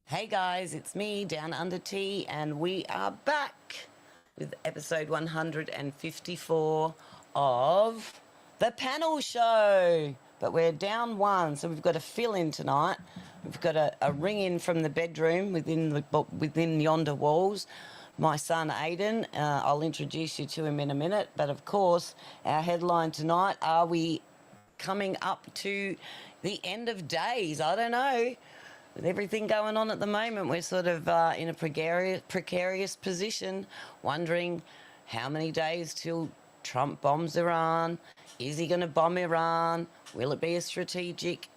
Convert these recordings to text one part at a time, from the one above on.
Hey guys, it's me, Down Under Tea, and we are back with episode 154 of The Panel Show. But we're down one, so we've got a fill-in tonight. We've got a ring-in from the bedroom within yonder walls. My son, Aidan, I'll introduce you to him in a minute. But of course, our headline tonight, are we coming up to the end of days? I don't know. With everything going on at the moment, we're sort of in a precarious position, wondering how many days till Trump bombs Iran. Is he going to bomb Iran? Will it be a strategic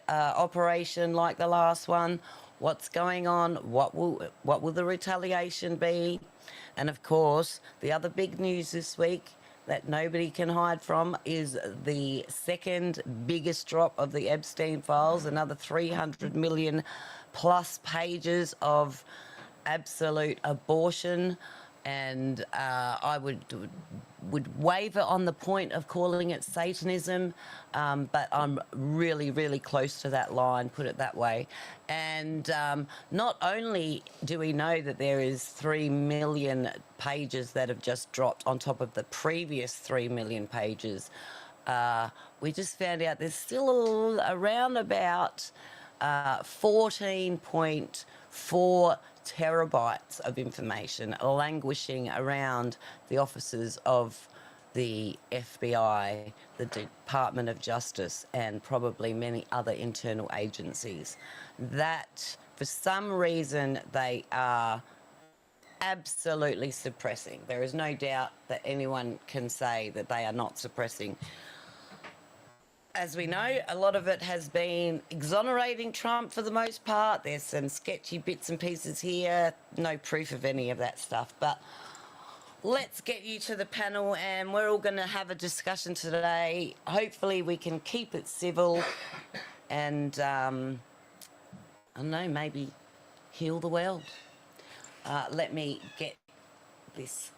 operation like the last one? What's going on? What will the retaliation be? And of course, the other big news this week that nobody can hide from is the second biggest drop of the Epstein files, another 300 million plus pages of absolute abortion. And I would waver on the point of calling it Satanism, but I'm really, really close to that line, put it that way. And not only do we know that there is 3 million pages that have just dropped on top of the previous 3 million pages, we just found out there's still around about 14.4 terabytes of information languishing around the offices of the FBI, the Department of Justice, and probably many other internal agencies that for some reason they are absolutely suppressing. There is no doubt that anyone can say that they are not suppressing. As we know, a lot of it has been exonerating Trump for the most part. There's some sketchy bits and pieces here, no proof of any of that stuff. But let's get you to the panel, and we're all going to have a discussion today. Hopefully we can keep it civil and, I don't know, maybe heal the world. Let me get this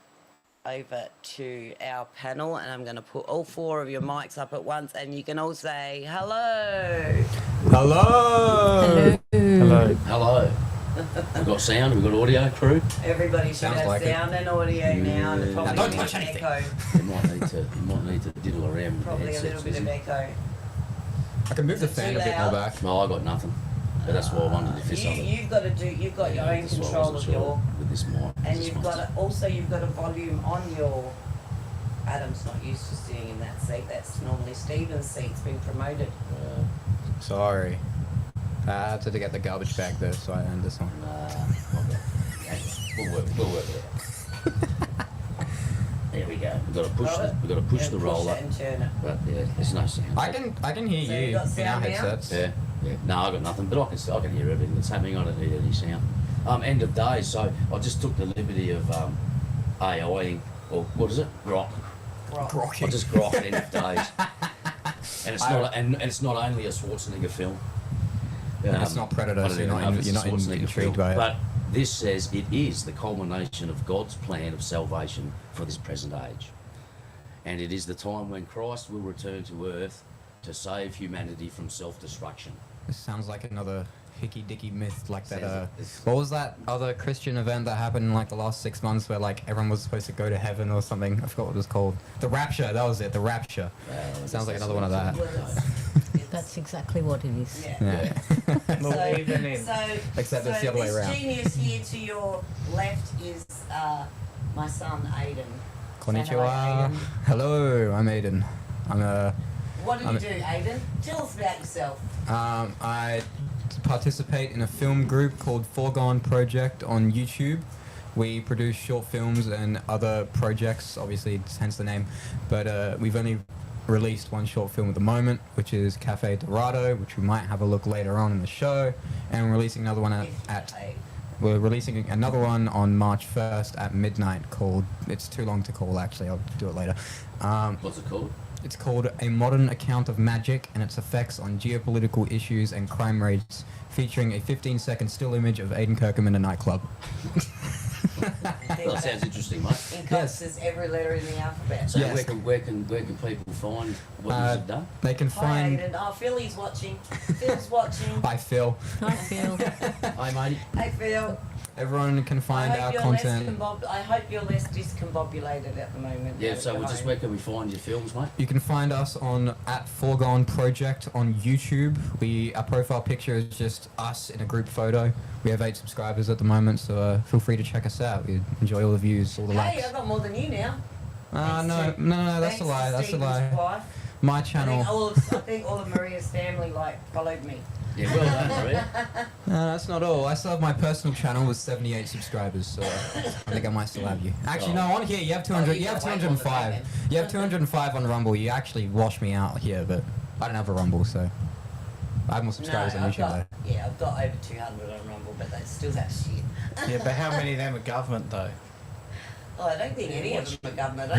over to our panel, and I'm going to put all 4 of your mics up at once, and you can all say hello. Hello. Hello. Hello. We've got sound, we've got audio crew. Everybody should have like sound and audio now, and probably Don't a touch bit of anything. echo. You might need to diddle around with Probably the a little headsets, bit of isn't it? echo. I can move the Is it fan too a bit more loud? back. No, I got nothing. But that's why I wanted to fist on it. You've got your own That's why I control wasn't of sure your, with this mic. and this you've mic's- got you've got a volume on your. Adam's not used to sitting in that seat. That's normally Stephen's seat's been promoted. Sorry. I had to get the garbage bag though, so I earned this one. We'll work it out. There we go. We've got to push the roller. Push it and turn it. But yeah, there's no sound. I can hear So you you got in our sound now? headsets. Yeah. No, I got nothing, but I can hear everything that's happening. I don't need any sound. End of days, so I just took the liberty of AI, or what is it? Grok. Grok. I just grok at end of days. And it's not only a Schwarzenegger film. It's not Predator, I don't so even know if it's you're a not Schwarzenegger intrigued film, by it. But this says it is the culmination of God's plan of salvation for this present age. And it is the time when Christ will return to earth to save humanity from self-destruction. This sounds like another hicky-dicky myth, like that. It's- What was that other Christian event that happened in like the last 6 months where like everyone was supposed to go to heaven or something? I forgot what it was called. The Rapture. That was it. The Rapture. Sounds like another one of that. That's exactly what it is. Yeah. Yeah. Except it's the other way this around. genius here to your left is my son Aidan. Say hello, Konnichiwa. Aidan. Hello, I'm Aiden. I'm a. What do I'm you do, Aidan? Tell us about yourself. I participate in a film group called Foregone Project on YouTube. We produce short films and other projects, obviously, hence the name. But we've only released one short film at the moment, which is Cafe Dorado, which we might have a look later on in the show. And we're releasing another one we're releasing another one on March 1st at midnight called, it's too long to call actually, I'll do it later. What's it called? It's called A Modern Account of Magic and Its Effects on Geopolitical Issues and Crime Rates, featuring a 15-second still image of Aidan Kirkham in a nightclub. That sounds interesting, mate. Encompasses every letter in the alphabet. So Yes. where can people find what you've done? They can Hi, find... Aidan. Oh, Phil's watching. Phil's watching. Hi, Phil. I feel. Hey, matey. Hey, Phil. Everyone can find our content. I hope you're less discombobulated at the moment. Yeah, so where can we find your films, mate? You can find us on at Foregone Project on YouTube. Our profile picture is just us in a group photo. We have 8 subscribers at the moment, so feel free to check us out. We enjoy all the views, all the Hey, likes. I've got more than you now. No, that's a lie. That's a lie. My channel. I think all of Maria's family followed me. Yeah, well done, Maria. No, that's not all. I still have my personal channel with 78 subscribers, so I think I might still have you. Actually, no, on here you have 200. You have 205. You have 205 on Rumble. You actually wash me out here, but I don't have a Rumble, so I have more subscribers on YouTube though. Yeah, I've got over 200 on Rumble, but that's still that shit. Yeah, but how many of them are government though? Oh, I don't think any of them are government.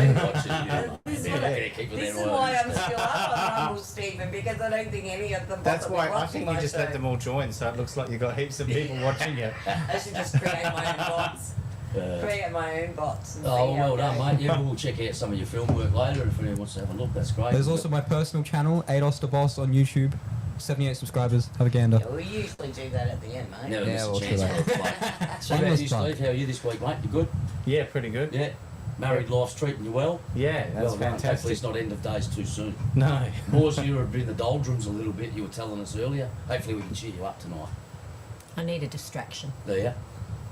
This is why I'm still up on Rumble, Stephen, because I don't think any of them. That's bother why me I watching think you my just show. let them all join, so it looks like you've got heaps of people watching you. I should just create my own bots. Create my own bots. And Oh, see how well it done, goes. mate. Yeah, we'll check out some of your film work later if anyone wants to have a look. That's great. There's also my personal channel, Ados the Boss on YouTube. 78 subscribers. Have a gander. Yeah, we usually do that at the end, mate. Never Yeah, miss we'll a do chance. that. So how about Shameless you, plug. Steve? How are you this week, mate? You good? Yeah, pretty good. Yeah. Married life's treating you well? Yeah, that's Well done. Hopefully fantastic. it's not end of days too soon. No. Boys, you were in the doldrums a little bit, you were telling us earlier. Hopefully we can cheer you up tonight. I need a distraction. There you?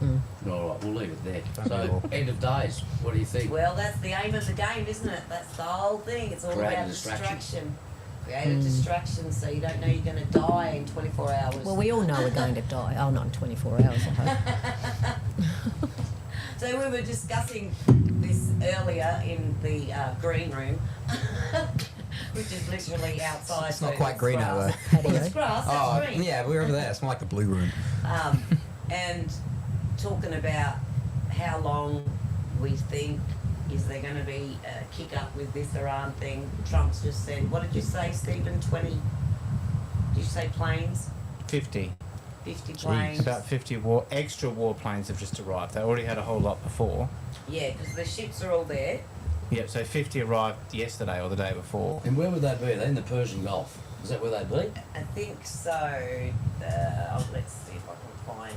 Mm. All right, we'll leave it there. Don't be So, awful. end of days, what do you think? Well, that's the aim of the game, isn't it? That's the whole thing. It's all Create a about distraction. distraction. Create a distraction so you don't know you're going to die in 24 hours. Well, we all know we're going to die. Oh, not in 24 hours, I hope. So we were discussing this earlier in the green room, which is literally outside. It's not so quite green out grass. there. Well, it's grass, that's Oh, green. yeah, we're over there. It's more like the blue room. And talking about how long we think is there going to be a kick up with this Iran thing. Trump's just said, what did you say, Stephen? 20? Did you say planes? 50. 50 planes? About 50 extra warplanes have just arrived. They already had a whole lot before. Yeah, because the ships are all there. Yep, so 50 arrived yesterday or the day before. And where would they be? They're in the Persian Gulf. Is that where they'd be? I think so. Let's see if I can find.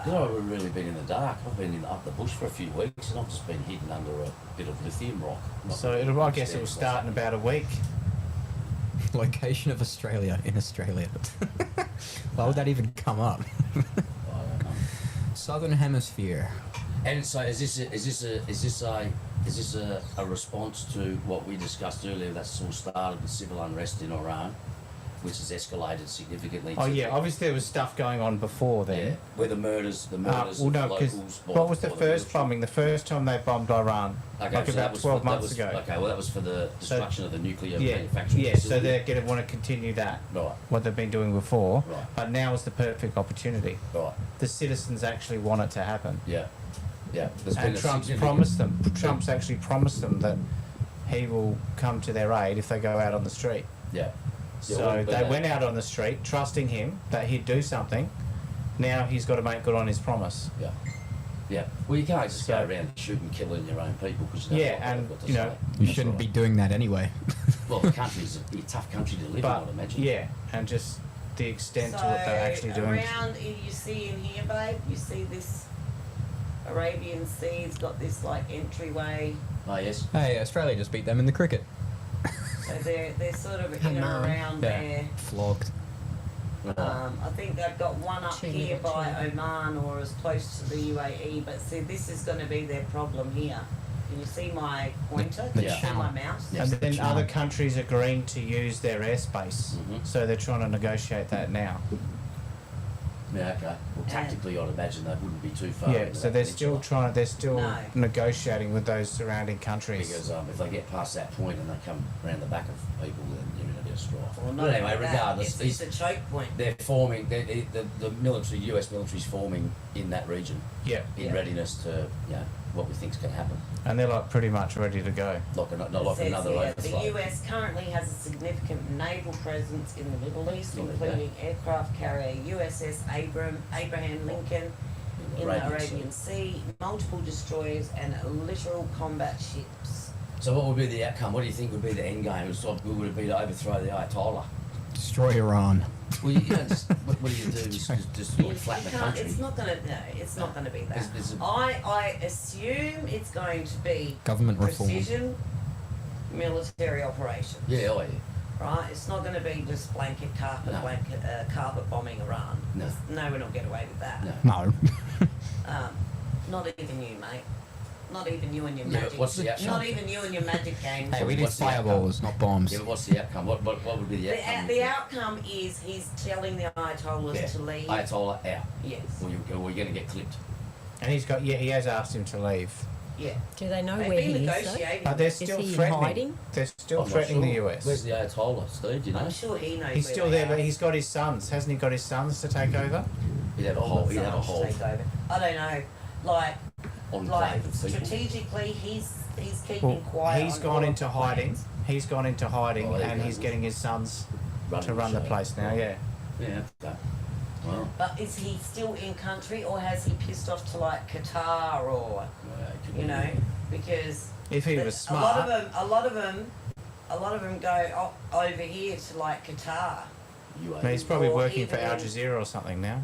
Because I've really been in the dark. I've been up the bush for a few weeks and I've just been hidden under a bit of lithium rock. So I guess it will start in about a week. Location of Australia in Australia. Why would that even come up? I don't know. Southern Hemisphere. And so is this a response to what we discussed earlier? That's all started with civil unrest in Iran, which has escalated significantly. Oh to yeah, the- obviously there was stuff going on before then. Yeah, where the murders Well, no, of because locals. what was the by first military. bombing? The first time they bombed Iran, Okay, like so that about was 12 that months was- ago. Okay, well that was for the destruction of the nuclear Yeah, manufacturing yeah. So facility. they're going to want to continue that, Right, what they've been doing before. Right. But now is the perfect opportunity. right, The citizens actually want it to happen, yeah, yeah. There's been and a Trump's significant- promised them. Trump's actually promised them that he will come to their aid if they go out on the street. Yeah. Yeah, So well, but they that- went out on the street, trusting him that he'd do something. Now he's got to make good on his promise. Yeah, yeah. Well, you can't just go So- around shooting, killing your own people because you Yeah, know what and, they've got to you know, say. You That's shouldn't right. be doing that anyway. Well, the country's a tough country to live in, I'd But imagine. yeah, and just the extent to what they're actually doing. Around, you see in here, babe, you see this Arabian Sea's got this like entryway. Oh yes. Hey, Australia just beat them in the cricket. So they're sort of in and Oman. around Yeah. there. Flogged. I think they've got one up Chile, here by Chile. Oman or as close to the UAE, but see, this is going to be their problem here. Can you see my pointer? The Can you see channel. my mouse? Yeah. And then China. other countries agreeing to use their airspace. Mhm. So they're trying to negotiate that now. Yeah, okay. Well, tactically, I'd imagine they wouldn't be too far. Yeah, into so that they're still peninsula. they're still No. negotiating with those surrounding countries. Because if they get past that point and they come around the back of people, then you're in a bit of strife. Well, But anyway, only that, regardless, it's a choke point. they're forming. The military, US military's forming in that region Yeah, in Yeah. readiness to what we think's going to happen. and they're like pretty much ready to go. Not It like says another here, overthrow. the US currently has a significant naval presence in the Middle East, Look at including aircraft carrier USS Abraham Lincoln in the Arabian Sea, multiple destroyers, and literal combat ships. So what would be the outcome? What do you think would be the end game? Would it be to overthrow the Ayatollah? Destroy Iran. Well, what do you do? Just You flatten the can't- country. It's not gonna. No, it's not gonna be that. There's a- I assume it's going to be Government reform. precision military operation. Yeah, oh yeah. Right, it's not going to be just blanket bombing Iran. No. No, we're not getting away with that. No. No. Not even you, mate. Not even you and your Yeah, magic. what's the outcome? Not even you and your magic games. Hey, we did What's the outcome? fireballs, not bombs. Yeah, but what's the outcome? What would be the outcome? The outcome is he's telling the Ayatollahs Yeah. to leave. Ayatollah out. Yes. Or you're going to get clipped. And he has asked him to leave, Yeah. Do they know They've where been he is, though? negotiating. but they're Is still he in threatening. hiding? They're still I'm not threatening the sure. US. Where's the Ayatollah, Steve? Do you know? I'm sure he knows. He's where still they there, are. but he's got his sons. Hasn't he got his sons to take over? He'd have a whole. He'd have a whole Take over. I don't know. Like enclave of people. strategically, he's keeping Well, quiet. he's on gone all into hiding. plans. He's gone into hiding, Oh, there you and go. he's getting his sons Running to run the show. place now. Yeah. Yeah. Okay. Well, But is he still in country, or has he pissed off to like Qatar, or it could you be- know? Because If he the- was a lot smart, of them go over here to like Qatar. UAE. he's probably or working for even Al in- Jazeera or something now.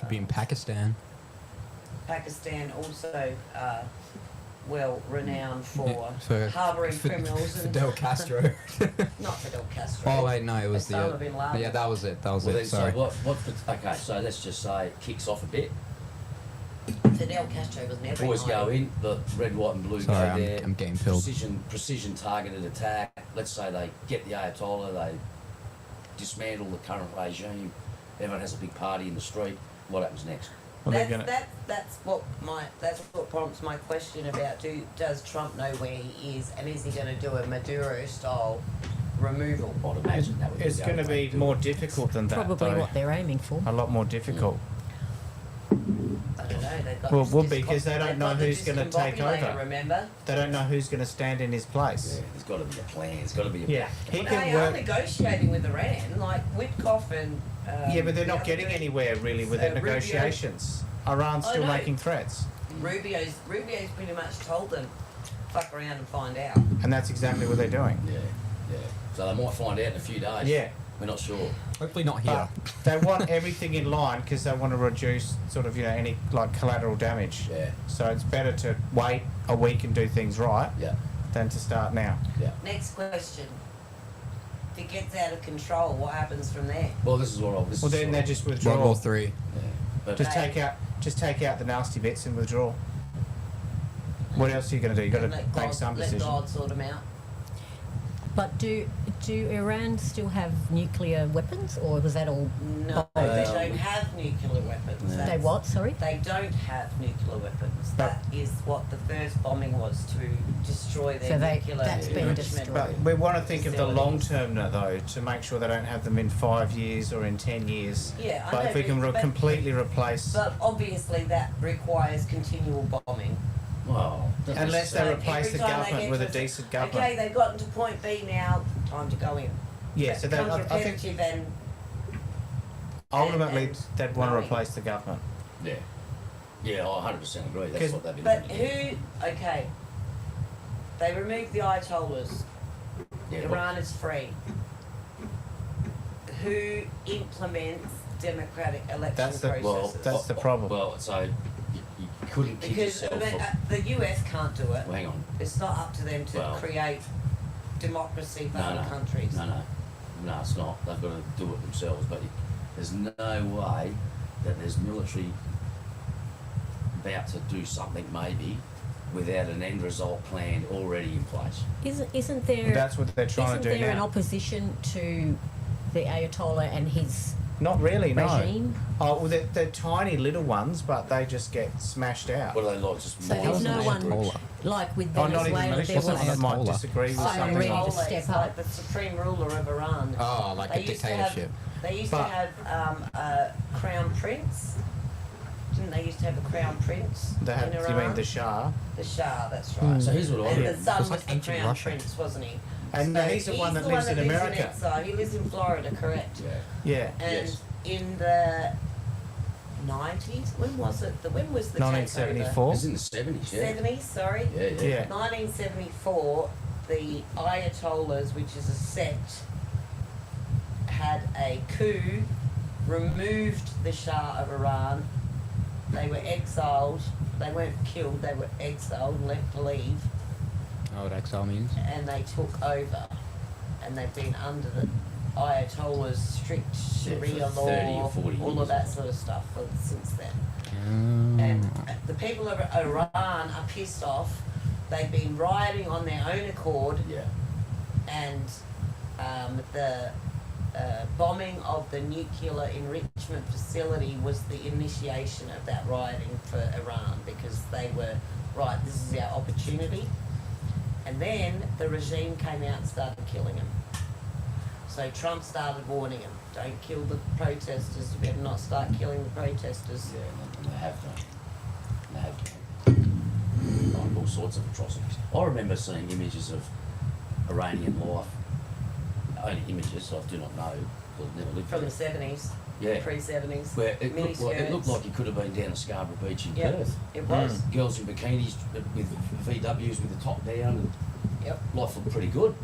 Could be in Pakistan. Pakistan also renowned for Yeah, for harbouring criminals and Fidel Castro. not Fidel Castro. Oh wait, no, it was Osama the. bin Laden. Yeah, that was it. That was Well, it. then, Sorry. so okay, so let's just say it kicks off a bit. Fidel Castro was never Boys in go hiding. in, the red, white, and blue Sorry, go there. I'm getting pilled. Precision targeted attack. Let's say they get the Ayatollah, they dismantle the current regime. Everyone has a big party in the street. What happens next? Well, they're gonna. That's what prompts my question about does Trump know where he is, and is he going to do a Maduro style removal? I'd imagine that would It's the going to only be way more difficult than that, Probably though. what they're aiming for. A lot more difficult. I don't know. They've got Well, this would be, 'cause they don't they've know got the who's gonna take discombobulator, over. Remember? They don't know who's going to stand in his place. Yeah, there's got to be a plan. There's got to be a Yeah, he They can are work. negotiating with Iran, like Witkoff and. Yeah, but they're the not other getting guy. anywhere really with their Rubio. negotiations. Iran's I still know. making threats, Rubio's pretty much told them, fuck around and find out. and that's exactly what they're doing. Yeah, yeah. So they might find out in a few days. Yeah. We're not sure. Hopefully not here. But they want everything in line because they want to reduce sort of any like collateral damage. Yeah, So it's better to wait a week and do things right yeah, than to start now. yeah. Next question. If it gets out of control, what happens from there? Well, this is what I'll. This Well, is then what they I'll- just World War withdraw. Three. Yeah. But Just take out the nasty bits and withdraw. What else are you going to do? You got to Let make some let decision. God sort them out. But do Iran still have nuclear weapons, or was that all? No, they don't have nuclear weapons. Yeah. They That's- what? Sorry. They don't have nuclear weapons. But- That is what the first bombing was, to destroy their So nuclear that's been enrichment. destroyed. But we want to think of the Facilities. long term now, though, to make sure they don't have them in 5 years or in 10 years. Yeah, I But know, if we can but- completely replace, But obviously that requires continual bombing. well, unless they So replace every the time they government get with a to- decent government. Okay, they've gotten to point B now, time to go in. Yeah, so that, I think Counterproductive and ultimately and they'd want to knowing. replace the government. Yeah. Yeah, I 100% agree. That's 'Cause- what they've been But looking at. who? Okay, they removed the Ayatollahs. Yeah, Iran is free. Who implements democratic election That's the- processes? that's the problem. Well, so you couldn't kid because yourself. the US can't do it. Well, hang on. It's not up to them to Well- create democracy for other countries. No, it's not. They've got to do it themselves. But there's no way that there's military about to do something maybe without an end result planned already in place. Isn't there? That's what they're trying Isn't to do there an now. opposition to the Ayatollah and his Not really, no. regime? Oh, well, they're tiny little ones, but they just get smashed out. What are they like? Just So miles there's no and one miles? like with Oh, not even Venezuela. militia. There Someone that was might Ayatollah. disagree with Someone something. ready to Ayatollah step is up. like the supreme ruler of Iran. Oh, like They a used to have- dictatorship. They used But- to have a crown prince. Didn't they used to have a crown prince They have, in you Iran? mean the Shah? The Shah, that's right. So here's what I And read. the son It's was like the ancient crown Russia. prince, wasn't he? And So he's the one that lives in America. exile. He lives in Florida, correct? Yeah. Yeah. And Yes. in the 90s, when was it? When was the 1974. It's in the 70s, yeah. 70s, sorry. Yeah, yeah. Yeah. 1974, the Ayatollahs, which is a sect, had a coup, removed the Shah of Iran. They were exiled. They weren't killed, they were exiled and left to leave. Oh, what exile means? And they took over. And they've been under the Ayatollah's strict Sharia for 30 law, or 40 all years. of that sort of stuff since then. Mm. And the people of Iran are pissed off. They've been rioting on their own accord, Yeah. and the bombing of the nuclear enrichment facility was the initiation of that rioting for Iran, because they were, right, this is our opportunity. And then the regime came out and started killing them. So Trump started warning them, don't kill the protesters, you better not start killing the protesters. Yeah, and they have done. They have done. Like all sorts of atrocities. I remember seeing images of Iranian life. Only images, I do not know. I've never lived From the there. 70s. 70s, Yeah. pre-70s. Where it mini looked, like, it looked skirts. like you could have been down at Scarborough Beach in Yep, Perth. it was. Girls in bikinis with VWs with the top down, and Yep. life looked pretty good.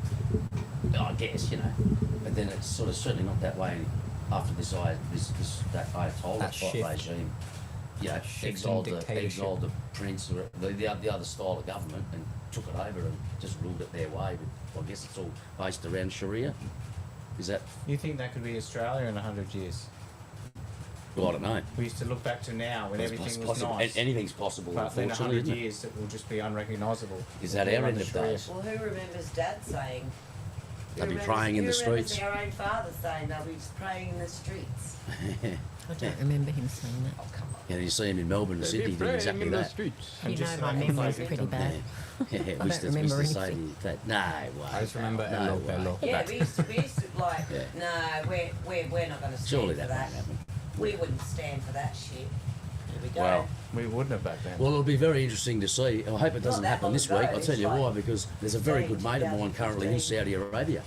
I guess, you know. But then it's sort of certainly not that way after that Ayatollah That type shift. regime. You know, That shift in exiled dictatorship. the prince or the other style of government and took it over and just ruled it their way. But I guess it's all based around Sharia. Is that? You think that could be Australia in 100 years? Well, I don't know. We used to look back to now when It's everything was possible. nice. Anything's possible, But in unfortunately. 100 Isn't it? years, it will just be unrecognisable. Is that our end of Sharia. days? Well, who remembers Dad saying? They'll be praying in the streets. Who remembers our own father saying they'll be just praying in the streets? I don't remember him saying that. Oh, come on. Yeah, you see him in Melbourne and Sydney doing exactly that. streets. And You just know my like memory's inflate pretty them. bad. Yeah, I we don't used to remember say anything. that. No way. I just remember no Hello, way. Hello. Yeah, we used to like, Yeah. no, we're not going to stand Surely for that that. won't happen. We wouldn't stand for that shit. Here we go. Well, We wouldn't have back then. well, it'll be very interesting to see. I hope it doesn't that happen long this ago, week. I'll it's tell you like why, because there's a very saying good mate of mine currently in 2015. Saudi Arabia.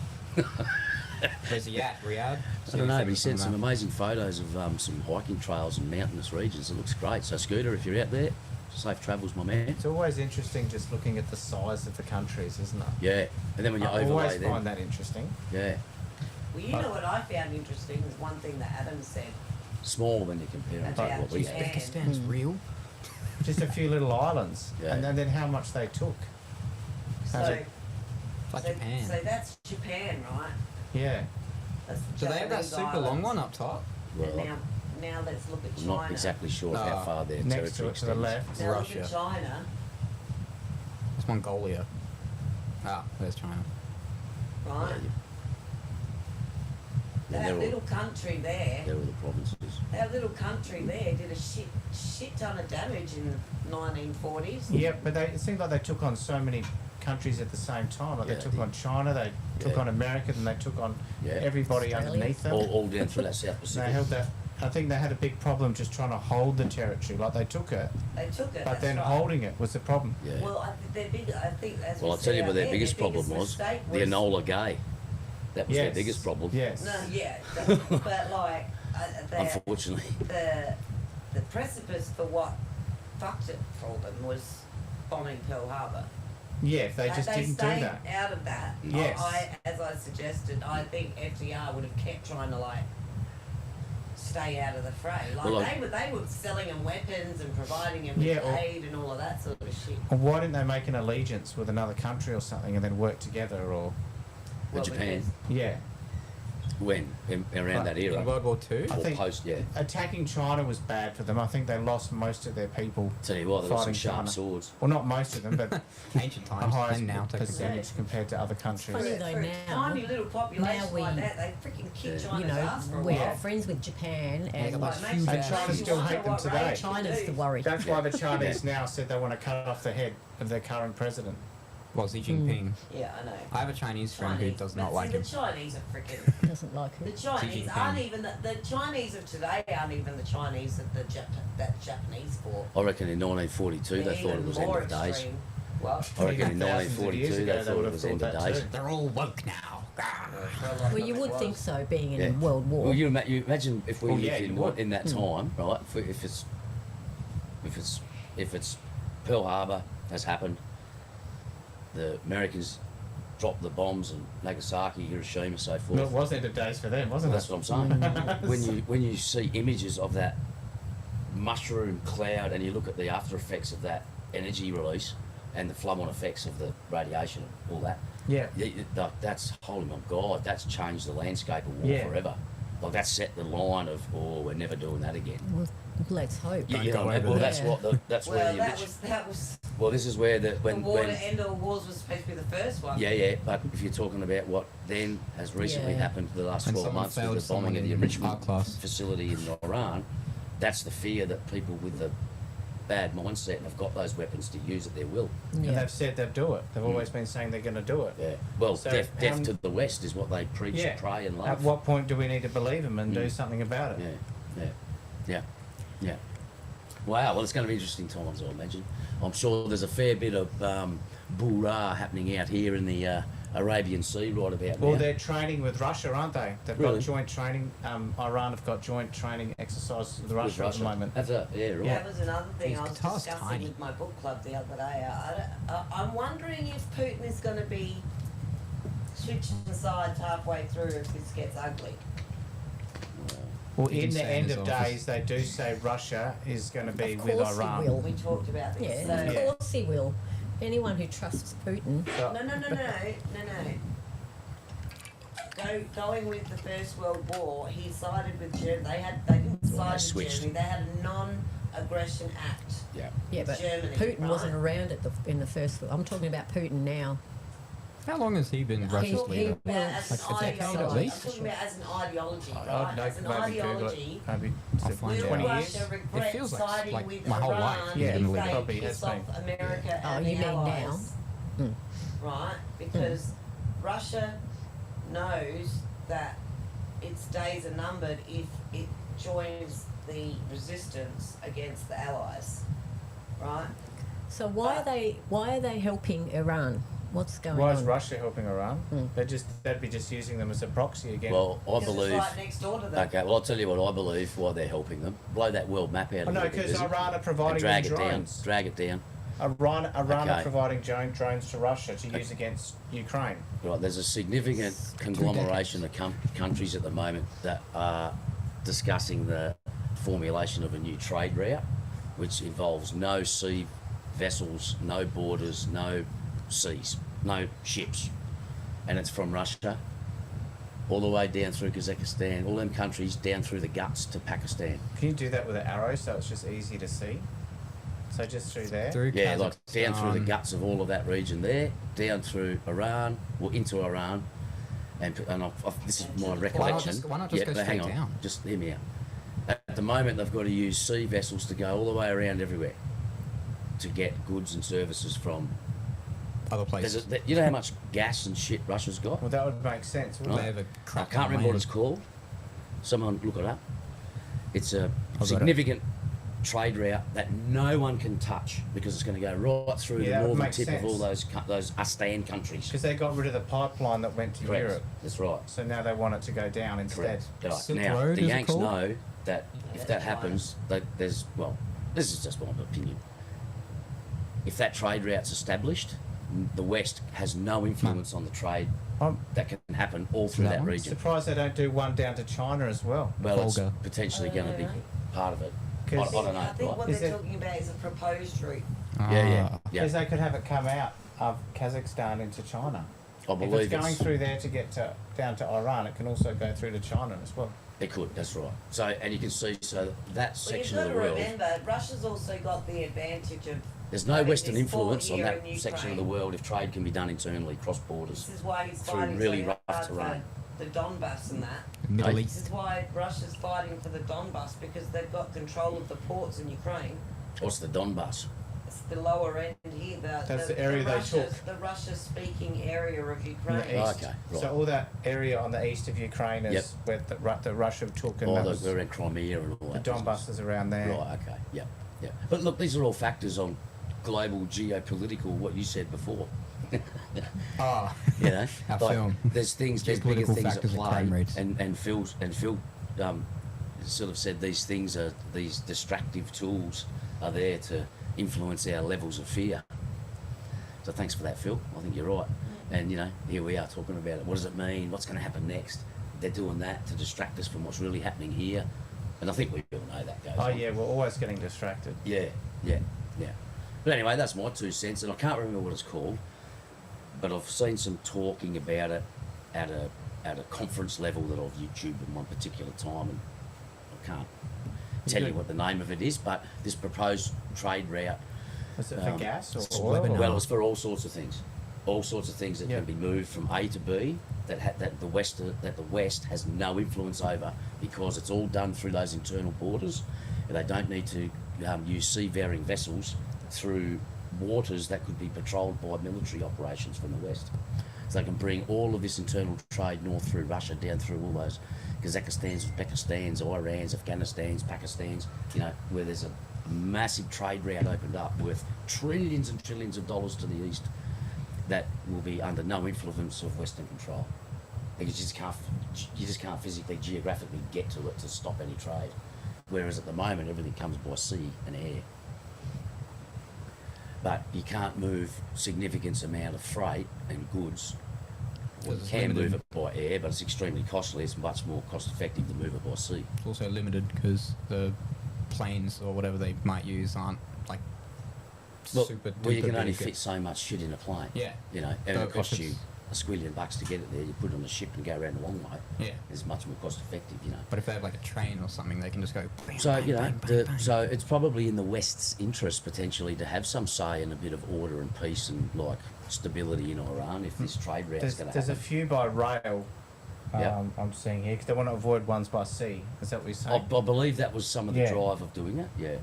Where's he at? Riyadh? I don't know, but he sent some amazing photos of some hiking trails and mountainous regions. It looks great. So, Scooter, if you're out there, safe travels, my man. It's always interesting just looking at the size of the countries, isn't it? Yeah, and then when you I overlay always them, find that interesting. yeah, Well, you know what I found interesting is one thing that Adam said. small when you compare them to About what we Japan. have. Uzbekistan's real? Just a few little islands, Yeah. and then how much they took. So, How's It's like so, Japan. so that's Japan, right? Yeah. That's the Do they have that Japanese super long islands. one up top? And Well, now let's look at I'm China. not exactly sure of how Ah, far their Next to territory it to the extends. left. Now Russia. look at China, It's Mongolia. Ah, there's China. right? Yeah, That they're all- little country there, They're all the provinces. that little country there did a shit ton of damage in the 1940s. Yeah, but it seemed like they took on so many countries at the same time. Like Yeah, they took they- on China, they took Yeah. on America, then they took on Yeah. everybody Australia. underneath them. All down through that South They Pacific. held that. I think they had a big problem just trying to hold the territory. Like they took it, They took it, but that's then right. holding it was the problem. Yeah. Well, I think as Well, we I'll tell you said what their out biggest there, problem was. mistake The Enola Gay. That was their Yes. biggest problem. Yes. No, yeah, but like Unfortunately. the precipice for what fucked it for them was bombing Pearl Harbor. Yeah, if they just didn't do stayed that. out of that. Yes. As I suggested, I think FDR would have kept trying to like stay out of the fray. Like Well, they were selling them weapons and providing them with Yeah, or- aid and all of that sort of shit. Or why didn't they make an allegiance with another country or something and then work together? Or With Japan. because- yeah, When? Around that era? In World War Two? I Or think post, yeah. attacking China was bad for them. I think they lost most of their people. Tell you what, they've got some fighting sharp China. swords. Well, not most of them, but Ancient a times higher and now technically. percentage compared to other countries. funny For though a now- tiny little population now we- like that, they freaking kick Yeah. China's You know, ass for a we're while. friends with Japan, Yeah, and got Like, those makes huge you- And China makes you still wonder hate them what today. rage you China's the do. worry. That's why the Chinese now said they want to cut off the head of their current president. Well, Xi Jinping. Yeah, I know. I have a Chinese friend who Chinese, does but not see, like the him. Chinese are freaking. Doesn't like The it. Chinese Jinping. aren't even the Chinese of today aren't even the Chinese that that Japanese fought. I reckon in 1942 they thought it was end of days. What? I reckon in Even thousands of years 1942 ago, they they thought would it have was thought end of that days. too. They're all woke now. Well, you would think so, being in Yeah. World War. Well, you imagine if we Well, lived yeah, you in, would. in that time, right? If it's Pearl Harbor has happened, the Americans dropped the bombs in Nagasaki, Hiroshima, so forth. No, it was end of days for them, wasn't That's it? what I'm saying. when you see images of that mushroom cloud and you look at the after effects of that energy release and the flow-on effects of the radiation and all that, Yeah. that's holy my God, that's changed the landscape of war Yeah. forever. Like that's set the line of we're never doing that again. Well, let's hope. Yeah, Don't you go know, over well, there. that's what that's where Well, the that was well, this is where the when war to end all wars was supposed to be the first one. yeah, but if you're talking about what then has recently Yeah. happened for the last When 12 someone months with failed the bombing someone of the in enrichment art class. facility in Iran, that's the fear that people with the bad mindset have got those weapons to use at their will. And Yeah. they've said they'll do it. They've Mm. always been saying they're going to do it. Yeah. Well, So death how to the West is what they preach, Yeah. pray, and At love. what point do we need to believe them and do Mm. something about it? Yeah. Wow, well, it's going to be interesting times, I imagine. I'm sure there's a fair bit of boorah happening out here in the Arabian Sea right about Well, now. they're training with Russia, aren't they? They've Really? got joint training. Iran have got joint training exercises with Russia, at the moment. That's yeah, right. That was another thing His I was guitar's discussing tiny. with my book club the other day. I'm wondering if Putin is going to be switching sides halfway through if this gets ugly. Well, He in can the stay in end his of office. days, they do say Russia is going to be Of with course he Iran. will. We talked about Yeah, this. of So, course he will. Anyone who trusts Putin. So- no. Going with the First World War, he sided with Germany. They didn't Well, they side with switched. Germany. They had a non-aggression act. Yeah. Yeah, but Germany, Putin right? wasn't around in the first. I'm talking about Putin now. How long has he been I'm Russia's talking leader? about as an Like a decade at ideology. least? I'm talking about as an ideology, I'd right? know, As an maybe Google ideology. it. Maybe I'll find Will out. 20 Russia years. regret It feels like- siding like with my whole Iran life he's if been they living. Probably piss has off been. America Oh, and you the mean now? allies, Mm. right? Because Russia knows that its days are numbered if it joins the resistance against the allies, right? So why are they helping Iran? What's going Why on? is Russia helping Iran? Mm. They'd be just using them as a proxy again. Well, I Because believe. it's right next door to them. Okay, well, I'll tell you what I believe why they're helping them. Blow that world map out Oh, of no, it, because is it? Iran are And providing drag them it down. drones. Drag it down. Iran are Okay. providing drones to Russia to use against Ukraine. Right, there's a significant conglomeration of countries at the moment that are discussing the formulation of a new trade route, which involves no sea vessels, no borders, no seas, no ships. And it's from Russia all the way down through Kazakhstan, all them countries down through the guts to Pakistan. Can you do that with an arrow so it's just easy to see? So just through there? Through Yeah, like down through the Kazakhstan. guts of all of that region there, down through Iran, well, into Iran, and this is my recollection. why not just go but hang straight on, down? just hear me out. At the moment, they've got to use sea vessels to go all the way around everywhere to get goods and services from. Other places. You know how much gas and shit Russia's got? Well, that would make sense, wouldn't They it? have a I crap can't on remember what land. it's called. Someone look it up. It's a got it. significant trade route that no one can touch because it's going to go right through Yeah, that the would northern make tip of all sense. those ASEAN countries. Because they got rid of the pipeline that went to Correct. Europe. That's right. So now they want it to go down instead. Correct. Right. Silk Now, Road, the is it Yanks called? know that if Yeah, that that's happens, that there's, well, this is just my opinion. If that trade route's established, the West has no influence on the trade I'm that can happen all through That that one? region. surprised they don't do one down to China as well. Well, it's Volga. potentially going to be part of it. I 'Cause- don't know. I think right? what Is they're it- talking about is a proposed route. Yeah, yeah, Ah. yeah. Because they could have it come out of Kazakhstan into China. I if believe it's going through there to get down to Iran, it can also go through to China as well. It could, that's right. So, and you can see, so that Well, section you've of got the to world, remember, Russia's also got the advantage of there's no having Western this fort influence on here that in section of the Ukraine. world if trade can be done internally, cross borders. This is why he's through fighting really so rough hard terrain. for the Donbass and that. Middle Hey. This East. is why Russia's fighting for the Donbass, because they've got control of the ports in Ukraine. What's the Donbass? It's the lower end here. That's the area they took. The Russia-speaking area of In Ukraine. the east. Okay, right. So all that area on the east of Ukraine is Yep. where the Russia took, and Oh, that the, was, we're in Crimea and all the that. Donbass is around there. Right, okay, yeah, yeah. But look, these are all factors on global geopolitical, what you said before. Ah, You know, Our like, film. there's bigger Geopolitical things at factors and play, crime rates. and Phil sort of said these distractive tools are there to influence our levels of fear. So thanks for that, Phil. I think you're right. And you know, here we are talking about it. What does it mean? What's going to happen next? They're doing that to distract us from what's really happening here, and I think we all know that goes Oh on. yeah, we're always getting distracted. Yeah, yeah, yeah. But anyway, that's my 2 cents, and I can't remember what it's called, but I've seen some talking about it at a conference level that I've YouTubed at one particular time, and I can't tell you what the name of it is, but this proposed trade route. Is it for gas or it's oil? webinar. Well, it's for all sorts of things. All sorts of things that Yeah. can be moved from A to B that the West has no influence over, because it's all done through those internal borders, and they don't need to use seafaring vessels through waters that could be patrolled by military operations from the West. So they can bring all of this internal trade north through Russia, down through all those Kazakhstans, Uzbekistans, Irans, Afghanistans, Pakistans, you know, where there's a massive trade route opened up worth trillions and trillions of dollars to the east that will be under no influence of Western control. Because you just can't physically, geographically get to it to stop any trade. Whereas at the moment, everything comes by sea and air. But you can't move significant amount of freight and goods. Well, you It's can limited. move it by air, but it's extrememely costly. It's much more cost effective to move it by sea. It's also limited because the planes or whatever they might use aren't like Well, super well, you duper can only big. fit so much shit in a plane. Yeah. You know, and So it if costs you it's- a squillion bucks to get it there. You put it on a ship and go around the long way. Yeah. It's much more cost effective, you know. But if they have like a train or something, they can just go. Bang, So, bang, you know, bang, bang, bang. so it's probably in the West's interest potentially to have some say in a bit of order and peace and like stability in Iran if this trade route's going to There's a happen. few by rail. Yeah. I'm seeing here because they want to avoid ones by sea. Is that what you're saying? I believe that was some of the Yeah. drive of doing it. Yeah,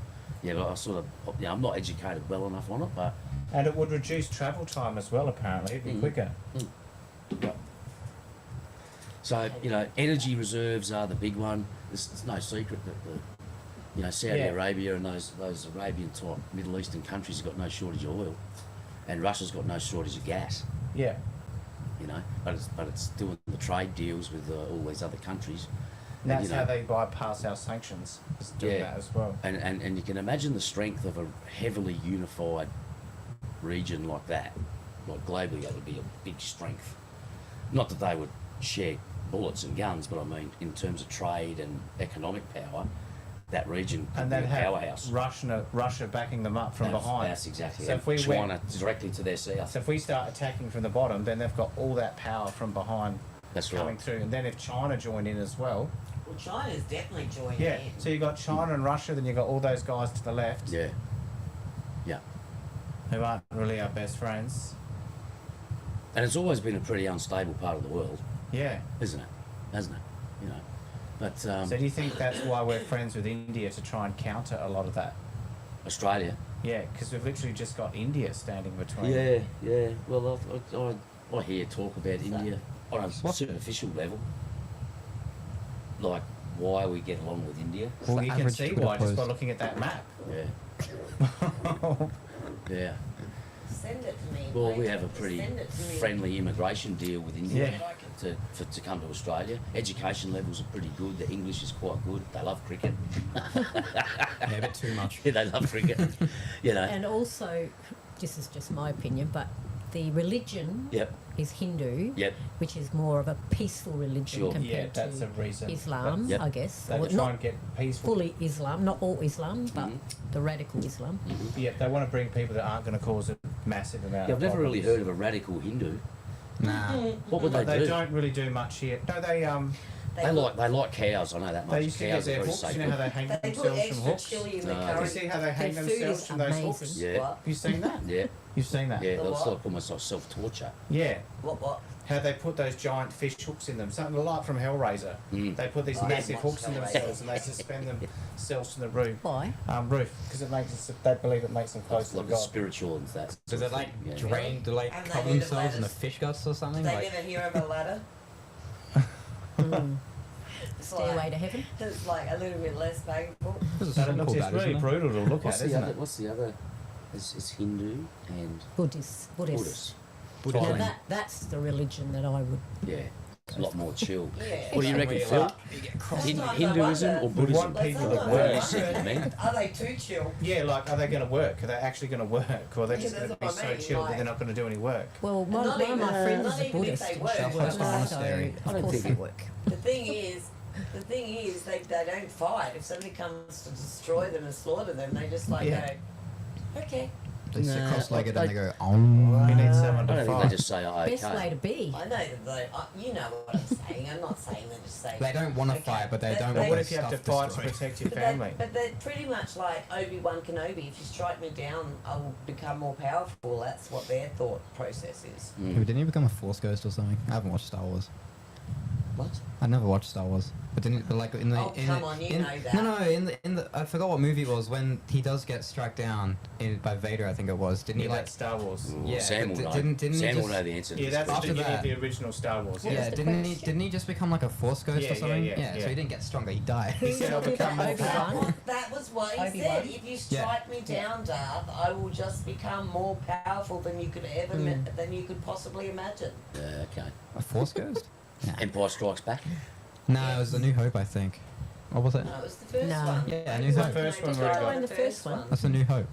yeah. But I sort of, you know, I'm not educated well enough on it, but And it would reduce travel time as well. Apparently, it'd be Mm. quicker. yeah. So you know, energy reserves are the big one. It's no secret that Saudi Yeah. Arabia and those Arabian type Middle Eastern countries have got no shortage of oil, and Russia's got no shortage of gas. Yeah. You know, but it's doing the trade deals with all these other countries. And that's you know, how they bypass our sanctions. Is doing Yeah. that as well. and you can imagine the strength of a heavily unified region like that. Like globally, that would be a big strength. Not that they would share bullets and guns, but I mean, in terms of trade and economic power, that region could And be then a have powerhouse. Russia backing them up from behind. That's exactly So it. if we China directly to their south. So if we start attacking from the bottom, then they've got all that power from behind That's coming right. through. And then if China join in as well, Well, China's definitely joining yeah. in. So you got China and Russia, then you got all those guys to the left Yeah. Yeah. who aren't really our best friends. And it's always been a pretty unstable part of the world, Yeah. isn't it? Hasn't it? You know. But So do you think that's why we're friends with India, to try and counter a lot of that? Australia. Yeah, because we've literally just got India standing between. Yeah, yeah. Well, I hear talk about India on a superficial level. Like why we get along with India. Well, The you can average see Twitter why just by post. looking at that map. Yeah. Yeah. Send it to me. Well, mate. we have a pretty Send it to me. friendly immigration deal with India Yeah. to come to Australia. Education levels are pretty good. The English is quite good. They love cricket. Yeah, a bit too much. Yeah, they love cricket. You know. And also, this is just my opinion, but the religion Yep. is Hindu, Yep. which is more of a peaceful religion Sure. compared Yeah, that's to a reason. Islam, Yep. I guess. They Or try not and get peaceful. fully Islam, not all Islam, but Mhm. the radical Islam. Yeah, they want to bring people that aren't going to cause a massive amount Yeah, of I've never really problems. heard of a radical Hindu. Nah. What would But they they do? don't really do much here. No, They like cows. I know that much. they used to get Cows are their very hooks. You know sacred. how they hang They put themselves from extra hooks? chili in the No. You curry. see how they hang Their food themselves is from those amazing. hooks? Yeah. What? Have you seen that? Yeah, You've seen that? yeah. The That's what? like almost like self-torture. Yeah. What? How they put those giant fish hooks in them. Something like from Hellraiser. Mm. They put these I massive haven't hooks in watched themselves and they suspend themselves from the roof. Why? Roof, because it makes us, they believe it makes them closer to Like God. spiritual and that. Does it like Yeah. drain? Do like And they cover need themselves in the ladders. fish guts or something? They Like, never hear of a ladder. Mm. It's Stairway like, to heaven. it's like a little bit less painful. this is But it something looks, called it's that, really isn't it? brutal to look What's at, the isn't other? it? What's the other? It's Hindu and Buddhist. Buddhist. Buddhism. Now that's the religion that I would. Yeah, it's a lot more chill. Yeah. What do you reckon, Where Phil? like, you get crossed. Sometimes I Hinduism wonder- or We Buddhism? want people that Sometimes What do I you work. think, wonder, man? are they too chill? Yeah, like, are they going to work? Are they actually going to work? Or are they Yeah, just going to that's be what I so mean, chill that like- they're not going to do any work? Well, one Not of my even- friends not is a even if Buddhist. they and work, she but works, like- monastery. so I don't of course think they it- work. The thing is, they don't fight. If somebody comes to destroy them and slaughter them, they just like Yeah. go, okay. They sit Nah, cross-legged they- and they go, oh. We need someone I to don't think fight. they just say, oh, Best way okay. to be. I know that they, you know what I'm saying. I'm not saying they just say. They don't want to okay. fight, but they But don't But want what their if you have to stuff fight to destroyed. protect your But family? they're pretty much like Obi-Wan Kenobi. If you strike me down, I will become more powerful. That's what their thought process is. Mm. Didn't he become a Force Ghost or something? I haven't watched Star Wars. What? I never watched Star Wars, but didn't but like in the Oh, come on, you know that. No, in the I forgot what movie it was when he does get struck down by Vader. I think it was. Didn't he You like? like Star Wars. Ooh, Yeah, Sam but will know. didn't he Sam will just- know the answer to Yeah, this that's the After question. beginning of that- the original Star Wars. What Yeah, was the didn't question? he just become like a Force Ghost Yeah, or something? yeah, So yeah. he didn't get stronger. He died. He said, I'll Who did become that? more Obi-Wan? powerful. That was what he Obi-Wan? said. If you Yeah. strike me down, Darth, I will just become more powerful than you could ever than you could possibly imagine. Yeah, okay. A Force Ghost? Nah. Empire Strikes Back. No, it was A New Hope, I think. What was it? No, it was the first No. one. Yeah, Maybe New Hope. maybe First one they where he tried got- in the first one. That's A New Hope.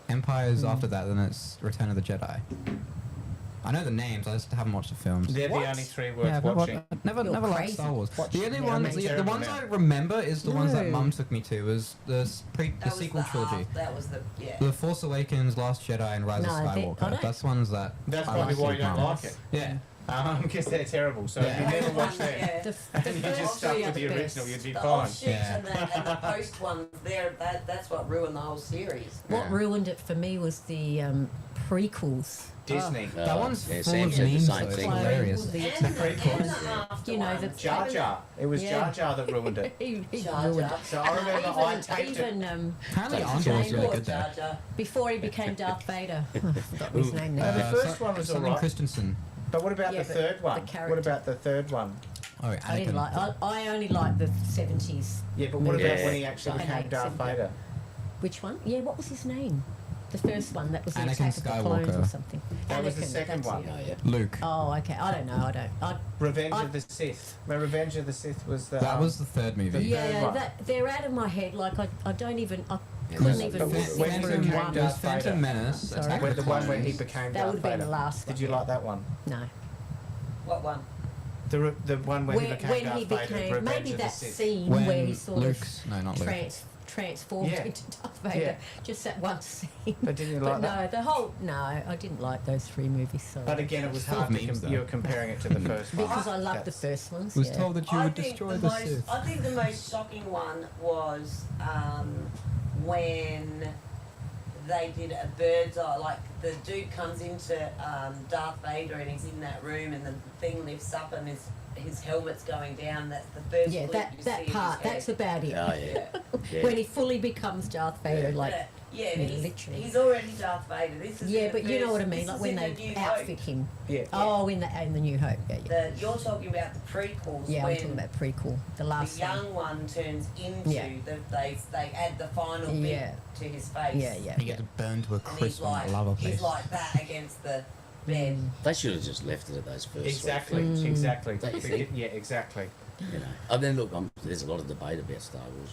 Empire's after that, then it's Return of the Jedi. I know the names, I just haven't watched the films. They're What? the only three worth Yeah, but watching. never You're liked crazy. Star Wars. Watch The only them. ones, They're the ones terrible I now. remember is the ones that No. Mum took me to. Was the That was sequel the trilogy. That was the The Force Awakens, Last Jedi, and Rise No, of I Skywalker. don't- That's ones that That's I probably like why with you don't Mum. like it. Yeah. Because they're terrible. So if Yeah. you never watch them, Yeah. The, and the you first just stuck three are with the the original, best. you'd be The fine. offshoots Yeah. and the post ones, that's what ruined the whole series. What Yeah. ruined it for me was the prequels. Disney. That one's yeah, full Sam of said the memes, same though. It's thing. hilarious. The And The prequels. and the after You know, ones. the- Jar Jar. It was Yeah. Jar Jar that ruined it. he Jar ruined Jar. it. So I remember I taped it. even Apparently James Andor was really Poor good though. Jar Jar. before he became Darth Vader. I forgot his name the now. first one was something alright. Christensen. But what about Yeah, the but third one? the What character. about the third one? Oh, Anakin. I didn't like. I only like the 70s. Yeah, but what about Yeah. when he actually I became hate Darth Simba. Vader? Which one? Yeah, what was his name? The first one that was the Anakin Attack of the Clones Skywalker. or something. That was the Anakin, second that's one. it. Oh, yeah. Luke. Oh, okay. I don't know. Revenge I- of the Sith. No, Revenge of the Sith was the. That was the third movie. the- Yeah, one. they're out of my head. Like I don't even. I Yeah, couldn't but even when- sit when he through became one. It was Darth Vader. Phantom Menace. Sorry. Attack When of the the one where he Clones. became That Darth would have been Vader. the last Did one. you like that one? No. What one? The one where he became When Darth he Vader. became Revenge maybe of the that Sith. scene When where he sort Luke's no, not of Luke. transformed Yeah. into Darth Vader. Yeah. Just that one scene. But didn't you But like no, that? the whole I didn't like those three movies. So But again, it was Full of hard to memes, though. you were comparing it to the first one. because I loved the That's- first ones. Was yeah. told that you would destroy the Sith. I think the most shocking one was when they did a bird's eye. Like the dude comes into Darth Vader and he's in that room, and the thing lifts up and his helmet's going down. That's the first. Yeah, blip you see that of his part. head. That's about it. Oh, yeah. Yeah. When he fully becomes Darth Vader, like. Yeah, Yeah, he's, literally. he's already Darth Vader. This is Yeah, in the but you know first- what I mean, this like is when in they the New outfit Hope. him. Yeah. Oh, in the New Hope. Yeah. You're talking about the prequels. Yeah, when I'm talking about prequel, the last the young one turns into Yeah. they add the final bit Yeah. to his face. Yeah, yeah. He gets burned to a And he's crisp on like the lava he's place. like that against the bed. They should have just left it at those first Exactly, three films, exactly. Don't you think? Yeah, exactly. you know. And then look, there's a lot of debate about Star Wars,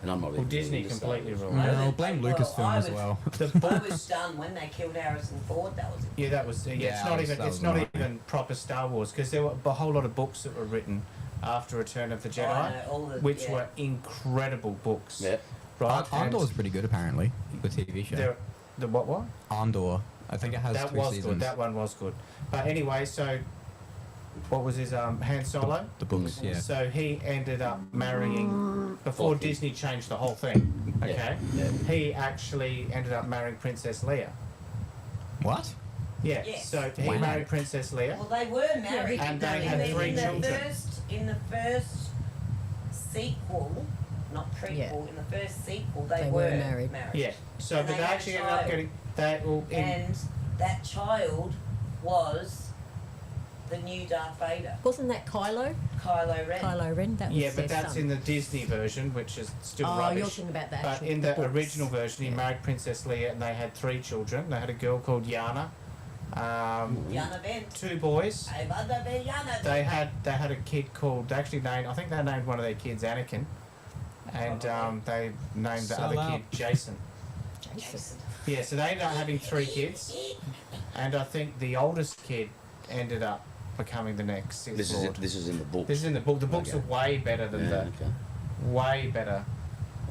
and I'm not Well, even Disney into Star completely Wars. ruined it. No, blame Well, Lucasfilm I as was- well. The I books. was stunned when they killed Harrison Ford. That was Yeah, that was. Yeah, Yeah, it's that not was- even. that It's was not annoying. even proper Star Wars because there were a whole lot of books that were written after Return of the Jedi, I know, all the, which yeah. were incredible books. Yeah. Right. Andor was pretty good apparently. The TV show. The what? Andor. I think it has That 3 was seasons. good. That one was good. But anyway, so what was his Han Solo? The books, yeah. So he ended up marrying before Forky. Disney changed the whole thing. Okay, Yeah. he actually ended up marrying Princess Leia. What? Yeah, Yes. so he Wow. married Princess Leia. Well, they were married. Yeah, And they had in 3 the children. in the first sequel, not prequel, Yeah. in the first sequel, they, They were were married. Yeah, so And but they they had a actually ended up child. getting that. Well, And that child was the new Darth Vader, Wasn't that Kylo? Kylo Ren. Kylo Ren. That was yeah, but their that's son. in the Disney version, which is still Oh, rubbish. you're talking about the But actual. in the books. original version, he Yeah. married Princess Leia, and they had 3 children. They had a girl called Yana, Yana Ben. 2 boys. I love the Yana They had a kid called. They actually named. I think they named one of their kids Anakin, and they named the other Sell kid out. Jason. Jason. Yeah, so they ended up having 3 kids, and I think the oldest kid ended up becoming the next Sith This is Lord. it. This is in the book. This is in the book. The books Okay. are way better than Yeah, the. okay. Way better.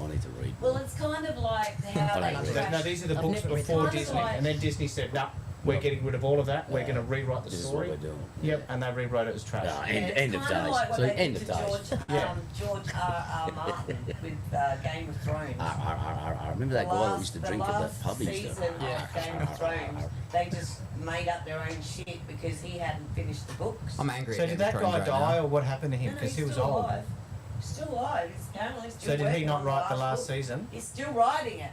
I need to read. Well, it's kind of like how I they don't know. trash- No, these are the I've books never read before them. Disney, Kind of and then Disney said, "No, we're getting rid of all of that. We're going to rewrite the This is what story." we're doing. Yep, and they rewrote it as trash. No, Yeah, end it's of kind days. like what So they end did of to days. Yeah. George R. Martin with Game of Thrones. I remember that guy that used to The drink at the last pub. He used season to. of Game of Thrones, they just made up their own shit because he hadn't finished the books. I'm angry So at did Game of that Thrones guy right die, now. or what happened to him? No, Because he's he was still old. alive. He's still alive. He's apparently still So did he working not on write the last book. season? He's still writing it.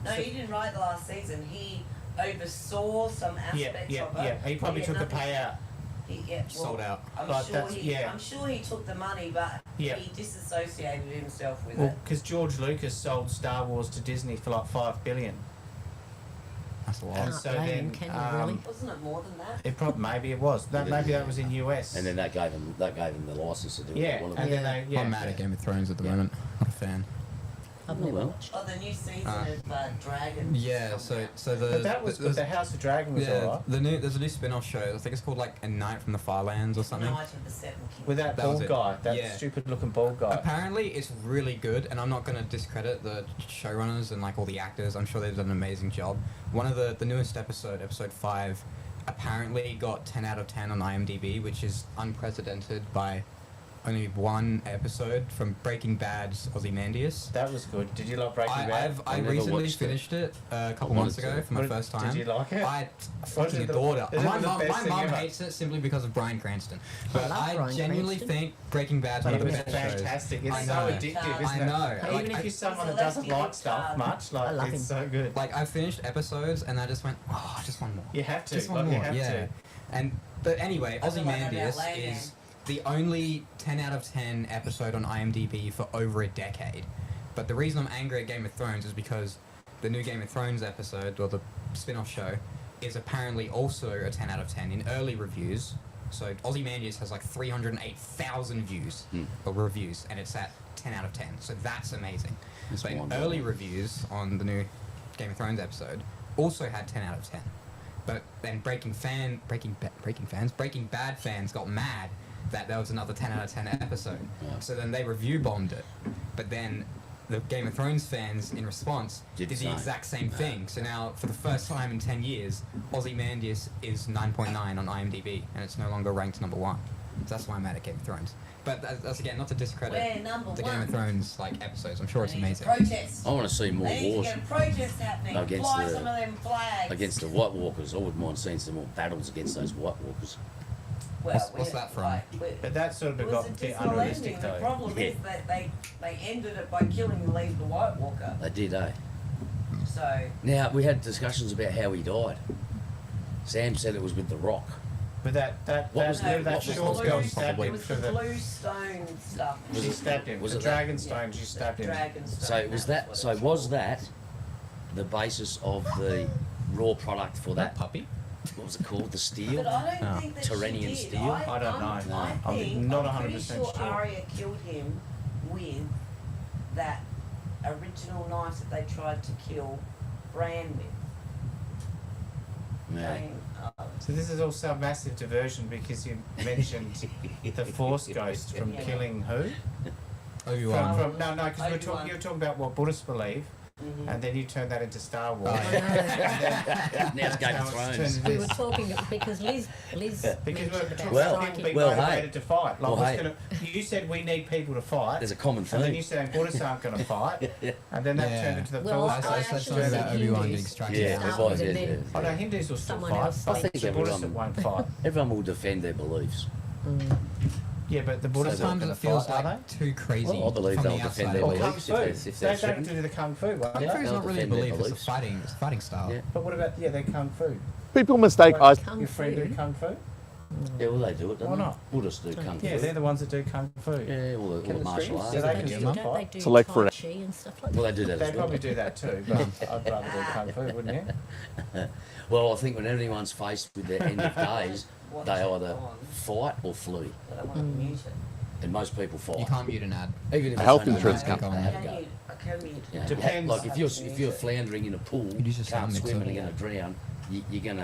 No, So- he didn't write the last season. He oversaw some Yeah, aspects yeah, of it. yeah. He probably had took the nothing- payout. Sold out. I'm sure he took the money, but Yeah. he disassociated himself with Well, it. because George Lucas sold Star Wars to Disney for like $5 billion. That's a lot. And Can't so blame then, him, can you really? Wasn't it more than that? it probably maybe it was. Maybe that was in US. And then that gave him the license to do what yeah, he wanted. and then they yeah. I'm mad at Game of Thrones at the Yeah. moment. Not a fan. I've never well. watched. Oh, the new season Uh, of Dragons. Yeah, coming so out. so the But that was good. The House of Dragon was yeah, alright. there's a new spin-off show. I think it's called like A Night from the Farlands or something. Night of the Seven Kings. With that That was bald it. guy, that Yeah. stupid looking bald guy. Apparently, it's really good, and I'm not going to discredit the showrunners and like all the actors. I'm sure they've done an amazing job. One of the newest episode 5, apparently got 10 out of 10 on IMDb, which is unprecedented by only one episode from Breaking Bad's Ozymandias. That was good. Did you like Breaking Bad? I I never recently watched it. finished it a couple I months wanted ago to. for my first time. Did you like it? I Was fucking it the- adored it. is it My the mum, best my thing mum ever? hates it simply because of Bryan Cranston. I But love I Bryan genuinely Cranston. think Breaking Bad's But one of the it's best shows. fantastic. It's I so know. addictive, isn't I it? know. Even Like, if you're someone He's that a doesn't lesbian like stuff card. much, I like love it's him. so good. Like I finished episodes and I just went, oh, just one more. You have to. Just one like, more, you have yeah. to. And but anyway, That's the one about Ozymandias Layman. is the only 10 out of 10 episode on IMDb for over a decade. But the reason I'm angry at Game of Thrones is because the new Game of Thrones episode, or the spin-off show, is apparently also a 10 out of 10 in early reviews. So Ozymandias has like 308,000 views or reviews, and it's at 10 out of 10. So that's amazing. That's But in wonderful. early reviews on the new Game of Thrones episode also had 10 out of 10. But then Breaking Bad fans got mad that there was another 10 out of 10 episode. Yeah. So then they review bombed it. But then the Game of Thrones fans, in response, Did did the the same. exact same thing. So now, for the first time in 10 years, Ozymandias is 9.9 on IMDb, and it's no longer ranked number 1. So that's why I'm mad at Game of Thrones. But that's again, not to discredit We're number the one. Game of Thrones like episodes. I'm sure it's We need to amazing. Protest. I want to see more They need to wars get a protest happening. Against Fly the- some of them flags. against the White Walkers. I wouldn't mind seeing some more battles against those White Walkers. Well, What's that from? But that sort of It got was a a bit dismal unrealistic ending. The though. problem Yeah. is that they ended it by killing the lead, the White Walker. They did, eh? So Now, we had discussions about how he died. Sam said it was with the rock. But that What was that the- what was short the- girl blue- stabbed probably- it him was through the the. blue stone stuff. Was She it- stabbed him. was The it that? dragon stone. She stabbed him. Dragon stone. So was that? what So it's was called. that the basis of the raw product for that? puppy? What was it called? The steel. But I don't Oh. think that Tyrrhenian she did. steel? I don't know. No. I'm not I'm pretty 100% sure sure. Arya killed him with that original knife that they tried to kill Bran with. Yeah. Going, So this is also a massive diversion because you mentioned the Force Ghost from Yeah. killing who? Obi-Wan. No, because you were Obi-Wan. talking about what Buddhists believe. and then you turn that into Star Wars. Oh, yeah. Now it's Game How of it's Thrones. turned into We this. were talking because Liz Because we're mentioned about Well, trying to be striking. well, hey. motivated to fight. Like, Well, what's hey. gonna, you said we need people to fight, There's a common and then theme. you said Buddhists aren't going to fight, and then that Yeah. turned into the Well, I Philistines. said actually something about said Obi-Wan Hindus getting struck Yeah, down. it start was, with, yeah, and then Oh no, Hindus will still someone fight. else I like think The Buddhists everyone, won't fight. everyone will defend their beliefs. Yeah, but the Buddhists aren't Sometimes going it to feels fight, are like too crazy. Well, I believe from they'll the defend outside. their they? Or beliefs. kung fu. if they're They don't threatened. do the kung fu, won't Kung they? Fu is They'll not really a defend their belief, it's a beliefs. fighting style. Yeah. But what about their kung fu? People mistake ice. Kung Your friend do Fu. kung fu? Yeah, well, they do it, don't Why they? not? Buddhists do kung fu. Yeah, they're the ones that do kung fu. Yeah, all the martial arts. So they They can do, still don't they fight. do Select for Tai it. Chi and stuff like Well, that? they do that They'd as well. probably do that too, but I'd rather do kung fu, wouldn't you? Well, I think when anyone's faced with their end of days, Watch they it either on. fight or flee. But I want to mute it. And most people fight. You can't mute an ad. Even if Health it's only insurance one, company. they have a Can go. you? I can mute. You know, Depends. Like if you're floundering in a pool, You use your can't sound swim mixer. and you're going to drown, you're going to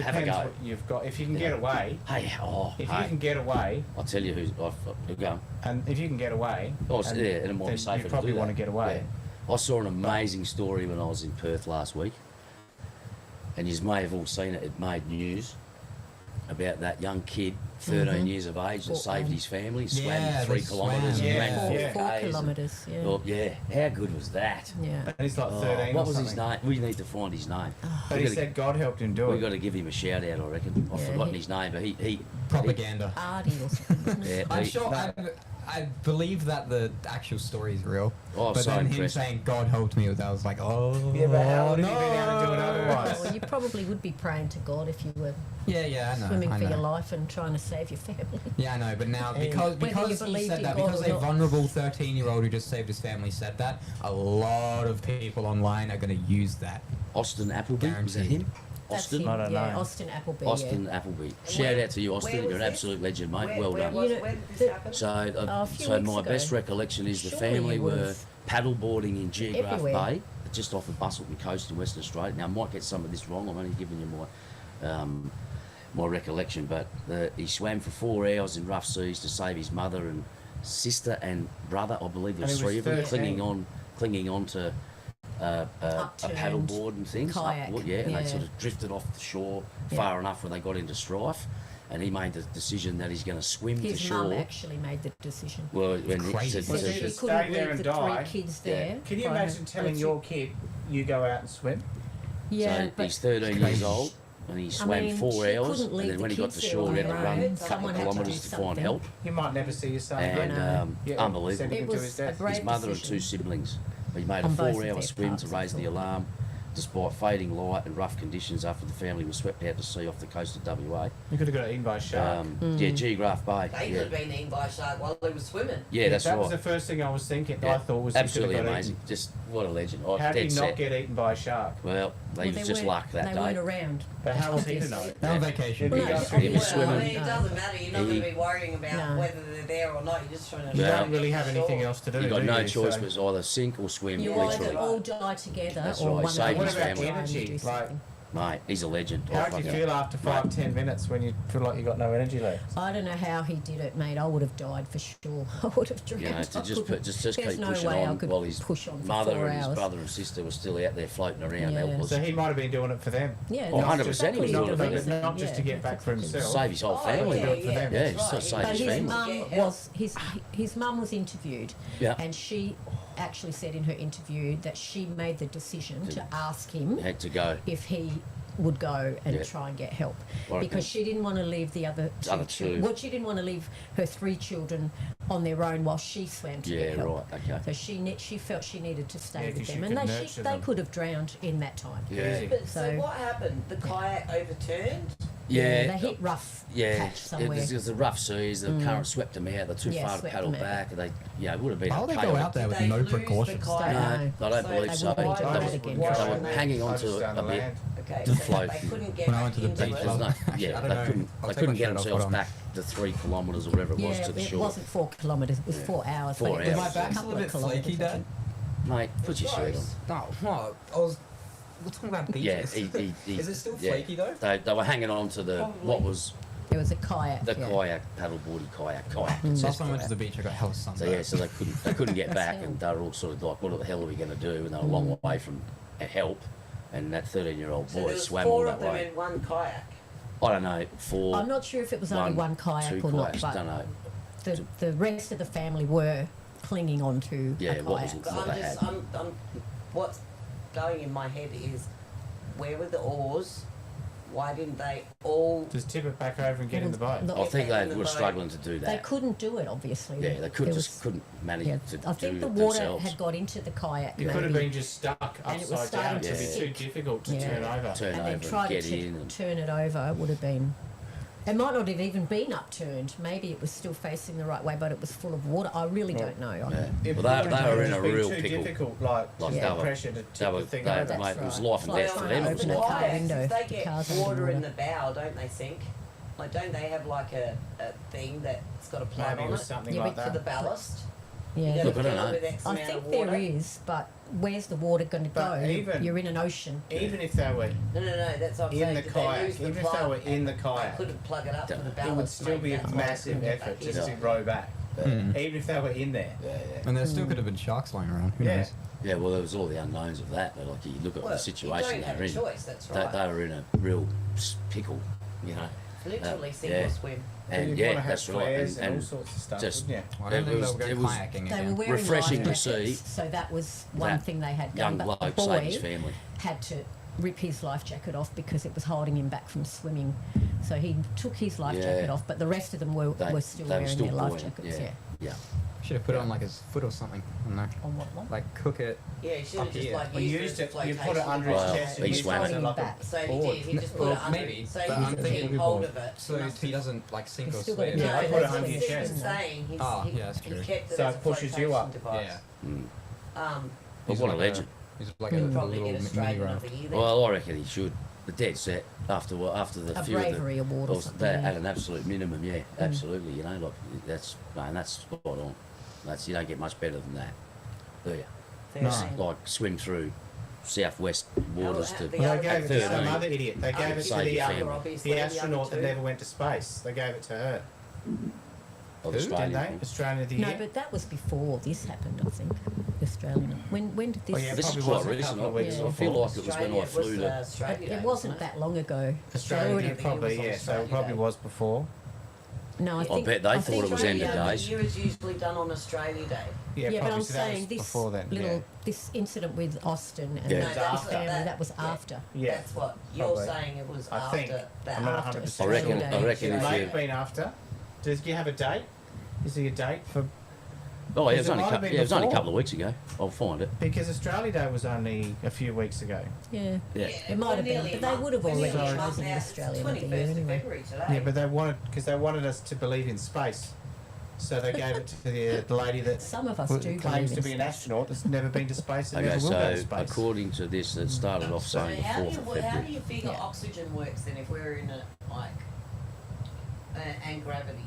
have a Depends go. what you've got. If you can get away, Hey, if you hey, can get away, I'll tell you who's go. and if you can get away, Oh, yeah, and it might be then safer you to probably do want to that. get away. Yeah. I saw an amazing story when I was in Perth last week, and you may have all seen it. It made news about that young kid, 13 years of age, that Well, saved his family, swam Yeah, 3 they kilometres, swam, and yeah. ran Yeah. 4 4 Ks. kilometres, yeah. Well, yeah, how good was that? Yeah. And he's like Oh, 13 what or was his something. name? We need to find his name. But he said God helped him do We've it. got to give him a shout out, I reckon. I've Yeah, forgotten he- his name, but he Propaganda. Artie or something. yeah, I'm he- sure I believe that the actual story is real. Oh, but so then him impressed. saying God helped me with that, I was like, oh Yeah, but how would he no. been able to do it otherwise? Well, you probably would be praying to God if you were Yeah, I know. swimming I for know. your life and trying to save your family. Yeah, I know, but now And because whether you he believed said in that, God because or a not. vulnerable 13-year-old who just saved his family said that, a lot of people online are going to use that. Austin Appleby, was that Guaranteed. him? That's Austin? him, I don't yeah, know. Austin Appleby. Austin yeah. Appleby. Shout out to you, Austin. where You're was an this? absolute legend, mate. Where, well where done. was, You know, where did this the- happen? So, a few so weeks my ago. best recollection is the Surely family you were would've- paddleboarding in Geograph Everywhere. Bay, just off the Busselton coast in Western Australia. Now, I might get some of this wrong. I'm only giving you my recollection, but he swam for 4 hours in rough seas to save his mother and sister and brother. I believe there's And he 3 of was them 13. clinging on to a Upturned paddleboard and things. kayak, Upward, yeah, and they yeah. sort of drifted off the shore Yeah. far enough where they got into strife, and he made the decision that he's going to swim to His shore. mum actually made the decision. Well, when he Crazy. said, Was Because he he just couldn't stay there leave and the die? 3 kids Yeah. there. Can you by imagine her- telling that's- your kid, you go out and swim? Yeah, so but he's 13 years Crazy. old, and he I swam mean, 4 she hours, couldn't and leave then the when he got kids to there shore, on he had to their run own. a couple Someone of had to do kilometres to find something. help. You might never see your son I again. And know. Yeah, unbelievable. sending It him to was his a death. great His mother and decision. 2 siblings. He made a On both of 4-hour their swim parts, to I raise the thought. alarm, despite fading light and rough conditions after the family was swept out to sea off the coast of WA. You could have got eaten by a shark. Yeah, Geograph Bay. They could Yeah, have been eaten by a shark while he was swimming. yeah, that's that was right. the first thing I was thinking. Yeah, I thought was absolutely he could have got amazing. eaten. Just what a legend. Oh, How did dead he not set. get eaten by a shark? Well, Well, he was just weren't- luck that They day. weren't around. But how was he to know? Obviously. They're on vacation. Well, Well, no, no, he was Well, I swimming. mean, it doesn't matter. You're not going to He- be worrying about No. whether they're there or not. You're just trying to. You Well, don't really have anything else to do. You got do no you? choice So- but either sink or swim, You literally. either all die together That's or right, one save of his them family. try and do Energy, like- something. Mate, he's a legend. How Oh, do you fuck feel after 5-10 minutes when you feel like you got no energy left? I don't know how he did it, mate. I would have died for sure. I would have drowned. You know, to I just couldn't- just There's keep no pushing way I on could while his push on for mother 4 and his hours. brother and sister were still out there floating around. Yeah. Helpless. So he might have been doing it for them. Yeah, Oh, that's 100% he was exactly doing the it for reason, them. Not just to yeah. get back for himself. Save his whole Oh, family. yeah, yeah, for yeah, them. Yeah, that's he's just right. saved But his his family. mum Get help. was his mum was interviewed, Yeah. and she actually said in her interview that she made the decision to ask him Had to go. if he would go and Yeah. try and get help Right, because yeah. she didn't want to leave the other Other children. two. Well, she didn't want to leave her 3 children on their own while she swam to Yeah, get help. right, okay. So she felt she needed to stay Yeah, with 'cause them, she and could they nurture they them. could have drowned in that time. Yeah. But so So- what happened? The kayak overturned. Yeah. they hit rough Yeah, patch it somewhere. was the rough seas. The current swept them out. They're too Yeah, far to swept paddle them out. back. They, yeah, it would have been. Why a would they chaotic- go out there with Did they no lose the precautions? kayak? No. I don't So believe they so. wouldn't They do were, that again. they were hanging on Closest to down a the bit. land. Okay, To so float. they couldn't get When I back went to the into beach, it. There's no, I yeah, don't they know. couldn't. I'll They take couldn't my get shirt off, themselves hold on. back the 3 kilometres or whatever it was Yeah, to the it shore. wasn't 4 kilometres. It was 4 hours. 4 but it was hours. My back's a couple little of bit flaky, kilometres, Dad. Mate, put your shirt on. No, what? We're talking about Yeah, beaches. he Is it still yeah. flaky though? They were hanging on to the what was There was a kayak. The yeah. kayak, paddleboarding kayak. It Last says time I went to kayak. the beach, I got hella So sunburned. yeah, so they couldn't get back, hell. and they were all sort of like, what the hell are we going to do? And they were a long way from help, and that 13-year-old So boy there was swam 4 all of that them way. in one kayak. I don't know, 4. I'm not sure if it was only one kayak two or not, kayaks, but don't know. the rest of the family were clinging on to Yeah, a what was kayak. it? But They had. what's going in my head is, where were the oars? Why didn't they all? Just tip it back over and get in the boat. Look, I think Okay, they in the were boat. struggling to do They that. couldn't do it, obviously. Yeah, they There couldn't was- couldn't manage yeah, to I think do the it water themselves. had got into the kayak. It maybe, could have been just stuck And it was upside down. starting It'd to be too sink. difficult to Yeah. turn over. Turn and over then try and get to in. And, turn it over would have been. It might not have even been upturned. Maybe it was still facing the right way, but it was full of water. I really don't know. yeah. It Well, would they were in just a be real too pickle. difficult, like Like Yeah. they the were, pressure to they tip were, the thing they, over. That's mate, it was right. life and Like death for trying them. to It was open life. a car Kayaks, window. if they get Cars water underwater. in the bow, don't they sink? Like, don't they have like a thing that's got a plug Maybe it on was it something Yeah, like but for the that. ballast? Yeah. You Look, gotta I don't fill it know. with X I amount think of there water. is, but where's the water going to But go? even- You're in an ocean. Even if they were No, that's what I'm in saying. the Did they kayak, lose the even if they plug were in the and kayak, they couldn't plug it up for the ballast. it would still be a maybe that's why they massive couldn't get effort back just in. to row back. Mm. Even if they were in there. Yeah, yeah. And there still could have been sharks lying around. Who Yeah. knows? Yeah, well, there was all the unknowns of that. But like, you look at Well, the situation you don't they have were a in. choice, that's They, right. they were in a real pickle, you know. Literally sink yeah. or swim. And you'd yeah, want to have that's right. flares And, and all and sorts of stuff, just- wouldn't you? Well, I don't It think was- they'll go it was- kayaking They again. were wearing refreshing life to jackets, see so that was one that thing they had young done. But bloke the saved his boy family. had to rip his life jacket off because it was holding him back from swimming. So he took his life Yeah. jacket off, but the rest of them were still they were wearing still their life buoyant, jackets. Yeah, yeah. Should have put it on like his foot or something. I don't know. On what one? Like cook it. Yeah, you should have Up just here. like Well, used you it as put it flotation under his Well, chest and he you swam use it. it like back. a So he board. did. He just put Well, it under. maybe, So but he I'm could thinking keep hold of board. it. So he doesn't like sink He's or still got swim. Yeah, I no, put it that's under what your Stephen's chest. saying. He's, Oh, he, yeah, that's he true. kept it So as it a pushes you up. flotation device. Yeah. Mm. Um, But He's what a like legend. He's like he'll a probably little get mini Australian of raft. the year. then. Well, I reckon he should. The dead set after the A few of bravery the, award or well, something, that yeah. at an absolute minimum, yeah, absolutely. You know, like that's spot on. That's you don't get much better than that, do you? Fair No. enough. Like swim through southwest waters How- to. the Well, other they gave it to some 13. other idiot. They gave it to Save the, your family. obviously, the other astronaut that two. never went to space. They gave it to her, Of Who? Australian didn't they? thing. Australian of the No, Year. but that was before this happened, I think. Australian. When did this? Oh, yeah, This is probably quite was a recent. couple of weeks I feel before. like it was when I flew to. Australia It Day, wasn't it? that long ago. Australian already- Year, probably, was yeah. So Australia it probably Day. was before. No, I I think. bet they I thought think it was Australia end of Day days. year is usually done on Australia Day. Yeah, Yeah, but probably. I'm So that was saying this before then. little Yeah. this incident with Austin and Yeah. his No, that's family not that was yeah. after. Yeah. That's what you're Probably. saying. It was I after think. that. I'm not After 100% I reckon. Australia I Day. reckon It if may you. have been after. Does you have a date? Is there a date for? Oh, yeah, it Because was it only, might have been it was only a before. couple of weeks ago. I'll find it. Because Australia Day was only a few weeks ago. Yeah. Yeah. It might have been, nearly but a they month. would have We're already nearly a chosen month chosen now. Australian It's of the 21st year of anyway. February today. Yeah, but they wanted us to believe in space, so they gave it to the lady that Some of us who do claims believe to in be an space. astronaut that's never been to space and Okay, never will go to so space. according to this, it started off So saying the how do 4th you of how do February. you figure Yeah. oxygen works then if we're in a like and gravity?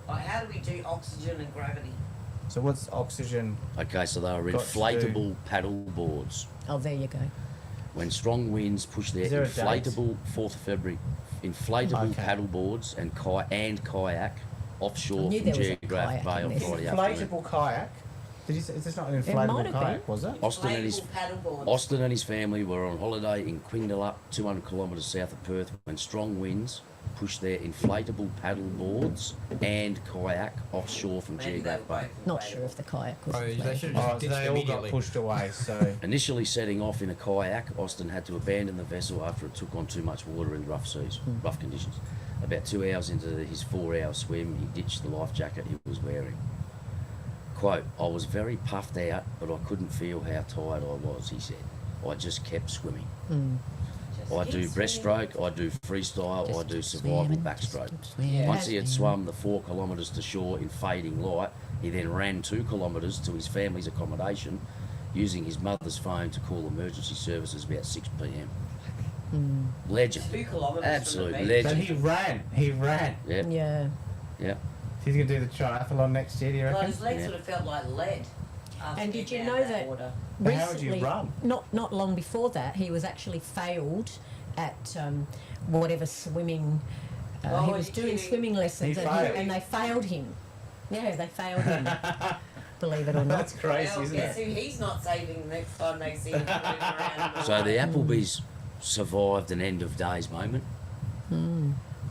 Like how do we do oxygen and gravity? So what's oxygen? Okay, so they were Got to do- inflatable paddle boards. Oh, there you go. When strong winds push their Is there a date? inflatable 4th of February, inflatable Okay. paddle boards and kayak I offshore knew from there was a Geograph kayak Bay in on this. Friday afternoon. Inflatable kayak. Did you say, is this not an might inflatable have kayak, been. was it? Austin and his Inflatable paddleboards. Austin and his family were on holiday in Quindalup, 200 kilometres south of Perth, when strong winds pushed their inflatable paddle boards and kayak offshore from Maybe they Geograph were Bay. both Not inflatable. sure if the kayak was. Oh, they inflatable. should Oh, have so ditched they all got immediately. pushed away. So Initially setting off in a kayak, Austin had to abandon the vessel after it took on too much water in rough seas, rough conditions. About 2 hours into his 4-hour swim, he ditched the life jacket he was wearing. Quote, I was very puffed out, but I couldn't feel how tired I was, he said. I just kept swimming. Just I keep do swimming. breaststroke, I do freestyle, I Just do keep survival swimming, backstroke. just keep swimming. Yeah. Once he had swum the 4 kilometres to shore in fading light, he then ran 2 kilometres to his family's accommodation, using his mother's phone to call emergency services about 6 p.m. Legend. 2 kilometres Absolute from the beach. but legend. he ran. He ran. Yep, Yeah. yep. He's gonna do the triathlon next year. Do you Well, reckon? his legs Yeah. would have felt like lead. after And did getting you out know of that water. But how would you recently, run? not long before that, he was actually failed at whatever swimming Oh, he was you're doing kidding. swimming lessons He and, failed. and they failed him. Yeah, they failed him. Believe it or not. That's crazy, Well, isn't guess it? who he's not saving the next time they see him moving around? So the Applebys survived an end of days moment.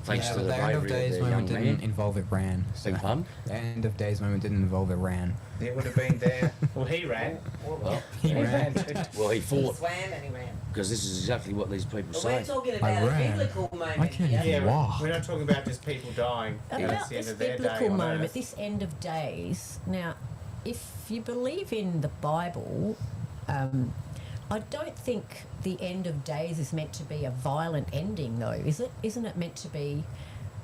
Thanks Yeah, to but the the end of bravery of days their moment young didn't man. involve Iran. Beg pardon? The end of days moment didn't involve Iran. It would have been there. Well, he ran. Well, He ran too. well, he He fought swam and he ran. because this is exactly what these people But say. we're talking I about a ran. biblical I moment can't here. even Yeah, walk. we're not talking about just people dying. That's About the end this of their day biblical on moment, Earth. this end of days. Now, if you believe in the Bible, I don't think the end of days is meant to be a violent ending, though, is it? Isn't it meant to be?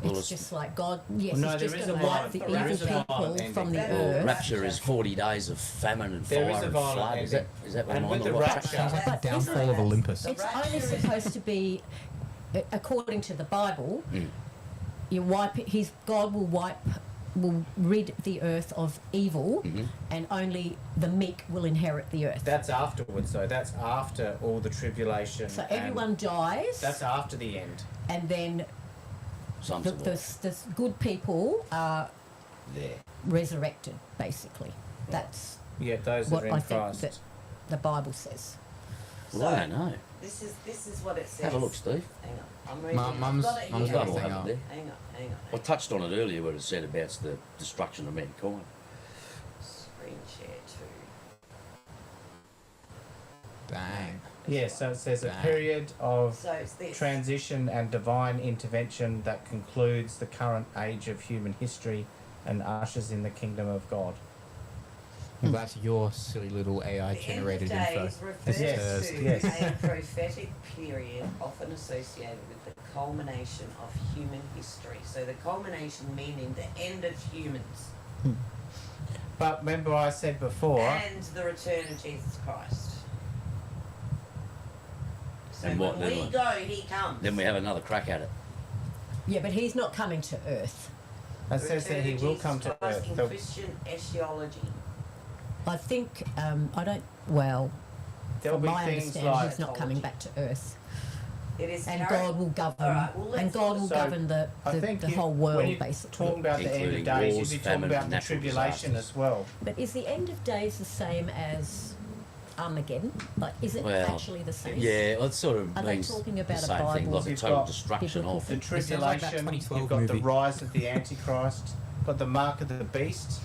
Well, It's it's- just like God. Yes, Well, no, it's just there is going a to wipe violent- the there is evil a violent people from ending. the Well, earth. Rapture is 40 days of famine and There fire is a and violent flood. Is that, ending. is that what And I'm with on the the right rapture- track? Sounds like That's the downfall of Olympus. The It's rapture only is- supposed to be, according to the Bible, Mm. you wipe it. God will rid the earth of evil, Mhm. and only the meek will inherit the earth. That's afterwards, though. That's after all the tribulation. So and everyone dies, That's after the end. and then Some the, sort the, of the good people are there. resurrected. Basically, that's Yeah, those what that are in I think Christ. that the Bible says. Well, I don't know. This is what it says. Have a look, Steve. Hang on. I'm reading. Mum's I've got it mum's here. got We'll a thing have up. it there. Hang on. I touched on it earlier where it said about the destruction of mankind. Screen share too. Dang. Yeah, so it says a Dang. period of So it's this. transition and divine intervention that concludes the current age of human history and ushers in the kingdom of God. Well, that's your silly little AI The generated end of info. days refers This is Yes, hers. to yes. a prophetic period often associated with the culmination of human history. So the culmination meaning the end of humans But remember I said before, and the return of Jesus Christ. So And what when then, we like- go, he comes. Then we have another crack at it. Yeah, but he's not coming to earth. it says that he will come to Christ earth. in The- Christian eschatology. I think I don't. Well, There'll from be my things understanding, like he's not coming back to earth, It is and carried- God will govern, Alright, well, and let's- God will So, govern the I think the you- whole when world, you basically. talk about the end of Including days, wars, you'd be talking famine, about and the natural tribulation disasters. as well. But is the end of days the same as Armageddon? Like, is it Well, actually the same? Yeah, well, it sort of Are they means talking the about a same thing, Bible? like a You've total got destruction biblical of. The It sounds like that tribulation, 2012 you've got the movie. rise of the Antichrist, got the mark of the beast.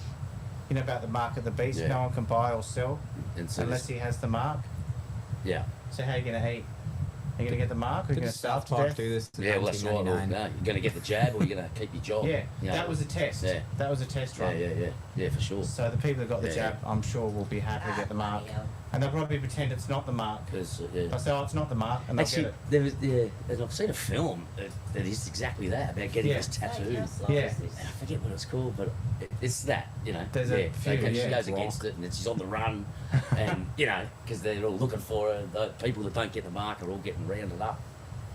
You know about the mark of the beast? Yeah. No one can buy or sell And so unless this- he has the mark. yeah, So how are you going to eat? Are you going to get the mark or are you Did going to starve South to Park death? do this in yeah. Well, that's right. Well, 1999? no, you're going to get the jab, or you're going to keep your job. Yeah, You know, that was a test. Yeah. That was a test Yeah, run. yeah, for sure. So the people that got the Yeah. jab, I'm sure, will be happy to get the mark. bloody hell. And they'll probably pretend it's not the mark. Because yeah. They'll say, oh, it's not the mark, and they'll Actually, get it. there was and I've seen a film that is exactly that about getting Yeah. this tattoo. Like, how slow Yeah. is this? And I forget what it's called, but it's that, you know. There's a yeah, few, okay, yeah. she goes Rock. against it, and then she's on the run, and you know, because they're all looking for her. The people that don't get the mark are all getting rounded up.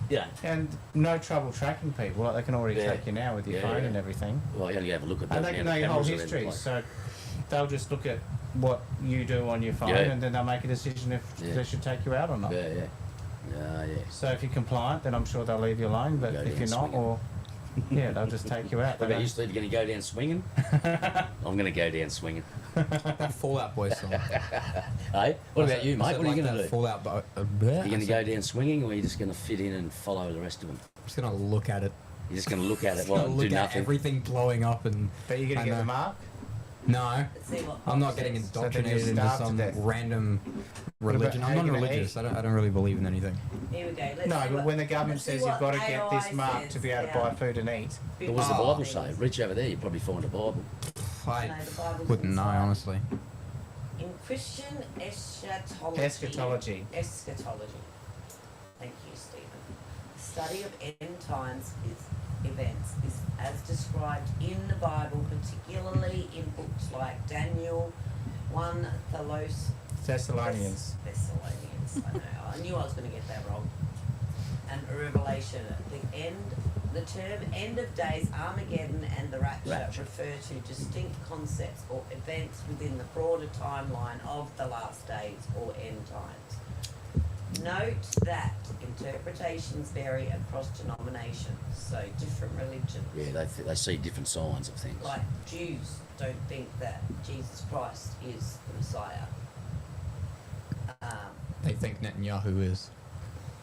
You know, And no trouble tracking people. Like they can already Yeah. track you now with your Yeah, phone yeah. and everything. well, you only have a look at that. And they can know your whole history. So they'll just look at what you do on your phone Yeah. and then they'll make a decision if Yeah. they should take you out or not. Yeah, yeah. So if you're compliant, then I'm sure they'll leave you alone. But Go if down you're not, swinging. or yeah, they'll just take you out. What about you, Steve? You going to go down swinging? I'm going to go down swinging. That Fallout Boy song. Hey, what about you, Was mate? it What are you like going that to do? Fallout Boy. You going to go down swinging, or are you just going to fit in and follow the rest of them? I'm just gonna look at it. You're just going to look at it Just while gonna and do look at nothing. everything blowing up and. But you're going I to get know. the mark. No, Let's see what I'm not Fox getting says. So then you'll indoctrinated into starve to some death. random What about religion. how I'm you not gonna religious. eat? I don't really believe in anything. Here we go. Let's No, see but what- when the government let's see says you've what got to get this AI mark says to be able to buy food and eat, What does the before Bible say? things. Reach over there, you probably find a Bible. I No, the Bible's wouldn't know, inside. honestly. In Christian eschatology. Eschatology. Eschatology. Thank you, Stephen. The study of end times events is as described in the Bible, particularly in books like Daniel, 1 Thessalonians. Thessalonians. I know. I knew I was going to get that wrong. And Revelation. The term end of days, Armageddon, and the rapture refer to distinct concepts or events within the broader timeline of the last days or end times. Note that interpretations vary across denominations, so different religions. Yeah, they see different signs of things. Like Jews don't think that Jesus Christ is the Messiah. They think Netanyahu is.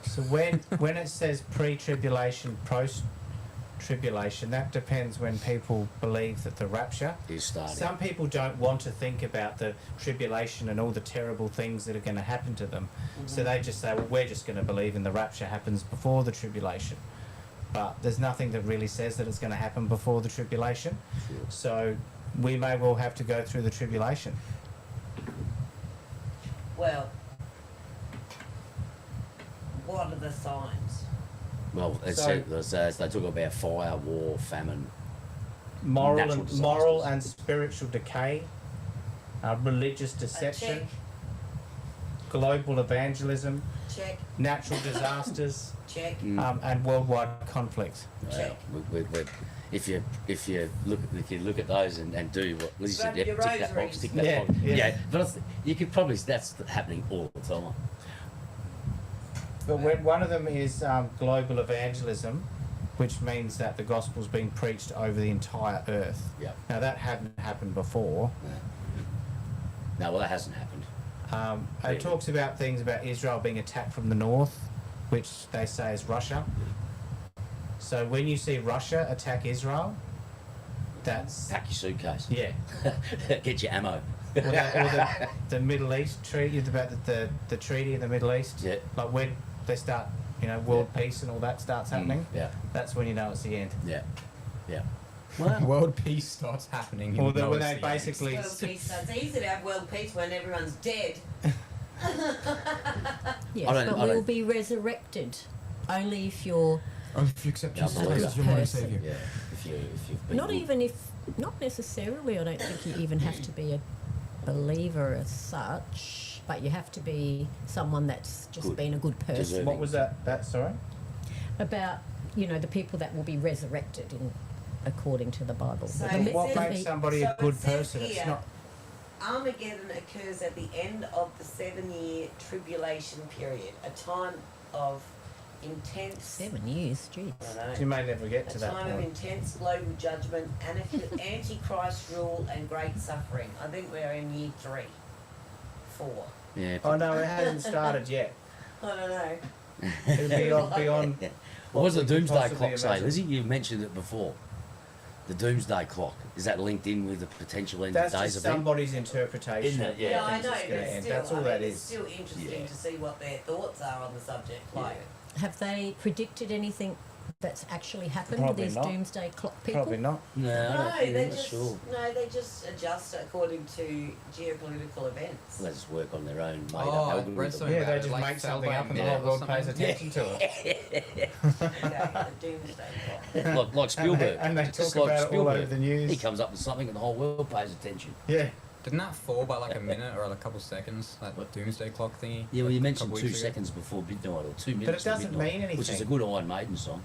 So when it says pre-tribulation, post-tribulation, that depends when people believe that the rapture Is starting. Some people don't want to think about the tribulation and all the terrible things that are going to happen to them. So they just say, well, we're just going to believe in the rapture happens before the tribulation. But there's nothing that really says that it's going to happen before the tribulation. Sure. So we may well have to go through the tribulation. Well, what are the signs? Well, they talk about fire, war, famine. Natural Moral disasters. and spiritual decay, religious deception, check. global evangelism, Check, natural disasters, check. and worldwide conflict. Check. If you look at those and do what Lizzie said, Grab yeah, your tick that box, rosaries. tick that Yeah, box. yeah. But you could probably that's happening all the time. But one of them is global evangelism, which means that the gospel's being preached over the entire earth. Yeah. Now that hadn't happened before. No, well that hasn't happened. It talks about things about Israel being attacked from the north, which they say is Russia. So when you see Russia attack Israel, that's Pack your suitcase. yeah. Get your ammo. Or the Middle East treaty about the treaty in the Middle East. Yeah. Like when they start, world peace and all that starts happening. Yeah. That's when you know it's the end. Yeah. Yeah. World peace starts happening. Or you know when it's they the end. basically World peace. It's easy to have world peace when everyone's dead. Yes, I don't- but I we'll don't- be resurrected only if you're Oh, if you accept Yeah, I Jesus believe Christ as that. your Lord and Person. Savior. Yeah. If you've been not good. even if not necessarily. I don't think you even have to be a believer as such, but you have to be someone that's just Good. been a good person. Deserving. what was that sorry? About the people that will be resurrected according to the Bible. So The it What says- makes somebody a so it good says person? It's here, not Armageddon occurs at the end of the 7-year tribulation period, a time of intense. 7 years, jeez. I don't know. you may never get A to that time of point. intense global judgment, antichrist rule, and great suffering. I think we're in year 3, 4. Yeah. Oh no, it hasn't started yet. I don't know. It'll be on What was the we could doomsday possibly clock say, imagine. Lizzie? You mentioned it before. The doomsday clock, is that linked in with the potential end That's of days just event? somebody's interpretation. Isn't it? of Yeah, when I things know, are but gonna end. still, That's all I that mean, it's is. still interesting Yeah. to see what their thoughts are on the subject. Like, Have they predicted anything that's actually happened? Probably These not. doomsday clock people? Probably not. No, I don't no, think they I'm not just sure. they just adjust according to geopolitical events. They just work on their own made Oh, up I've read algorithm. something Yeah, about they it, just like make fell something by up and the minute whole or world pays something. attention to it. Okay, the doomsday clock. Like Spielberg. And they Just talk like about it all over Spielberg. the news. He comes up with something and the whole world pays attention. Yeah. Didn't that fall by like a minute or a couple seconds? That doomsday clock thingy? Yeah, well, you like, a mentioned couple 2 weeks ago? seconds before midnight or 2 minutes But it to doesn't midnight, mean which is a anything. good Iron Maiden song.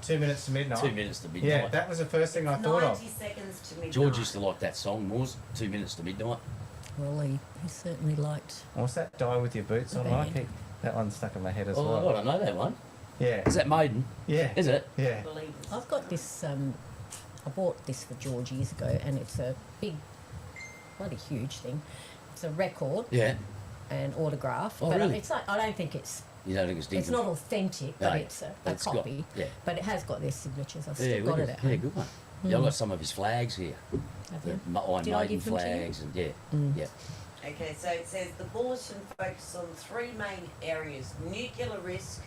2 minutes to midnight. 2 minutes to midnight. Yeah, that was the first thing I thought 90 of. seconds to midnight. George used to like that song, Moors. 2 minutes to midnight. Well, he certainly liked. What's that? Die with your boots on. I keep that one stuck in my head as Oh, I well. don't know that one. Yeah. Is that Maiden? Yeah. Is it? Yeah. Believers. I've got this. I bought this for George years ago, and it's a big, bloody huge thing. It's a record Yeah. and autograph, Oh, but really? it's like I don't think it's. You don't think it's It's not authentic, but No, it's a it's got- copy. yeah. But it has got their signatures. I've still Yeah, got good. it at Yeah, home. good one. Yeah, I've got some of his flags here. Have The you? Iron Did I Maiden give them to you? flags and yeah. Mm. Yeah. Okay, so it says the bulletin focuses on 3 main areas: nuclear risk,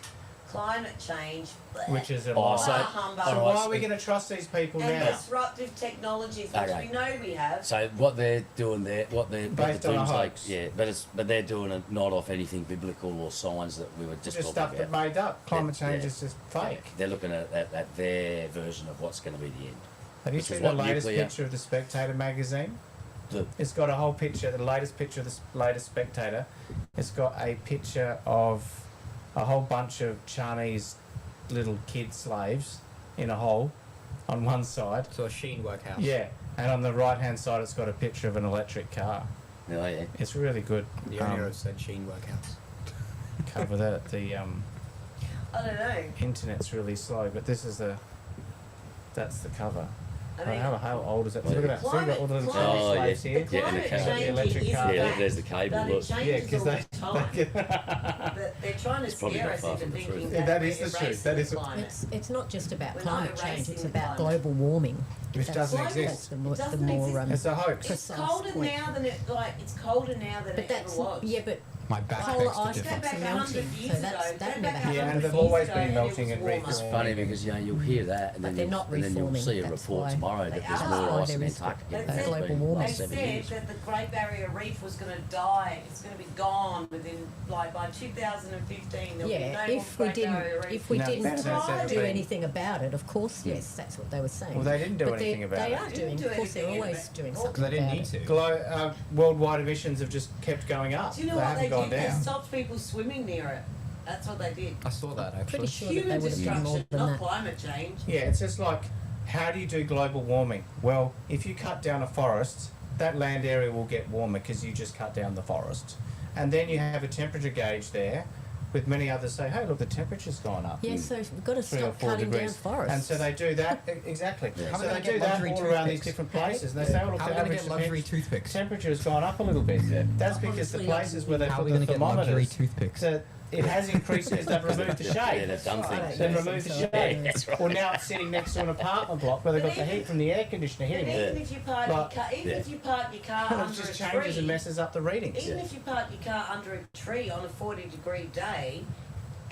climate change, Which is a Oh, lie. so- So humbug, all why right, are we going to trust these people and now? disruptive technologies, which Okay. we know we have. So what they're doing there, what the Based on a doomsday, hoax. yeah, but they're doing it not off anything biblical or signs that we were just Just talking stuff about. that made up. Climate Yeah, change yeah. is just fake. They're looking at their version of what's going to be the end. Have you Which was seen the what, latest nuclear? picture of the Spectator magazine? The, It's got a whole picture, the latest picture of the latest Spectator. It's got a picture of a whole bunch of Chinese little kid slaves in a hole on one side. So a Sheen workhouse. Yeah, and on the right hand side, it's got a picture of an electric car. oh, yeah. It's really good. The owner said Sheen workhouse. cover that. The I don't know. internet's really slow, but that's the cover. I mean, How old is that? Look at that. See, we've got all the little Climate- Oh, slaves yeah. here. The Yeah, and the climate cable. The changing electric is car. Yeah, fact, there's the cable. but it Look. Yeah, changes because all they. the time. They're trying to It's probably scare not us far into from the thinking truth. that That we're is the truth. erasing That is the the- climate. It's not just about We're climate not change, it's erasing about climate. global warming. Which doesn't Climate- exist. The It more, doesn't exist. It's a hoax. It's precise colder point. now than it's colder now than But it that's ever was. yeah, but My back polar begs the ice Go difference. caps back are 100 melting, years so ago. that Go never back happened. Yeah, and 100 they've years always ago been and it melting was and warmer. reforming. It's funny because you'll hear that, and But then they're you'll, not and then you'll reforming, see a that's report why. tomorrow that They there's are. more Why ice there in is Antarctica They than said, there's global been in the warming. last they 7 said years. that the Great Barrier Reef was going to die. It's going to be gone within, like, by 2015. There'll be yeah, no if more we Great Barrier didn't Reef. if we No, didn't that's ever do been. anything about it, of course, yes, that's what they were saying. Well, they didn't do but anything about they it. are Didn't doing. do Of course, they're anything always about it. doing Well, something. Because they didn't about need it. to. Worldwide emissions have just kept going up. Do you know they what haven't they gone did? They down. stopped people swimming near it. That's what they did. I saw that actually. Pretty sure that Human they would have done more destruction, than not that. climate change. Yeah, it's just like, how do you do global warming? Well, if you cut down a forest, that land area will get warmer because you just cut down the forest. And then you have a temperature gauge there, with many others say, hey, look, the temperature's gone up. Yeah, so we've got to 3 or stop 4 cutting down degrees. forests. And so they do that, exactly. Yeah. How So are we they gonna do get that luxury all around these toothpicks? different places. And they say, oh, look, How are the we going to average get luxury toothpicks? temperature has gone up a little bit. That's because the Honestly, places where they How are put we the going to get luxury thermometers, toothpicks? so it has increased because they've removed the Yeah, shade. they've done things. They've Yeah. removed the Yeah, shade. that's right. Or now it's sitting next to an apartment block where they've got But the heat from the air conditioner But hitting it. even if you park But- your car, even Yeah. if you park your car It under just a changes tree, and messes up the readings. even if you park your car under a tree on a 40-degree day,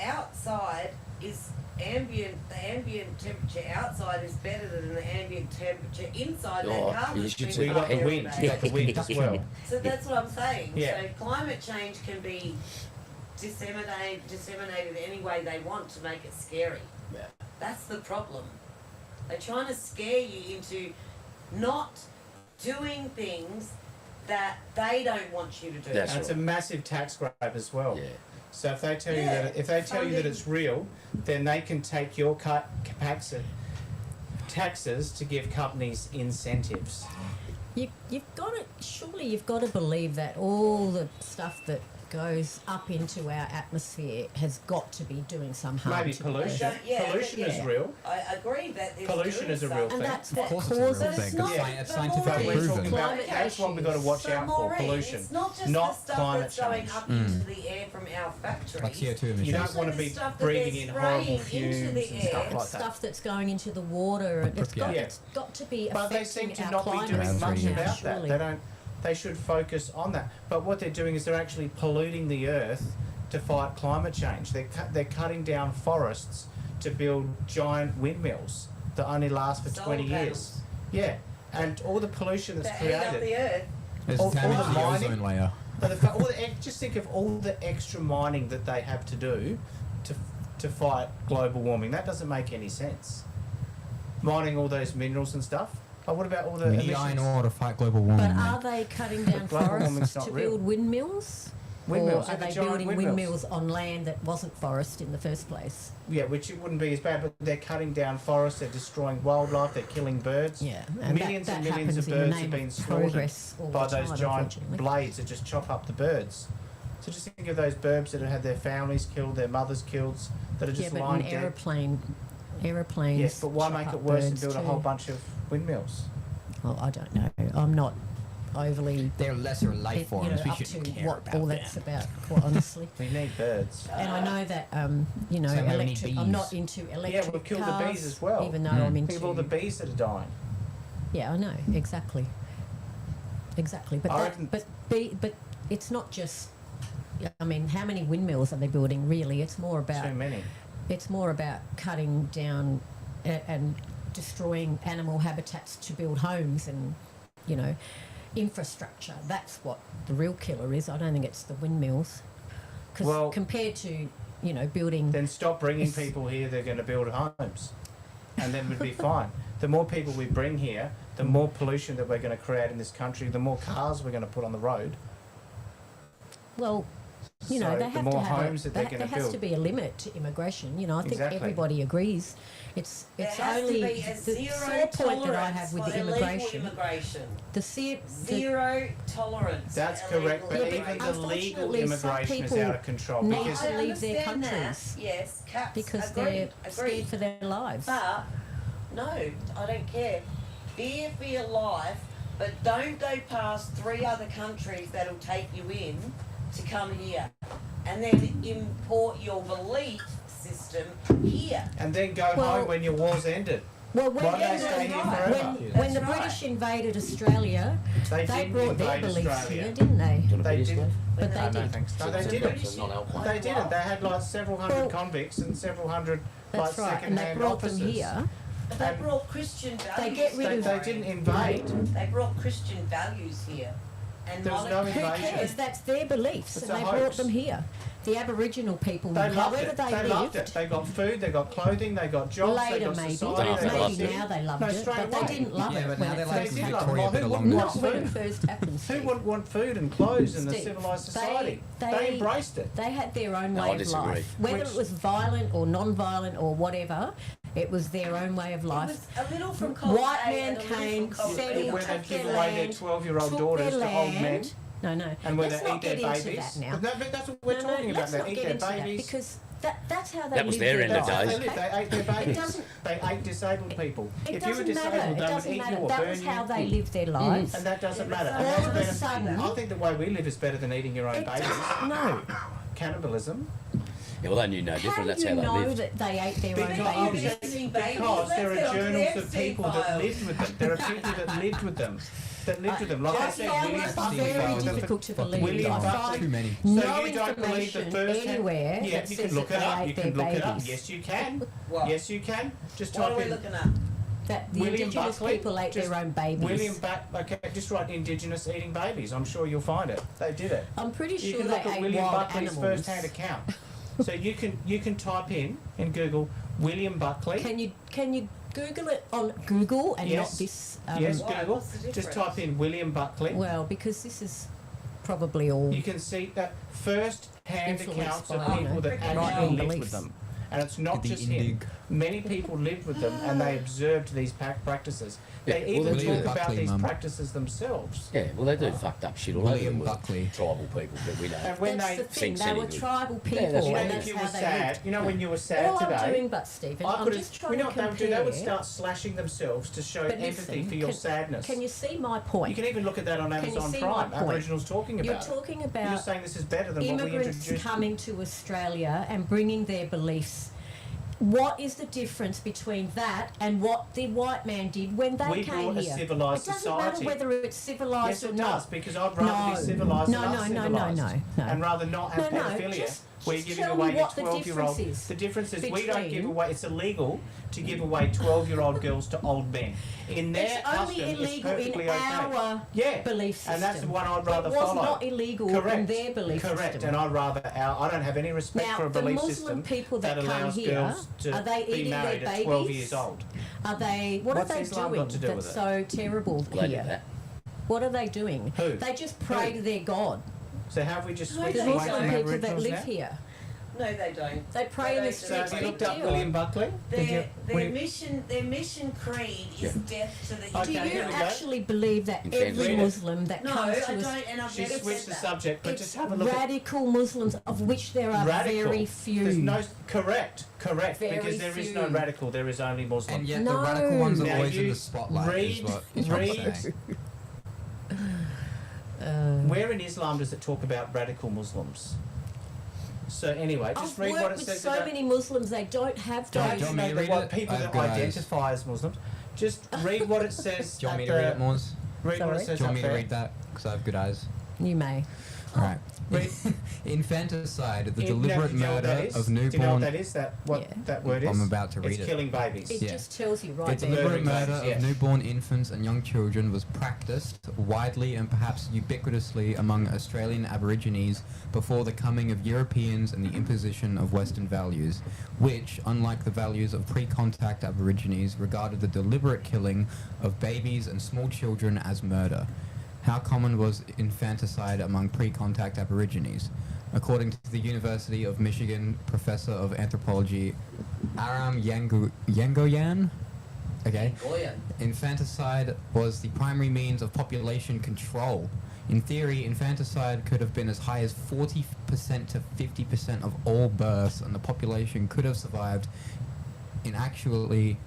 outside is ambient. The ambient temperature outside is better than the ambient temperature inside Oh, that car. you that's should been see So you parked got the every wind, day. you got the wind as well. So that's what I'm saying. Yeah. So climate change can be disseminated any way they want to make it scary. Yeah. That's the problem. They're trying to scare you into not doing things that they don't want you to do. That's And it's a massive tax grab as well. Yeah. So if they tell you Yeah, that it's real, then they can take your capacity taxes to give companies incentives. You've got to surely you've got to believe that all the stuff that goes up into our atmosphere has got to be doing some harm. Maybe to the pollution. earth. Yeah, Pollution is yeah. real. I agree that it's Pollution doing is a real something. thing. And that's Of what course it's a real causes But it's thing. not- It's but scientifically Maureen, proven. Climate That's what we've got to watch So out for, Maureen, pollution. It's not just Not the stuff climate that's going change. up into the air from our factories. Like CO2 You emissions. don't want to the be stuff that breathing they're in horrible spraying fumes into the and air. stuff it's like that. stuff that's going into the water. And it's got, Yeah. it's got to be But they affecting seem to our not be climate doing much somehow, about that. surely. They don't. They should focus on that. But what they're doing is they're actually polluting the earth to fight climate change. They're cutting down forests to build giant windmills that only last for Solar 20 years. panels. Yeah, and all the pollution that's That heat up created. the earth. There's all damage the to the mining- ozone layer. But just think of all the extra mining that they have to do to fight global warming. That doesn't make any sense. Mining all those minerals and stuff. But what about all the We need emissions? iron ore to fight global warming. But mate. are they cutting down Global warming's forests not to real. build windmills? Windmills, Or yeah, are the they giant building windmills. windmills on land that wasn't forest in the first place? Yeah, which it wouldn't be as bad, but they're cutting down forests, they're destroying wildlife, they're killing birds. Yeah, Millions that and millions of happens in the birds name have been of slaughtered progress all by the those time, giant unfortunately. blades that just chop up the birds. So just think of those birds that have had their families killed, their mothers killed, that are Yeah, just but lying an dead. aeroplanes. Yes, but why chop make up it worse and birds build a too. whole bunch of windmills? Well, I don't know. I'm not overly They're lesser life forms. We up shouldn't to care what about all them. that's about, quite honestly. We need birds. And I know that you know, So many I'm not bees. into electric Yeah, we've killed cars, the bees as well. even though Mm. I'm Think into. of all the bees that are dying. Yeah, I know exactly. Exactly, but I that, reckon- but it's not just. I mean, how many windmills are they building? Really, it's more about. Too many. It's more about cutting down and destroying animal habitats to build homes and, you know, infrastructure. That's what the real killer is. I don't think it's the windmills. Because Well- compared to, you know, building... Then stop bringing It's- people here, they're going to build homes. And then we'd be fine. The more people we bring here, the more pollution that we're going to create in this country, the more cars we're going to put on the road. Well, You know, So they the have more to have homes that they're there going to has build. to be a limit to immigration. You know, I think Exactly. everybody agrees. It's There has only to be a the zero sore point that I tolerance have with for the illegal immigration. immigration. The Zero tolerance. That's for correct, but illegal even the immigration. legal Unfortunately, some immigration is people out of control need because to I leave their understand countries that, yes, caps, because agreed, they're agreed. scared for their lives. But no, I don't care. Fear for your life, but don't go past 3 other countries that'll take you in to come here, and then import your belief system here. and then go Well- home when your war's ended. Well, when, Why don't they that's stay here right. forever? when the That's right. British invaded Australia, They they didn't brought their invade beliefs Australia. here, didn't they? Do you want a They British didn't. one? But they No, did. thanks. No, So they it's didn't. not alcohol. They didn't. They had like several hundred Well- convicts and several hundred like That's right, and they second-hand brought officers. them here. But they brought Christian values. They get rid of- They didn't invade. They brought Christian values here, and There was no monarchy- Who invasion. cares? That's their beliefs, It's and a they hoax. brought them here. The Aboriginal people, They loved however it. they They loved it. lived, They got food, they got clothing, they got jobs, they later got maybe, society, Don't they know got if maybe now they loved No, it, straight but they away. didn't love Yeah, it but when now it they're like first did love happened. it. Victoria, but Who along wouldn't the want Not when food? it first happened, Who Steve. wouldn't want food and clothes in a Steve, civilized they- society? they- They embraced it. They had their own No, I way of disagree. life. Whether Which- it was violent or non-violent or whatever, it was their own way of It life. was a little from column White A man and a little came, from column said B. he Where they took give their away their land, 12-year-old took daughters their to old men. land. No, And where let's they not eat get their into babies. that now. No, but that's what we're talking about let's now. not Eat get their into that babies. because that's how they That was live their their end of life. days. They lived. They ate their babies. doesn't- They ate disabled people. It If you were doesn't disabled, matter. It they would doesn't eat you matter. or That burn was you. how they lived their lives. And that doesn't matter. All And that's of a better. sudden- I think the way we live is better than eating your own It babies. doesn't, no. Cannibalism. Yeah, well, they knew no different. That's do how you they know lived. that they ate their Because, own babies? because there are journals of people that lived with them. There are people that lived with them. Like I said, found William this Buckley. very found them. difficult to Fucking believe. William I Buckley. find Too many. So no you don't believe the information first anywhere Yeah, that you says can look that it they up. ate You their can look it up. babies. Yes, you can. What? Yes, you can. Just What are type we in looking up? That the William indigenous Buckley. people ate Just their own babies. Okay, just write indigenous eating babies. I'm sure you'll find it. They did it. I'm pretty You sure can they look at ate William wild Buckley's animals. first-hand account. So you can type in Google William Buckley. Can you Google it on Google and Yes. not this? Yes, Why? Google. What's the Just difference? type in William Buckley. Well, because this is probably all. You can see that first-hand Influenced accounts of by, people that Right-wing actually lived beliefs. with them. And it's not The just him. Indig. Many people lived with them and they observed these practices. Yeah, They well, even William talk about Buckley, these Mum. practices themselves. Yeah, well, they do fucked up shit all over the William world. Buckley. Tribal people that we know. And when That's they, the thing. thinks They were anything. tribal people, Yeah, that's you know, right. and if that's you how were they sad, lived. you know, when you were sad All today, I'm doing, but Stephen, I'm could've- just trying you know to what they would compare. do? They would start slashing themselves to show But empathy listen, for your sadness. Can you see my You point? can even look at that on you Amazon see my Prime. point? Aboriginals talking about You're it. talking You're about saying this is better than what we immigrants introduced. coming to Australia and bringing their beliefs. What is the difference between that and what the white man did when they We came brought a here? civilised it doesn't society. matter whether it's civilised Yes, or it not. does, because I'd rather No. be civilised No, than no, no, no, uncivilised. no. And rather not have No, no, pedophilia. just where you're giving tell away me your what the 12-year-old. difference is The difference is we don't give between- away, it's illegal to give away 12-year-old girls to old men. In their It's only custom, it's illegal perfectly in okay. our Yeah, belief system. and that's the one I'd rather it was follow. not illegal in their belief Correct, system. and I'd rather I don't have any respect Now, for a the belief Muslim system people that come allows here, girls to are they be eating their married at 12 babies? years old. Are they? What What's are they Islam doing got to do that's with it? so terrible Well, they did here? that. What are they doing? Who? They just pray Who? to their God. So have we just No, switched they The away don't. from Muslim people that Aboriginals live now? here. No, they don't. They pray in the don't. So streets. have you Big looked up deal. William Buckley? Did you- what do you- Their mission creed is Yeah. death to the Okay, Do you here we go. actually believe that You can't every read it. Muslim that No, comes I to don't, us, and I've She never switched said the that. subject, but it's just have a look at radical Muslims, of which there are radical. very few. There's no correct, Very because there is no few. radical. There is only Muslim. And yet No. the radical ones are Now always in you the spotlight. read- is what I'm read- saying. Where in Islam does it talk about radical Muslims? So anyway, just I've read what worked it with says so about. many Muslims, they don't have Don't- I those. just want me know to that read what it? people I've that got eyes. identify as Muslims. Just read what it says. Do you want me at to read the- it, Moors? Read what Sorry? it says Do you want up me to there. read that? Because I have good eyes. You may. Alright. Read- Infanticide, the Now, deliberate do you know what murder that is? of Do you know what newborn. that is? What Yeah. that word is? I'm about to read it's it. killing babies. It Yeah. just tells you The right there. deliberate Murdering murder babies, of yes. newborn infants and young children was practiced widely and perhaps ubiquitously among Australian Aborigines before the coming of Europeans and the imposition of Western values, which, unlike the values of pre-contact Aborigines, regarded the deliberate killing of babies and small children as murder. How common was infanticide among pre-contact Aborigines? according to the University of Michigan professor of anthropology, Aram Yangoyan. Okay. Infanticide was the primary means of population control. In theory, infanticide could have been as high as 40% to 50% of all births, and the population could have survived. In actuality,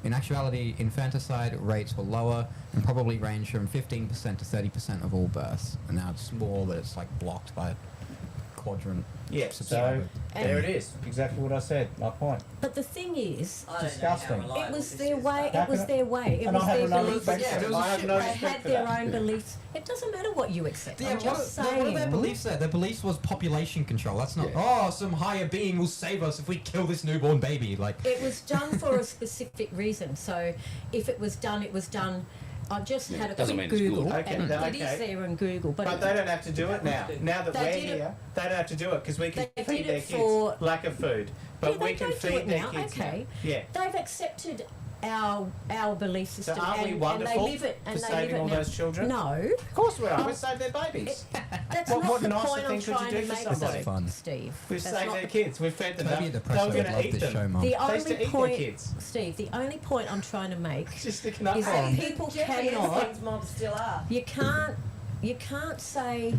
infanticide rates were lower and probably range from 15% to 30% of all births. And now it's more that it's like blocked by a quadrant. Yeah, so subscriber. there it is. Exactly what I said. My point. But the thing is, Disgusting. it was their way. It was their way. It And I was have their no beliefs. respect for it. I have no They respect had for their that. own beliefs. It doesn't matter what you accept. Yeah, I'm just what saying. are their beliefs there? Their beliefs was population control. That's not, some higher being will save us if we kill this newborn baby. Like, It was done for a specific reason. So if it was done, it was done. I just had a doesn't quick mean it's Google, good. Okay, and no, it is okay. there on Google. But they don't have to do it now. Now that They we're did it- here, they don't have to do it because we can They feed did their it kids for- lack of food. But Yeah, we they can don't do feed it their now. kids Okay. now. Yeah. They've accepted our belief So system, aren't we and wonderful they live it. And for they saving live it all now. those children? No, Of course we are. We save their babies. that's What- not what the nicer point I'm thing could you trying do to for make, somebody? though, Fun. Steve. We've That's saved not their the- kids. We've fed them. maybe the They were press would going to love eat this them. show, Mum. The They used only to eat their point, kids. Steve. The only point I'm trying to make Just sticking up is for that them. people Jeffrey cannot. Epstein's mob still are. You can't say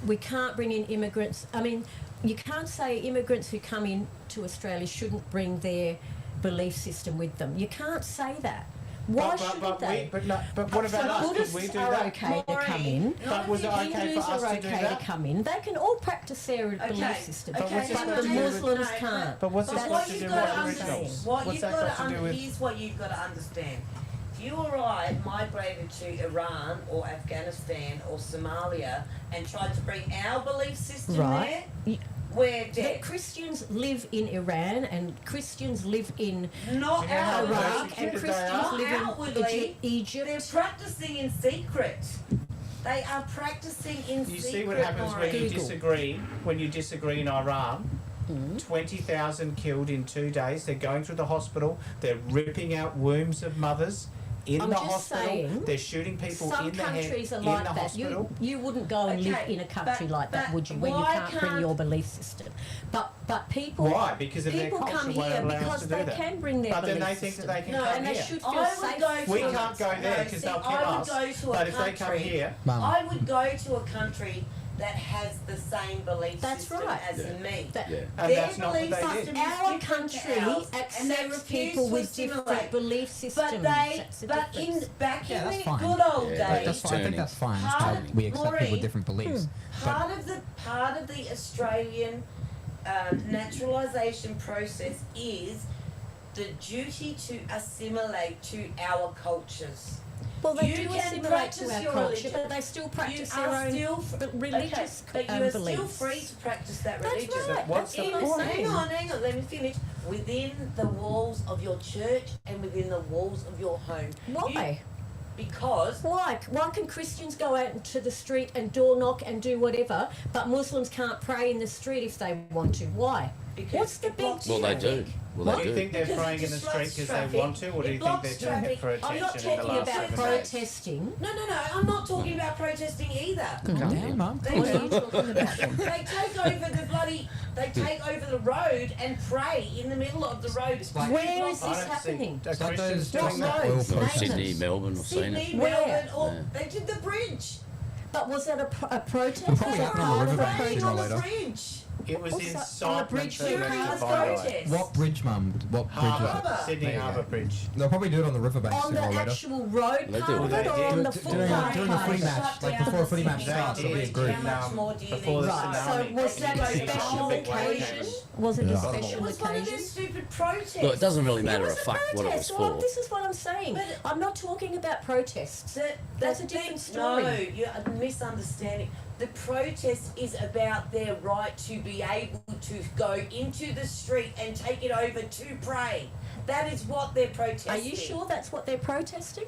we can't bring in immigrants. I mean, you can't say immigrants who come in to Australia shouldn't bring their belief system with them. You can't say that. Why shouldn't they? But what about us? Could Buddhists we do are that? okay to come in. But was it okay Hindus for us are to do okay that? to come in. They can all practice their belief system, okay, But what's this but got the to do with- Muslims No, can't. But what's But this That's got what to you've do got with to originals? understand, what What's you've that got got to to do with? here's what you've got to understand. If you or I migrated to Iran or Afghanistan or Somalia and tried to bring our belief system Right. there, we're That dead. Christians live in Iran and Christians live in Not Do you know how outwardly. Iraq and persecuted they Christians are? live in Outwardly, Egypt. They're practicing in secret. They are practicing in You secret. see what happens when you Google. disagree. When you disagree in Iran, 20,000 killed in 2 days. They're going through the hospital. They're ripping out wombs of mothers in I'm the just hospital. saying, They're shooting people Some in the head countries are in like the that. hospital. You wouldn't go and live Okay, in a country but- like that, but would you? Where you why can't bring can't- your belief system. But people Why? Because of their people culture come won't here allow us because to do they that. can bring their But then belief they think that system. they can No, come and they here. should feel I would safe. go We to a- can't go there no, because see, they'll kill I would us. go to a But if they come country- here, Mum. I would go to a country that has the same belief That's system right. as in me. That- Yeah. and Their that's not what belief they system did. is Our different to country ours, and they accepts refuse people to with different assimilate. belief systems. But That's the but difference. back Yeah, in that's the fine. good old Yeah, days, That's fine. I think that's fine. It's Part how of- we accept people Maureen, with different beliefs. But part of the Australian naturalisation process is the duty to assimilate to our cultures. Well, they You do can assimilate to practice our your culture, religion. but they still practice You their are own still religious okay, but you are still beliefs. free to practice that That's religion. right. What's That's the what I'm point? saying. Hang on, let me finish. Within the walls of your church and within the walls of your home. Why? Because Why? Why can Christians go out into the street and door knock and do whatever, but Muslims can't pray in the street if they want to? Why? Because What's the it big blocks Well, they traffic. do. Well, Do they you do. think they're Because it praying in the street disrupts because they traffic. want to, or do It you think blocks they're doing it for traffic. I'm not attention in the talking last about 7 days? protesting. No, I'm not talking about protesting either. yeah, Mum. They What are you do- talking about? They take over the road and pray in the middle of the road. like- Where is I this don't happening? see It's like Christians those doing that. oil roads? Or protests. Sydney, Melbourne, I've seen Sydney, it. Where? Melbourne, or Yeah. they did the bridge. But was that a protest? It'll probably Was it happen on the part of a riverbank Praying sooner or on the later. bridge. It was What's that? On the incitement bridge to during During the this violence. protest. What bridge, Mum? What bridge is it? Harbour. Sydney There you Harbour go. Bridge. They'll probably do it on the riverbank On sooner the or later. actual road They part do. of it, They or did. on the During footpath a part footy of it? match, like before a footy match They starts, it'll be a did. group. How much more do you Before need? the Right, so tsunami. was that a Big special wave occasion? came. Was it a Yeah. It special was one of occasion? those stupid protests. Look, it doesn't really It matter a was a fuck what it was protest. Well, for. this is what I'm saying. But- I'm not talking about protests. That's a different story. No, you're misunderstanding. The protest is about their right to be able to go into the street and take it over to pray. That is what they're protesting. Are you sure that's what they're protesting?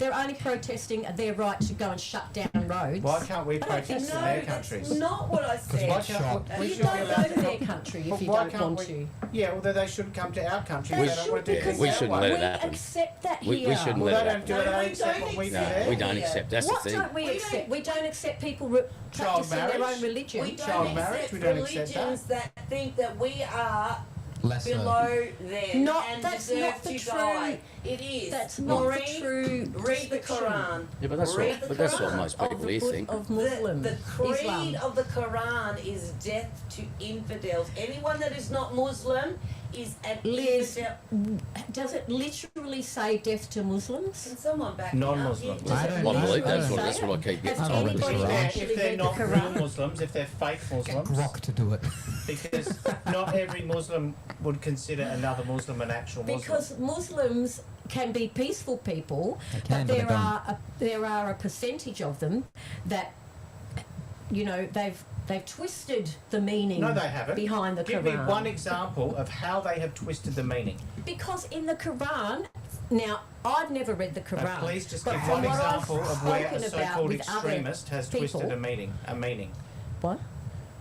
they're only protesting their right to go and shut down roads. Why can't we I don't think protest so. in their No, that's countries? not what I said. Why can't we You should be don't allowed go to to their come- country But if you why don't can't want we? to. Yeah, well, then they shouldn't come to our country. They They don't want to do should, things We our shouldn't way. let it we happen. accept that We here. shouldn't Well, let they it don't do No, it. They we accept don't what we do accept there. We don't accept. That's What the thing. don't we We accept? don't- We don't accept people practicing their marriage? own religion. We don't Child marriage, accept we don't accept religions that think that we are Lesser. below them Not- and that's deserve not the to true- die. It is. That's not the Maureen, true Read the description Quran. Yeah, but that's Read what. the But that's what Quran. most of people the here Bud- think. of Muslim The creed Islam. of the Quran is death to infidels. Anyone that is not Muslim is an Liz, infidel. does it literally say death to Muslims? Can someone back me up? Non-Muslims. Yeah, I does don't it know. I believe literally that's what say that's it? what I keep Has getting I don't told. read the anybody Quran. actually If they're read the not real Quran? Muslims, if they're fake Get Muslims, Grok to do it. because not every Muslim would consider another Muslim an actual Muslim. Because Muslims can be peaceful people, They can, but but they there are a percentage of them that, you know, they've twisted the meaning No, they haven't. behind the Give Quran. me one example of how they have twisted the meaning. Because in the Quran, now I've never read the Quran. Now, please just but give from one what I've example of where a spoken about so-called with other extremist has twisted people- a meaning. What?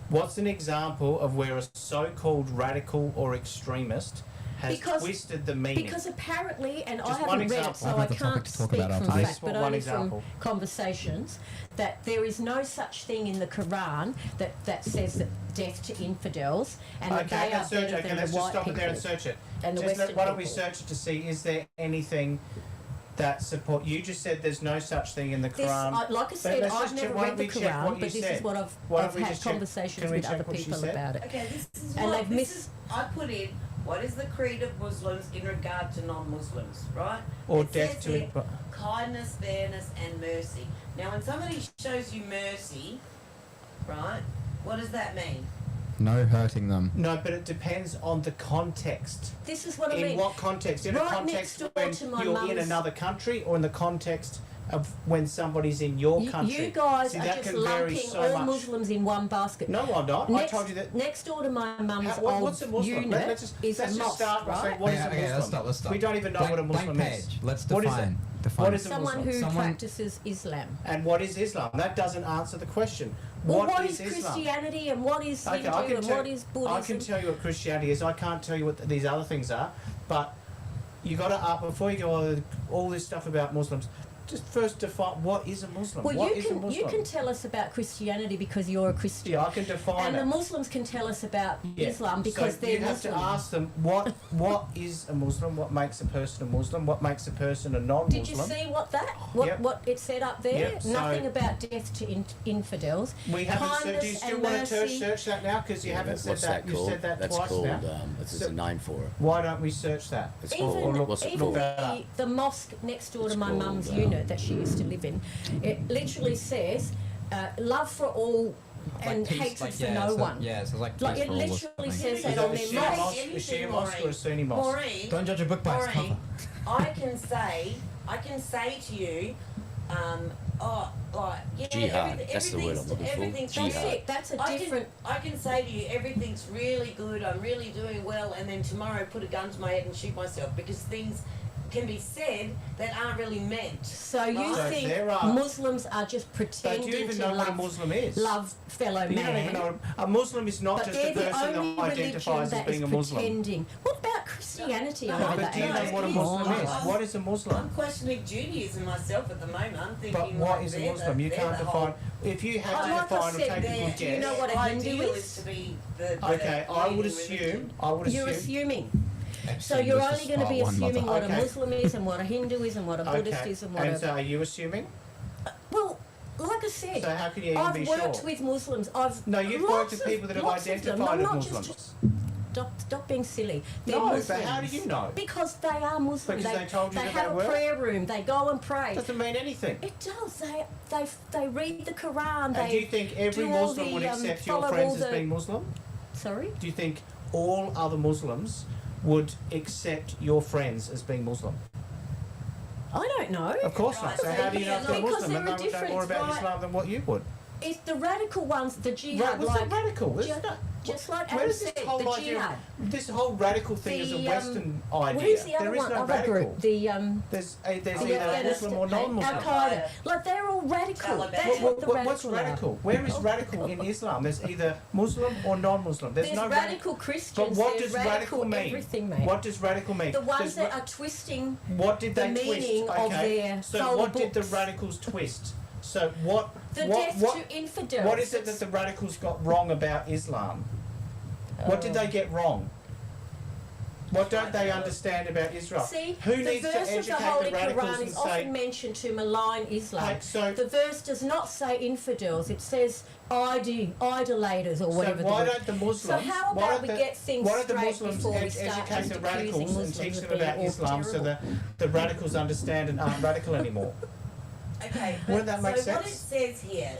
What's an example of where a so-called radical or extremist has Because- twisted the meaning? Because apparently, and I Just one haven't read it, example. so I've I got the topic can't to talk speak about from after this. fact, but Just one only example. from conversations, that there is no such thing in the Quran that says that death to infidels and that Okay, they are let's search. better Okay, than let's the just white stop people. it there and search it. and the Just Western why don't we people. search it to see is there anything that support? You just said there's no such thing in the This, Quran. like I But said, let's I've just check- never why read don't the we check Quran, what you but this said? is what I've Why don't we had just check- conversations can we with check other what she people said? about it. Okay, this is And what they've this missed- is, I put in. What is the creed of Muslims in regard to non-Muslims, right? Or It death says to here, it. kindness, fairness, and mercy. Now, when somebody shows you mercy, right, what does that mean? No hurting them. No, but it depends on the context. This is what I In mean. what context? In a Right context next door when to my you're in mum's- another country, or in the context of when somebody's in your country? You guys See, are that just can vary lumping so all much. Muslims in one basket. No, I'm not. I Next, told you that. next door to my mum's What's a old Muslim? unit Let's just, is let's a just mosque, start by saying right? what is a Okay, Muslim? let's stop. We don't even know what a Muslim blank is. page. Let's What is it? define. What is a Someone Muslim? who Someone- practices Islam. And what is Islam? That doesn't answer the question. Well, what is is Islam? Christianity and what is Okay, Hindu I can and tell, what is Buddhism? I can tell you what Christianity is. I can't tell you what these other things are. But you got to before you go all this stuff about Muslims. Just first define what is a Muslim. Well, What you is a can Muslim? tell us about Christianity because you're a Christian. Yeah, I can define And it. the Muslims can tell us about Yeah. Islam because so they're you have Muslim. to ask them what is a Muslim, what makes a person a Muslim, what makes a person a non-Muslim. Did you see what it said up there? Yep, so- Nothing about death to infidels. We haven't said. Do you Kindness still and want to mercy. search that now? Because you haven't said What's that. that You called? said that That's twice called. now. There's So- a name for it. Why don't we search that? It's Even, called. What's it even called? the mosque next door It's to my called, mum's um, unit that she used to live in, it literally says love for all and peace, hatred for yeah, no so, one. Yeah, so it's like Like peace it for all or literally something. says Is that that on a their Shia mosque. mosque? A Shia mosque or a Sunni mosque? Maureen, Don't judge a book by its cover. Maureen, I can say to you, Jihad, that's the word I'm looking for. everything's Jihad. That's it. That's a different. I can say to you, everything's really good. I'm really doing well, and then tomorrow put a gun to my head and shoot myself because things can be said that aren't really meant. So you So think there are- Muslims are just So do pretending you even to know what a love, Muslim is? love fellow You don't even man? know. A Muslim is not But just they're a the person only that religion identifies as that is being a Muslim. pretending. What about Christianity? No, over but do you know there? what a It Muslim is. is? What is a Muslim? I'm questioning Judaism myself at the moment. I'm thinking, But what like, is a they're Muslim? You they're can't the define. whole- If you had Oh, to like I define or said, take a they're- good do you know guess, what a Hindu ideal is? to be the okay, I would leading assume. religion. I would You're assume. assuming. So Epstein you're was only just going to be part one assuming mother. what a Okay. Muslim is and what a Hindu is and what a Buddhist Okay, is and and so whatever. are you assuming? Well, like I said, So how can you even I've be worked sure? with Muslims. I've No, you've lots worked with of- people that have lots of them. identified No, as not Muslims. Stop being silly. They're No, Muslims. but how do you know? Because they are Muslims. Because they told you they that have they a were? prayer room. They go and pray. Doesn't mean anything. It does. They read the Quran. And They do you think every do all Muslim the, would accept your follow friends all as the- being Muslim? Sorry. Do you think all other Muslims would accept your friends as being Muslim? I don't know. Of course Right, not. So so how do you know if they're because Muslim and they're they would know more different, about right? Islam than what you would? It's the radical ones, the jihad, What's like that radical? There's Jihad- no- Just like Where Adam does this said, whole the idea, jihad. this whole radical thing is a The, Western idea. Who's the other There is one? no Other radical. group. The There's the either Afghanistan- Muslim or non-Muslim. Al Qaeda. Like they're all radical. Taliban. That's what the radical What's are. radical? Where is radical in Islam? There's either Muslim or non-Muslim. There's There's no radical But Christians. what there's does radical mean? everything, mate. What does radical mean? The ones Does that ra- are twisting What did the they twist? meaning of their So soul what did the books. radicals twist? So what? the what? death What? to infidels. What is it that the radicals got wrong about Islam? What did they get wrong? What don't they understand about Israel? See, Who the needs to verse of educate the Holy radicals Quran and is say, often mentioned to malign Islam. Hey, so- the verse does not say infidels; it says idolaters or whatever. so why the word. don't the Muslims? So how why about don't we the, get things why don't the straight Muslims before we start educate the accusing radicals and Muslims teach of them being about all Islam so terrible? that the radicals understand and aren't radical anymore? Okay, Wouldn't that make so what it sense? says here,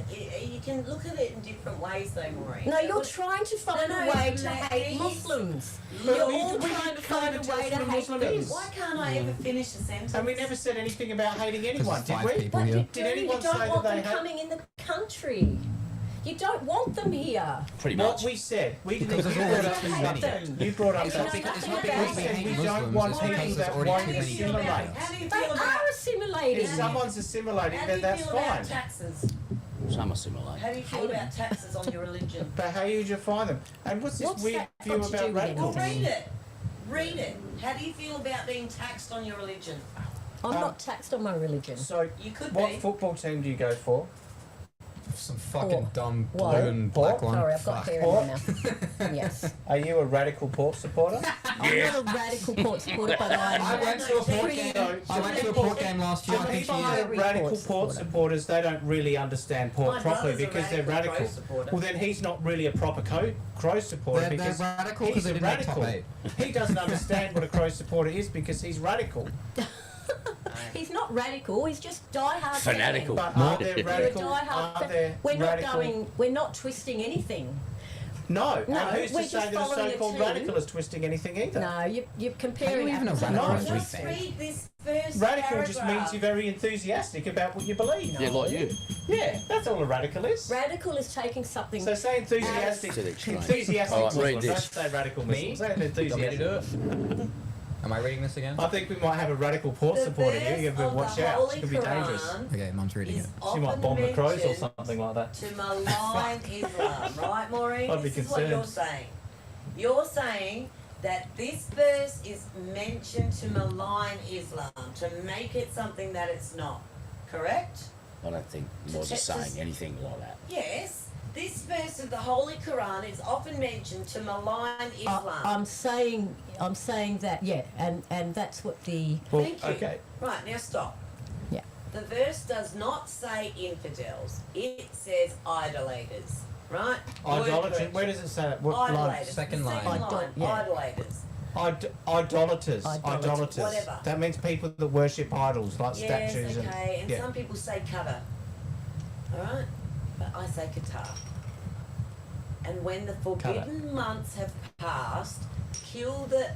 you can look at it in different ways though, Maureen. No, So you're what- trying to find No, a no, way to like, hate it is- Muslims. But You're we- all we trying to can't find a even tell way us to what a hate Muslim them. is. Why can't I ever finish a sentence? And we never said anything about hating anyone, There's did 5 we? people But here. you Did do. anyone You say don't that want they them hate- coming in the country. You don't want them here. Pretty What much. we said, we didn't. Because You there's brought already up too the many. subject. You brought up It's that. not because, it's not We because we said hate we Muslims, don't want it's people because that there's already won't too many assimilate. Muslims. How do you They feel about are assimilating. If someone's assimilating, how do then you that's feel about fine. taxes? Some assimilate. How do you feel Hate about taxes on your religion? But how would you find them? And what's this What's weird that view got to do about with radicals? Well, anything? read it. Read it. How do you feel about being taxed on your religion? I'm not taxed on my religion. So, You could what be. football team do you go for? Some fucking Pork. dumb blue Why? and Pork? black one. Sorry, I've got Fuck. hair in my mouth. Yes. Are you a radical Port supporter? I'm not a radical court supporter, but I I'm went to a port pretty- game. So, I went to a port game last year. The I think people she that is. are Very radical Port Port supporter. supporters, they don't really understand Port My properly brother's a because they're radical Crow radical. supporter. Well, then he's not really a proper Crow supporter They're because radical he's because they a didn't make top radical. 8. He doesn't understand what a Crow supporter is because he's radical. He's not radical. He's just diehard Fanatical. fan. But are You're there a You're a radical? diehard Are fan. there We're not radical? going. We're not twisting anything. No. No, And who's we're to say just that a following a so-called team. radical is twisting anything either? No, you're comparing. How are you even a apples and radical? oranges. No. Just read this first Radical paragraph. just means you're very enthusiastic about what you believe. Yeah, like you. Yeah, that's all a radical is. Radical is taking something. So say enthusiastic. To the extreme. Enthusiastic All right, read Muslim. Don't this. say radical Me? Muslim. Say an Do you want me to enthusiastic. do it? Am I reading this again? I think we might have a radical Port The supporter verse here. You better of watch the out. Holy She could be dangerous. Quran Okay, Mum's reading is it. She might often bomb the crows or mentioned something like that. to malign Islam, right, Maureen? I'd be This is what you're concerned. saying. You're saying that this verse is mentioned to malign Islam, to make it something that it's not. Correct? I don't think Laws is saying anything like that. Yes. This verse of the Holy Quran is often mentioned to malign Islam. I'm saying that, yeah, and that's what the Well, Thank you. okay. Right, now stop. Yeah. The verse does not say infidels. It says idolaters. Right? Idolatry. Where does it say that? What line? Idolaters. Second The line. Yeah. Idolaters. Idolaters. Idolaters. Whatever. That means people that worship idols, like Yes, statues. okay. And yeah. some people say cover. Alright? But I say Qatar. And when the forbidden months have passed, kill the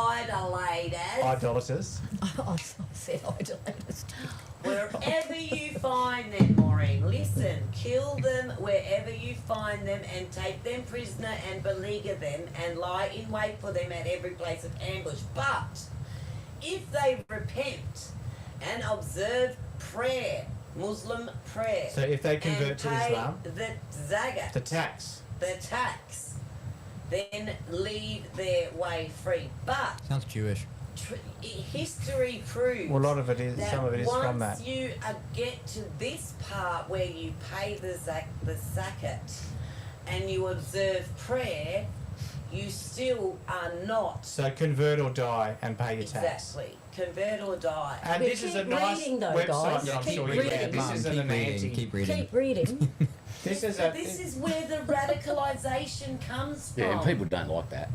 idolaters Idolaters. I said idolaters. wherever you find them, Maureen. Listen, kill them wherever you find them and take them prisoner and beleaguer them and lie in wait for them at every place of ambush. But if they repent and observe prayer, Muslim prayer, So if they convert and to pay Islam, the zakat, the tax. the tax, then leave their way free. But Sounds Jewish. history proves Well, a lot of it is. that Some of it is from that. once you get to this part where you pay the zakat and you observe prayer, you still are not So convert or die and pay your tax. exactly convert or die. And But this is a keep nice reading though, website guys. that I'm Keep sure you reading. can. This Mum, is keep an reading. anti. Keep reading. Keep reading. This is This is where the radicalisation comes from. Yeah, and people don't like that.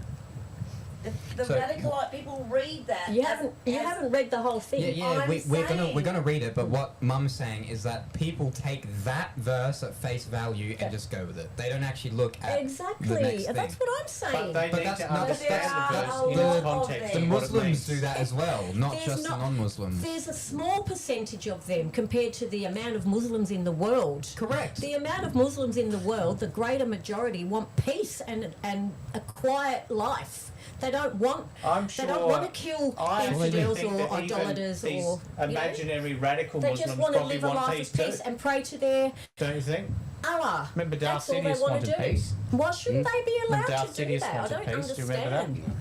The So- radicalite people read that. You haven't read the whole thing. Yeah, I'm we're gonna saying- read it, but what Mum's saying is that people take that verse at face value and just go with it. They don't actually look at the Exactly. next thing. That's what I'm saying. But they But need that's to not- understand there the are verse a in lot its of context. them. The and what it Muslims means. do that as well, not There's just the not- non-Muslims. There's a small percentage of them compared to the amount of Muslims in the world. Correct. The amount of Muslims in the world, the greater majority want peace and a quiet life. They don't want. I'm They don't want to kill I actually infidels think or that even idolaters these or imaginary radical They Muslims just want to probably live a want life peace of peace too. and pray to their Don't you think? Allah. Remember Darth That's all they Sidious want wanted to do. peace? Why shouldn't they be allowed Darth to do Sidious that? I wanted don't peace. Do you remember understand.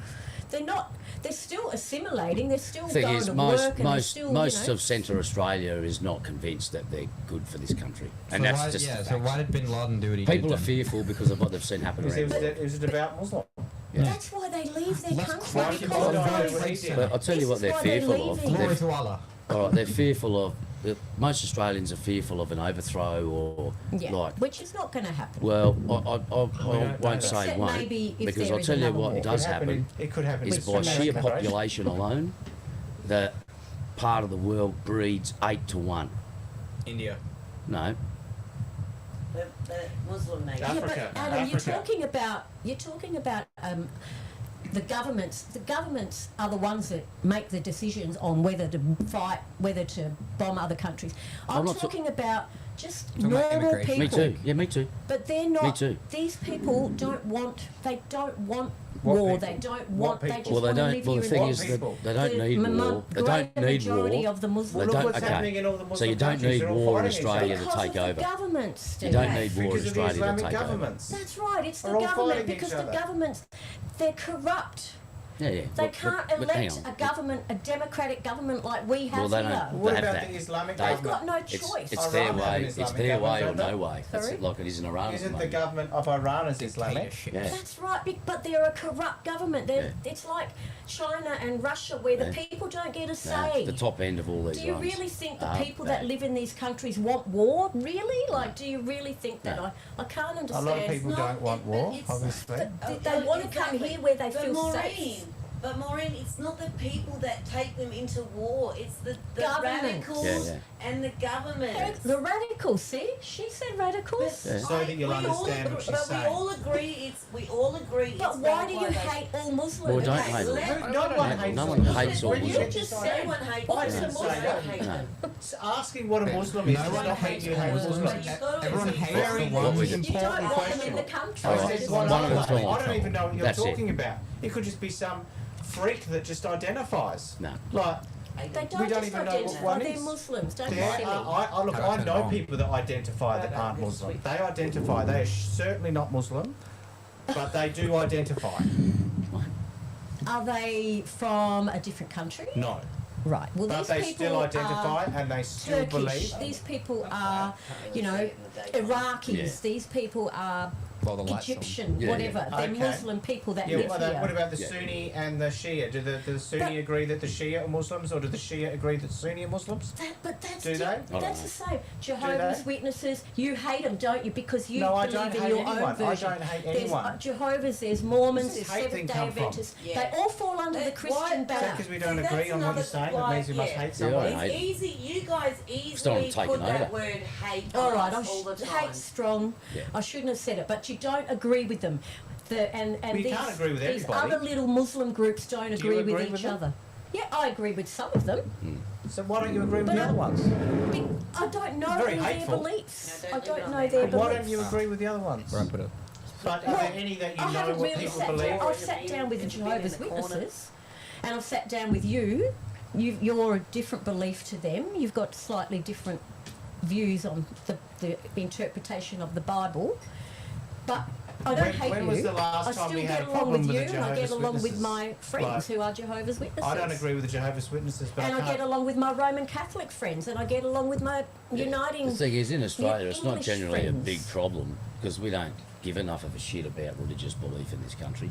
They're not. They're still assimilating. They're still Thing going is, to most work and they're most still, most you know, of Central Australia is not convinced that they're good for this country, and So that's why, just yeah. the So facts. why did Bin Laden do what he People did? are then? fearful because of what they've seen happen Because around. it was a devout Muslim. Yeah. That's why they leave their Let's country crush because it of all. those. What he did. But I'll tell you This what is they're why they're fearful of. leaving. Glory to Allah. All right, they're fearful of. Most Australians are fearful of an overthrow or Yeah, like. which is not going to happen. Well, I don't know won't that. say Except won't, maybe if because there I'll is tell you another what war. does happen It could happen. is It's by sheer American, right? population alone, that part of the world breeds 8 to 1. India. No, The Muslim nation. Yeah, Africa, but Adam, Africa. you're talking about the governments. The governments are the ones that make the decisions on whether to fight, whether to bomb other countries. I'm not talking about just Talking about normal immigration. people. me too. Yeah, me too. But they're not. Me too. These people don't want. They don't want What war. people? They don't What want. They people? just Well, they want to don't. live Well, the here thing in is that people? they don't the need war. They don't greater need majority war. of the Muslims. They Look don't- what's okay. happening in all the Muslim So you don't countries. need They're all war in fighting each other. Australia to Because take of the over. governments. You don't Steve. need war in Because of the Australia to Islamic take over. governments. That's right. It's the Are all government fighting each because the other. governments they're corrupt. Yeah, yeah. They But- can't but hang elect on. a government, a democratic government like we have Well, they here. don't. What They have about that. the Islamic They've They've got government? no It's, choice. it's Iran their have an way. It's Islamic their way or government, no don't way. Sorry? It's like it is in Iran. at the Isn't the moment. government of Iran as Islamic? Dictatorship. Yeah. That's right, but they're a corrupt government. It's like China and Russia, where the Yeah. people don't get a No, say. the top end of all these Do you ones. really think the are people that bad. live in these countries want war? Really? Like, do you really think that? No. I can't A understand. lot of people not- don't want it- war, it's- obviously. They want to come here where they But feel Maureen, safe. But Maureen, it's not the people that take them into war. It's the Government. radicals Yeah, yeah. and the government. The radicals, see? She said radicals. Yeah. So that you'll we all understand agree, what she's but saying. we all agree. We all agree. But it's why do you radicalisation. hate all Muslims? Well, don't Okay, hate them. let- No one No- hates no all one Muslims. hates all When you Muslims. just No said, one hates I them. didn't Muslims say don't that. hate them. Asking what a Muslim is No does one not hates mean you hate Muslims. Muslims. You've got to Everyone be hates very the What ones. we You do. don't Important want them in the question. country. I Alright. said Just one One of other them's way. not I don't even know what you're That's it. talking about. It could just be some freak that just identifies. No. Like, They We don't don't just even know what identify, one they're is. Muslims, don't there be silly. look, How I about know wrong? people that identify that aren't Muslim. They identify. They are certainly not Muslim, but they do identify. Are they from a different country? No. Right. Well, But these they people still identify are and they still Turkish. believe. These people are, you know, Iraqis. Yeah. These people are Well, the lights on. Egyptian, Yeah, whatever. yeah. They're Okay. Muslim people that Yeah, live what here. about the Yeah. Sunni and the Shia? Do the Sunni agree that the Shia are Muslims, or do the Shia agree that Sunni are Muslims? But that's Do they? I don't that's know. the same. Jehovah's they? Witnesses, you hate them, don't you? Because you No, I believe don't in hate your anyone. own I version. don't hate There's anyone. Jehovah's, there's Mormons, Where's this there's hate thing Seventh Day come from? Adventists. Yeah. They all fall under the Why- Christian Is that banner. because we don't See, agree that's on what you're another- saying? why- That means we must yeah. hate Yeah, someone? I It's hate- easy. You guys Still easily taking put that over. word hate All on right, us all the time. hate's strong. Yeah. I shouldn't have said it, but you don't agree with them. And Well, you these, can't agree with these everybody. other little Muslim groups don't you agree with agree each with them? other. Yeah, I agree with some of them. So why don't you agree with But the other ones? I don't know Very their hateful. beliefs. No, I don't don't live know on their that. beliefs. Why don't you agree with the other ones? Where I put it. But are there any that you I know haven't what really people sat believe? down. I've sat down with the Jehovah's Witnesses, and I've sat down with you. You're a different belief to them. You've got slightly different views on the interpretation of the Bible, but I don't hate when you. was the last I time still we had get a along problem with with you, the and I get Jehovah's along with Witnesses? my friends Like, who are Jehovah's Witnesses. I don't agree with the Jehovah's Witnesses, but And I I get can't. along with my Roman Catholic friends, and I get along with my uniting. The thing is, in Australia, it's not English generally a friends. big problem because we don't give enough of a shit about religious belief in this country.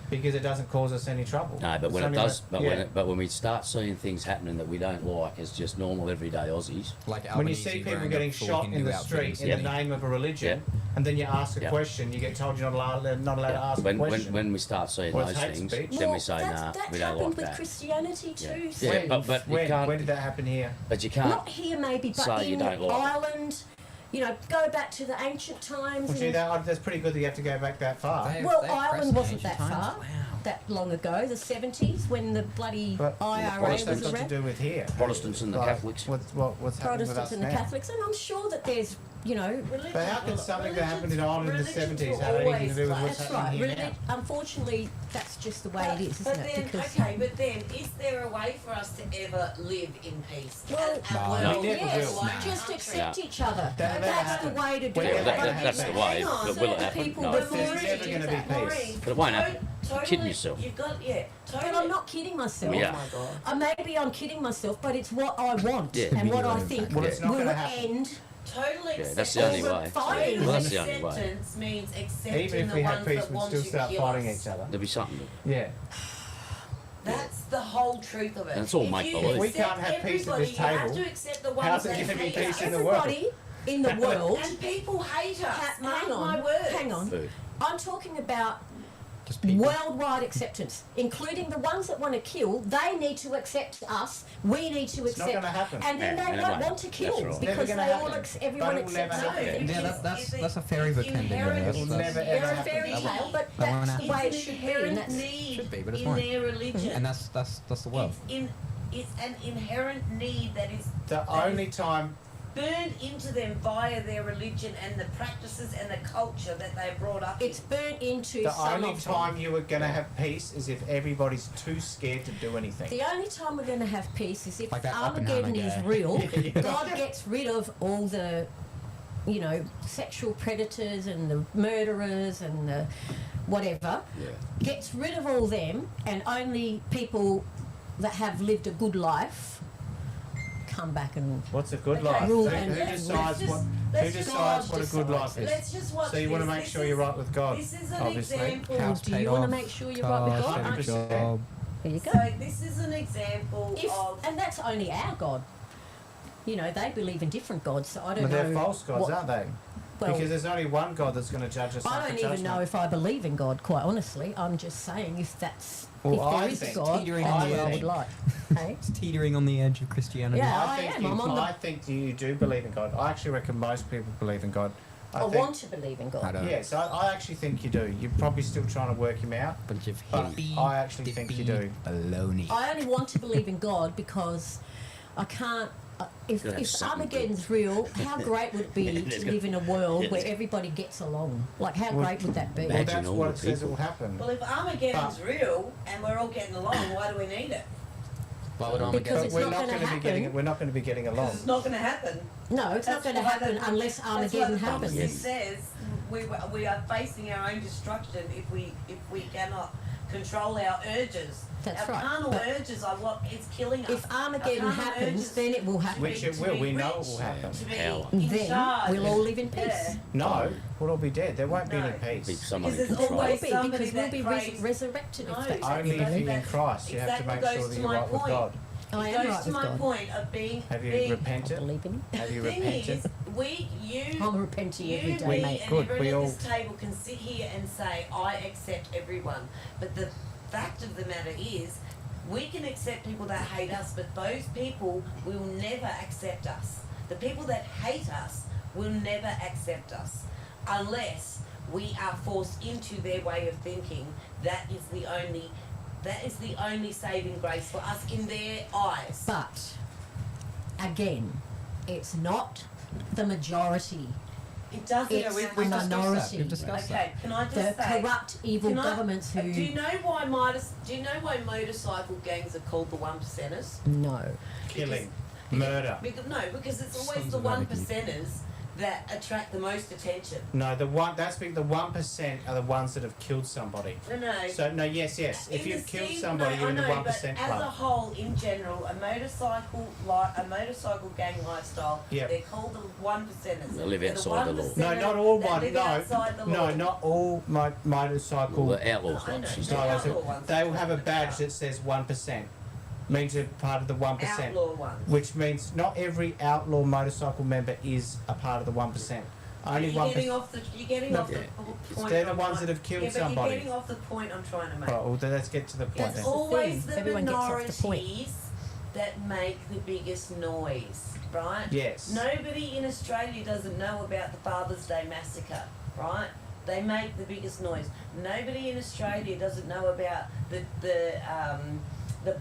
because it doesn't cause us any trouble. No, but It's when it only does, when- but when we start seeing things happening that we don't like as just normal everyday Aussies, Like when you Albanese, see people wearing getting a full shot in Hindu the outfit street in Yeah. the name of a religion, and then you ask a Yeah. question, you get told you're not allowed to ask when, a question. when we start seeing Well, it's those hate things, speech. then we say, that's, nah, that we don't happened like with that. Christianity too, Yeah, Steve. but you when can't. did that happen here? But you can't. Not here, maybe, but say you in don't like it. Ireland. You know, go back to the ancient times. Well, gee, and- that's pretty good that you have to go back that far. They- well, they Ireland pressed wasn't ancient that times. far, Wow. that long ago, the 70s, when the bloody But IRA what's that was got to around. do with here? Protestants and the Like, Catholics. What's happening with Protestants us and now? the Catholics, and I'm sure that there's, you know, But how can something that happened in Ireland in the 70s have anything to do with what's that's happening right. here now? Unfortunately, that's just the way it is, But isn't it? then, Because okay, but then, is there a way for us to ever live in peace? Well, No. We never yes, will. just accept each other. That never That's the happened. way to do Well, it. yeah, that's the way. Hang on, But will it certain happen? people No. refuse There's to never do gonna that. be peace. Maureen, But it won't happen. totally, You're kidding yourself. You've got, yeah, totally. But I'm not kidding myself. Yeah. Oh my God. Maybe I'm kidding myself, but it's what I want Yeah. and what I Well, think it's not will gonna happen. end. Totally Yeah, accept. that's the only way. Fighting. Well, that's the only way. Acceptance means accepting Even if the we ones had peace, that we'd want still to start kill fighting us. each other. There'll be something. Yeah. That's the whole truth of it. And it's all If make you believe. If we accept can't have peace at this everybody, you have table, to accept the ones how's it that gonna be hate peace us. in the world? Everybody in the world. And people hate us. Mark Hang my on, words. hang on. Food. I'm talking about Just people. worldwide acceptance, including the ones that want to kill. They need to accept us. We need to It's not accept. gonna happen. And then Yeah, they and it won't won't. want to kill That's right. because Never they gonna all happen. everyone But it will never accepts happen. everything. Yeah, that's a fairy book ending. inherent- That's- It will that's- never They're ever a fairy happen. tale, but That won't that's the happen. way it It's should an be. And inherent that's, need Should be, but it's in not. their religion. And that's the world. It's an inherent need that is The only time burned into them via their religion and the practices and the culture that they're brought up it's in. burnt into the some only of them. time you are gonna have peace is if everybody's too scared to do anything. The only time we're going to have peace is if Like that Armageddon Oppenheimer is guy. real. God gets rid of all the, you know, sexual predators and the murderers and the whatever. Yeah. Gets rid of all them, and only people that have lived a good life come back and. What's a good Okay, life? Rule Who and- decides let's what? just- Who let's just- decides what a good God life is? Let's just watch So you want to this. make This sure is- you're right with God. This is an obviously. example. House Do you paid wanna off, make sure you're right with car, God? second 100%. job. There you go. So this is an example If, of and that's only our God. You know, they believe in different gods, so I don't But know. they're false gods, what- aren't they? well, Because there's only one God that's going to judge us. I after don't even judgment. know if I believe in God, quite honestly. I'm just saying if that's Well, if I there is a think- God, teetering that's on what the I would edge. like. Hey? It's teetering on the edge of Christianity. Yeah. I I think am. you, I'm on the- I think you do believe in God. I actually reckon most people believe in God. I think, want to believe in I God. don't. Yes, I actually think you do. You're probably still trying to work him out. Bunch of But hippie, I actually think you do. baloney. I only want to believe in God because I can't. If Gotta have something Armageddon's real, how great would it be Let's to go. live in a world Yeah, where let's go. everybody gets along? Like, how Well, great would that be? Well, Imagine that's all what the it says people. will happen. well, if Armageddon's real and we're all getting along, why do we need it? Why would Because Armageddon? it's We're not not gonna going to be happen. getting. We're not going to be getting along. Because it's not going to happen. No, it's not That's going to why happen the- unless That's why Armageddon the happens. prophecy says we are facing our own destruction if we cannot control our urges. That's our right, carnal but urges are what is killing us. If Armageddon Our carnal happens, urges then it will happen. Which it to will. be We know it rich, will happen. to be Power. in Then charge. we'll all live in peace. Yeah. No, we'll all be dead. There won't be No. any Be peace. somebody Because in there's control. always Be somebody because we'll that be craves- resurrected No, if that's Only if Exactly. you're in Christ, you have to Exactly make sure goes that to you're my right with point. God. I It am goes right to with my God. point of being. Have you being, I repented? believe in him. Have you The thing repented? is, you I'm repenting every you, day, me, mate. and Good, everyone we at all- this table can sit here and say, I accept everyone. But the fact of the matter is, we can accept people that hate us, but those people will never accept us. The people that hate us will never accept us unless we are forced into their way of thinking. That is the only saving grace for us in their eyes. But again, it's not the majority. It doesn't. It's we've a discussed that. minority. We've discussed Okay, can I The just say? corrupt, evil Can I- governments who Do you know why motorcycle gangs are called the one percenters? no. Killing, murder. Because it's always Sons the of one anarchy. percenters that attract the most attention. No, the 1% are the ones that have killed somebody. No. So no, yes. If In you've the killed scheme, somebody, no, you're in the I know, 1% but as a club. whole, in general, a motorcycle gang lifestyle, Yep. they're called the 1%ers. They live They're outside the law. No, not all that one. live No, outside the no, law. not all motorcycle. Well, the outlaw I know. club, she's The talking No, about. outlaw ones. they will have a badge that says 1%. Means you're part of the 1%. Outlaw ones. Which means not every outlaw motorcycle member is a part of the 1%. Only You're 1%. getting off the. You're getting No, off the yeah. point. They're the I'm ones trying- that have killed yeah, but somebody. You're getting off the point I'm trying to make. Right, well, then let's get to the point It's then. always thing. the Everyone gets off the point. minorities that make the biggest noise, right? Yes. Nobody in Australia doesn't know about the Father's Day massacre, right? They make the biggest noise. Nobody in Australia doesn't know about the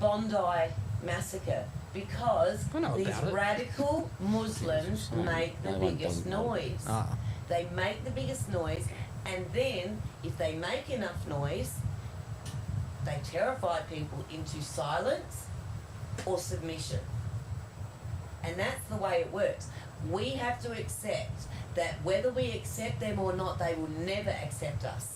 Bondi massacre because I know these about it. radical Muslims No, make the no one biggest doesn't know. noise. Ah. They make the biggest noise, and then if they make enough noise, they terrify people into silence or submission. And that's the way it works. We have to accept that whether we accept them or not, they will never accept us.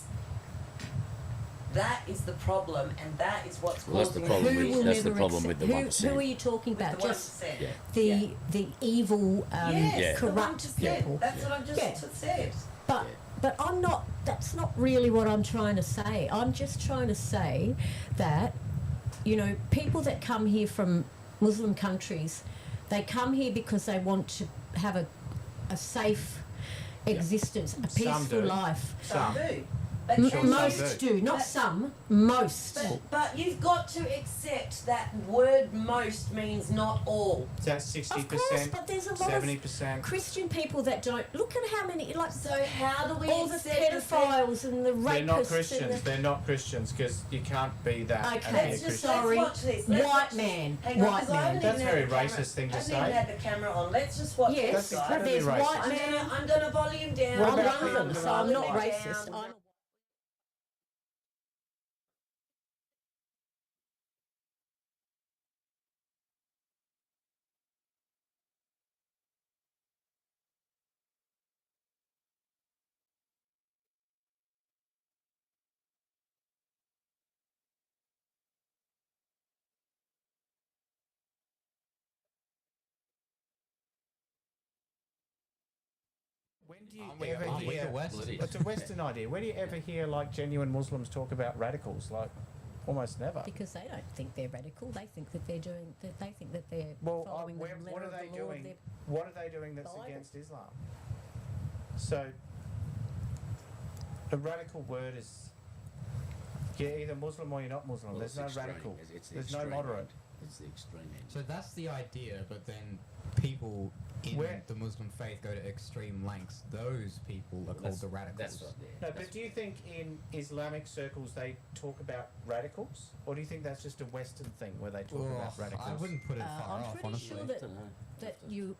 That is the problem, and that is what's Well, that's the causing problem Who with- will that's the never problem accept- with the 1%. Who are you talking with about? the Just 1%. Yeah. the evil Yes, Yeah. the corrupt 1%. people. That's what I've just Yeah. said. But Yeah. but I'm not. That's not really what I'm trying to say. I'm just trying to say that, you know, people that come here from Muslim countries, they come here because they want to have a safe existence, a Some peaceful do. life. Some Some. do. But Sure, some Most do. do, not But- some. Most. But you've got to accept that word most means not all. Is that Of 60%? course, but there's a lot 70%? of Christian people that don't. Look at how many, like, So how do we all the accept pedophiles and the rapists. They're not and Christians. the- They're not Christians because you can't be that and Okay. be a Let's just Christian. Sorry. let's watch this. Let's White watch this. man. Hang on, White 'cause I man. haven't That's even a very had the camera- racist thing to I haven't say. even had the camera on. Let's just watch Yes, this, That's guys. there's incredibly white racist. man. I'm gonna volume down. What I'm about one of people them, that so I'm not Volume racist. down. I'm When do you I'm with- ever I'm with hear? the West. Well, it is. It's a Western idea. When do you ever hear like genuine Muslims talk about radicals? Like almost never. because they don't think they're radical. They think that they're doing. That they think that they're Well, following the letter what are of they the law of doing? their- What are they doing that's Bible. against Islam? So, a radical word is you're either Muslim or you're not Muslim. Well, There's it's no extreme. radical. It's the There's no extreme moderate. end. It's the extreme end. So that's the idea, but then people in Where- the Muslim faith go to extreme lengths. Those people are called That's- the radicals. That's what, yeah, No, that's but do you think in Islamic circles they talk about radicals, or do you think that's just a Western thing where they talk about Ugh, radicals? I wouldn't put it far I'm off, pretty honestly. sure that, I don't know. that you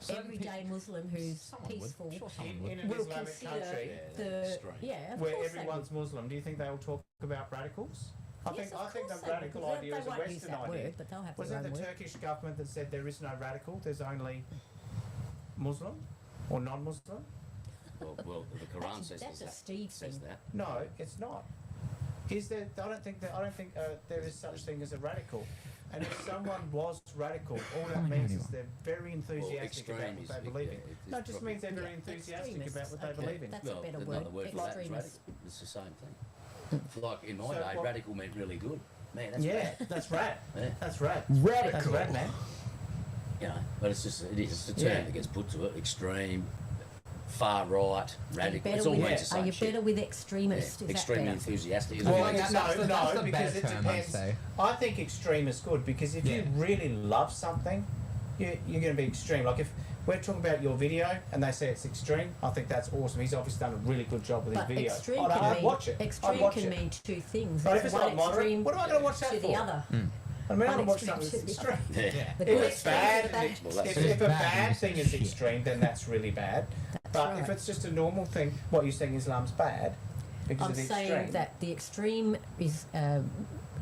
Certain everyday Muslim who's Someone would. peaceful Sure, someone In, would. in an will Islamic consider country the extreme. yeah. Of where course they everyone's would. Muslim, do you think they will talk about radicals? I Yes, think of I think course the they would, radical because idea they is a won't use Western that idea. word, but they'll have Was their it own the word. Turkish government that said there is no radical, there's only Muslim or non-Muslim? Well, the Quran says That's a that. Steve Says thing. that. No, it's not. Is there? I don't think there is such thing as a radical. And if someone was radical, all that means is they're very enthusiastic about extreme what is they big, believe yeah, in. it's No, it just probably- means they're very Yeah, enthusiastic about extremists, what they okay. believe in. That's Well, a better there's word. another word for that is Extremist. radical. It's the same thing. Like in my So day, what- radical meant really good. Man, that's Yeah, bad. that's right. Yeah. That's right. Radical. That's right, man. You know, but it's just, it is, it's a term Yeah. that gets put to it. Extreme, far right, Are you radical. better It's all with, means the Yeah. are same you shit. better with Yeah. extremists? Is Extremely that better? enthusiastic. Is Well, it? I guess that's the because better it term, I'd depends. say. I think extreme is good because if you Yeah. really love something, you're going to be extreme. Like if we're talking about your video and they say it's extreme, I think that's awesome. He's obviously done a really good job with his But video. extreme I'd can mean watch it. I'd extreme watch can it. mean two things. But if It's it's one not moderate, extreme what am I going to watch that to for? the other. I mean, I One don't watch extreme something that's to the extreme. other. Yeah. The If good it's extreme bad, is the bad. Well, that's if, it. if a bad, bad it's thing is shit. extreme, then that's really bad. But if right. it's just a normal thing, what you're saying Islam's bad because I'm of the saying extreme. that the extreme is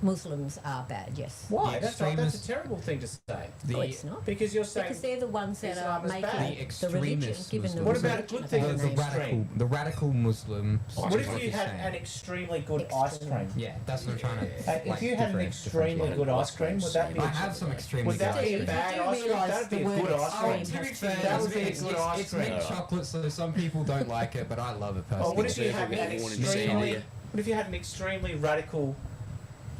Muslims are bad, yes. Why? The That's a extremists- terrible thing to say. No, it's not. Because you're saying Because they're the ones that Islam are is making bad. The the religion, extremist giving the Muslims. What about a religion good thing bad that's the name. extreme? radical Muslim. What if like you you're had saying. an extremely good ice Extreme. cream? Yeah, that's what I'm trying to. If you had an extremely good ice cream, would that be? I have some extremely Would that good be ice a cream. bad You do ice cream? realise That'd be the a word good ice extreme cream. To be has fair, been- That would be a it's, good it's, ice it's cream. mint chocolate, so some people don't like it, but I love it personally. Oh, what if you had Extremely an warm in extremely? Sandia. What if you had an extremely radical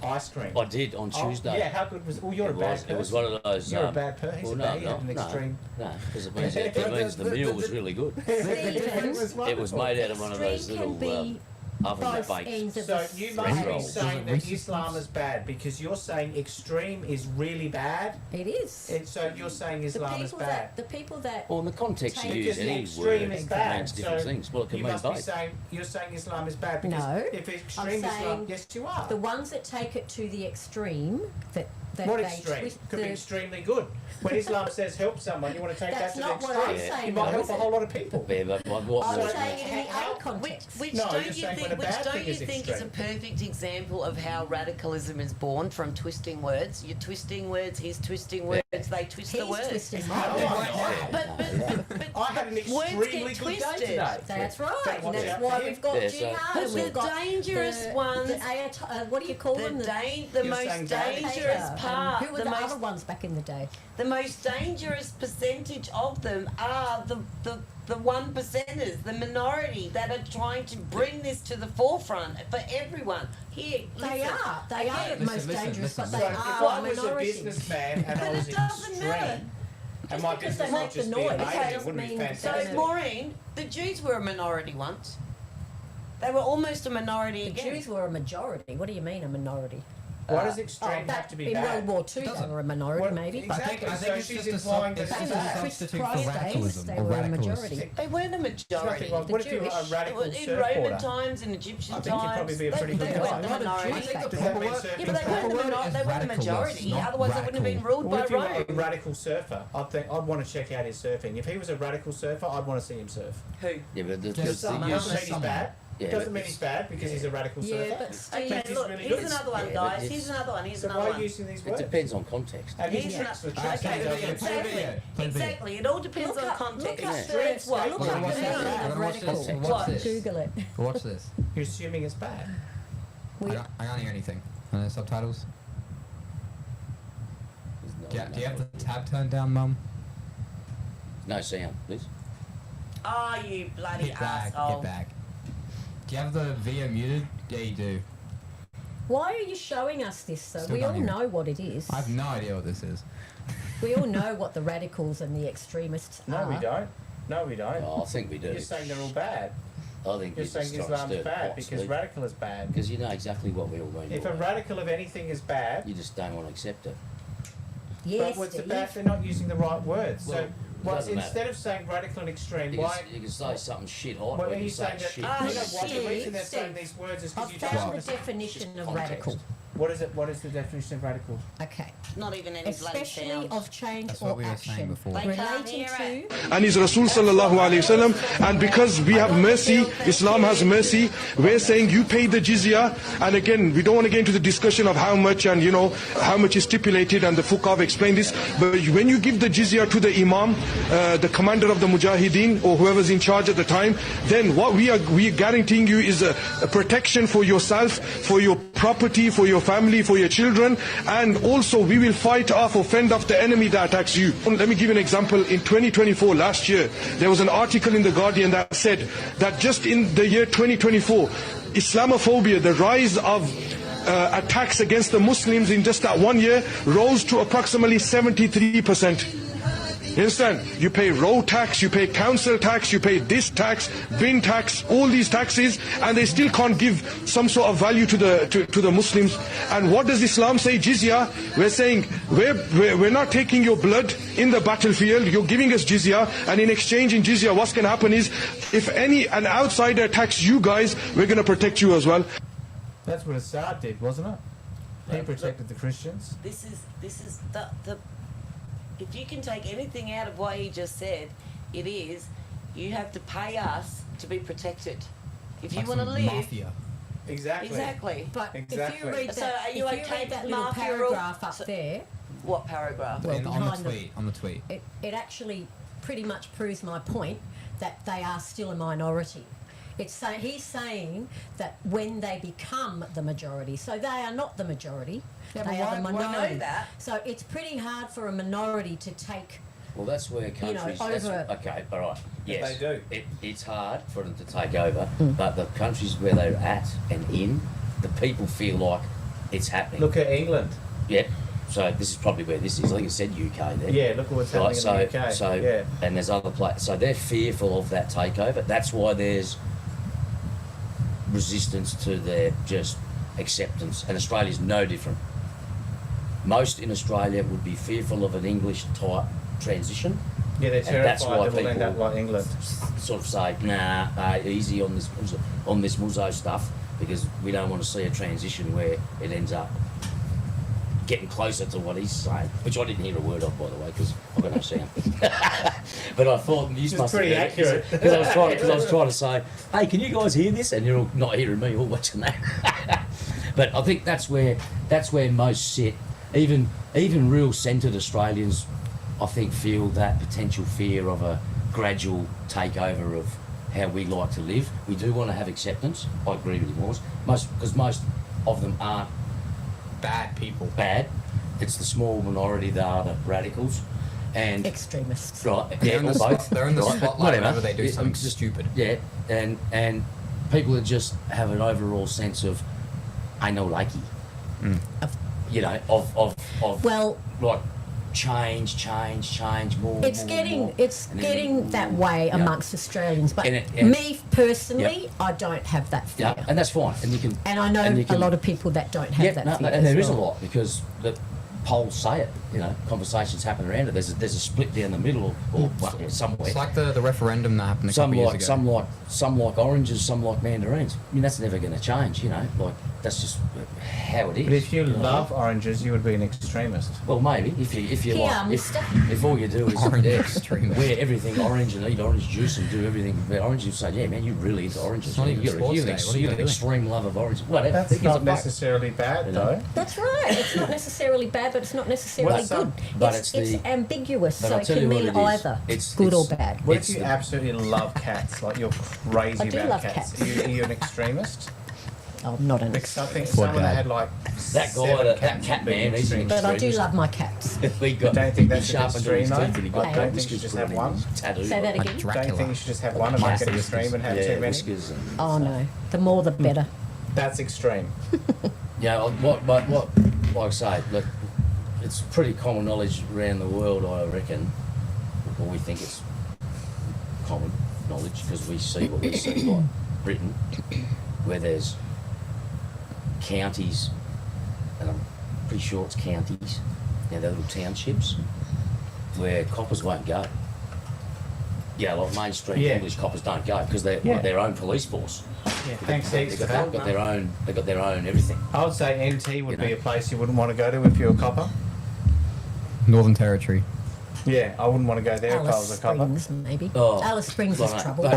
ice cream? I did on Tuesday. Oh, yeah, how good was? Oh, you're a bad person. It was one of those. You're a bad person. He's Well, a no, bad. He no, had an extreme. no, because it means the meal was really good. Stephen, It was made out of one of those extreme little can be oven both baked. ends of So the you must be Scroll. saying that Reese's Islam Puffs? is bad because you're saying extreme is really bad, It is. and so you're saying Islam is bad. The people that Well, in the context you Take- use Because the any extreme word is bad. means different So things. Well, it can you mean must be both. saying you're saying Islam is bad because No. if extreme I'm Islam, saying yes, you are. the ones that take it to the extreme that What they extreme? twist Could be the- extremely good. When Islam says help someone, you want to take That's that to not the what extreme. I'm saying, You might though, help is a it? whole lot of people. Yeah, but what I'm more? saying in any How- other context. Which No, don't you're you saying think? when a Which bad don't thing you is think is a extreme. perfect example of how radicalism is born from twisting words? You're twisting words. He's twisting words. They twist He's the words. twisting No, my I'm words. not. But I had an Words extremely get good day twisted. today. That's right. Don't watch That's out why for we've him. got Yeah, so- jihad. But and we've the got dangerous ones- what do you call them? the You're most saying bad? dangerous part. Who were The the most other ones back in the day? the most dangerous percentage of them are the 1%ers, the minority that are trying to bring this to the forefront for everyone. Here, They listen, are. They are the again, most listen, dangerous, listen, but So they if are I a was a minority. businessman and I But was it doesn't extreme, matter. and my because they business make would just the be noise, amazing, it it would be doesn't mean- fantastic. So, Maureen, the Jews were a minority once. They were almost a minority The again. Jews were a majority. What do you mean a minority? Why does extreme that- have to be in bad? World War II, they Doesn't- were a minority, What- maybe. exactly. I So think it's she's just a implying sub- that Back it's in the bad. substitute Christ for days, radicalism they or were a radicalism. majority. They weren't a There's majority. nothing wrong. The What if you were a Jewish- radical In surf Roman boarder? times, in Egyptian I think you'd times, probably be a pretty they good weren't guy. the Not a minority. Jew. Does The that mean proper word- surfing Yeah, but they the weren't the, proper word is they weren't the radical, majority. not Otherwise, they wouldn't have been radical. ruled What by if you were a Rome. radical surfer? I'd want to check out his surfing. If he was a radical surfer, I'd want to see him surf. Who? Yeah, but the Just Doesn't some- mean some- he's bad. Yeah, Doesn't but mean he's bad because he's a radical Yeah, surfer. but Steve, Okay, he's look, really here's good. another one, Yeah, guys. but Here's another one. Here's So another why are one. you using these it words? depends on context. And his Here's tracks an- were tracks. okay, He doesn't- exactly. Play the video. Exactly. It all depends Look on up- context. look up Extremes the- what? look Look up up Watch the this. the meaning Watch of this. radical. Watch this. Google it. Watch this. You're assuming it's bad. We- I can't hear anything. Subtitles. Do you have the tab turned down, Mum? No sound, please. Oh, you bloody Hit back. asshole. Hit back. Do you have the video muted? Yeah, you do. Why are you showing us this, though? Still We don't all hear. know what it is. I have no idea what this is. We all know what the radicals and the extremists No, are. we don't. No, we don't. Oh, I think we do. You're saying they're all bad. I think You're saying Islam's bad because radical is bad. because you know exactly what we all mean. If a radical of anything is bad, you just don't want to accept it. Yes, but what's the Steve. bad? They're not using the right words. Well, so it what's, doesn't matter. instead of saying radical and extreme, You why? can, you can say something shit hot. Why When are you say saying that? shit, Ah, You know what? The Steve, reason they're saying Steve. these words is I've because you found the just. definition of context. radical. What is it? What is the definition of radical? Okay. Not even any bloody Especially sound. of change That's or what we were saying action before. They can't relating hear to and his Rasul sallallahu alayhi wasallam, and because we have mercy, Islam has mercy, we're saying you pay the jizya. And again, we don't want to get into the discussion of how much and how much is stipulated, and the fuqaha have explained this, but when you give the jizya to the imam, the commander of the mujahideen or whoever's in charge at the time, then what we are guaranteeing you is a protection for yourself, for your property, for your family, for your children, and also we will fight off or fend off the enemy that attacks you. Let me give you an example. In 2024, last year, there was an article in The Guardian that said that just in the year 2024, Islamophobia, the rise of attacks against the Muslims in just that 1 year rose to approximately 73%. You understand? You pay road tax, you pay council tax, you pay this tax, bin tax, all these taxes, and they still can't give some sort of value to the Muslims. And what does Islam say? Jizya. We're saying we're not taking your blood in the battlefield. You're giving us jizya, and in exchange in jizya, what's going to happen is, if an outsider attacks you guys, we're going to protect you as well. That's what Assad did, wasn't it? He protected the Christians. This is the if you can take anything out of what he just said, it is you have to pay us to be protected. If you Like want to some live, mafia. Exactly. Exactly. But if Exactly. you read So that, are you if you okay read that with little mafia rule? paragraph up So- there, What paragraph? Well, on the behind the- tweet. On the tweet. it actually pretty much proves my point that they are still a minority. He's saying that when they become the majority, so they are not the majority, Yeah, but they are the why- we know minority. that. So it's pretty hard for a minority to take. Well, that's where countries. over- okay, all right. Yes, they do. It's hard for them to take over, but the countries where they're at and in, the people feel like it's happening. Look at England. Yeah. So this is probably where this is. I think it said UK there. Yeah, look at what's happening so, in the UK. So, yeah. and there's other places. So they're fearful of that takeover. That's why there's resistance to their just acceptance. And Australia's no different. Most in Australia would be fearful of an English type transition. Yeah, they're And that's terrified why that we'll end people- up like England. Sort of say, nah, easy on this muzo stuff, because we don't want to see a transition where it ends up getting closer to what he's saying, which I didn't hear a word of, by the way, because I've got no sound. But I thought you It's must pretty have heard it, accurate. because I was trying to say, hey, can you guys hear this? And you're all not hearing me, all watching that. But I think that's where most sit. Even real centred Australians, I think, feel that potential fear of a gradual takeover of how we like to live. We do want to have acceptance. I agree with you, Morse. Because most of them aren't Bad people. bad. It's the small minority that are the radicals. And Extremists. right, They're yeah, in the or spot- both. they're in the right, spotlight whatever. whenever they do Yeah, something just- stupid. Yeah, and people that just have an overall sense of, I know likey. You know, of Well, like change more. it's more, getting more. it's And then- getting that way Yeah. amongst Australians, but And me personally, I don't have that fear. Yeah, and that's fine. And you can. And I know and you a can- lot of people that don't have Yeah, that no, fear. and as there is a well. lot, because the polls say it. You know, conversations happen around it. There's a split down the middle, or somewhere. It's like the referendum that happened a couple years ago. Some like oranges, some like mandarins. I mean, that's never going to change. You know, like that's just how it is. But if you know? love oranges, you would be an extremist. Well, maybe if you Here, like, mister. if all you do is Orange yeah, extremist. wear everything orange and eat orange juice and do everything about orange, you say, yeah, man, you're really into oranges. It's not even you're sports you're day. What are you you're an doing? extreme love of oranges. Whatever. That's Who gives a not fuck? necessarily bad, You know? though. That's right. It's not necessarily bad, but it's not necessarily Well, good. but it's it's the- ambiguous, but so I'll it tell can you what mean it is. either It's- good or it's- bad. What It's if you the- absolutely love cats? Like you're crazy I do about love cats. cats. Are you an extremist? Oh, not an Because I think Poor someone that dad. had like That guy, seven that cats cat would be man, he's an extremist. But I do extremist. love my cats. We got. Don't think that's he a bit sharpened all his extreme, teeth and he though? got I gold don't think you whiskers should put have on one. his tattoo. Say that Like again. Don't Dracula. think you should just have one of Master like an whiskers. extreme and have Yeah, too many. whiskers and Oh no, the more the better. That's extreme. Yeah, what, like I say, look, it's pretty common knowledge around the world, I reckon, or we think it's common knowledge because we see what we see, like Britain, where there's counties, and I'm pretty sure it's counties, they're little townships, where coppers won't go. Yeah, like mainstream Yeah. English coppers don't go because they're Yeah. like their own police force. Yeah, thanks heaps for They've that. got their own. They've got their own everything. I would say NT would You be know. a place you wouldn't want to go to if you're a copper. Northern Territory. Yeah, I wouldn't want to go there if I Alice was a copper. Springs, maybe. Oh, Alice Springs well, is no, trouble. but-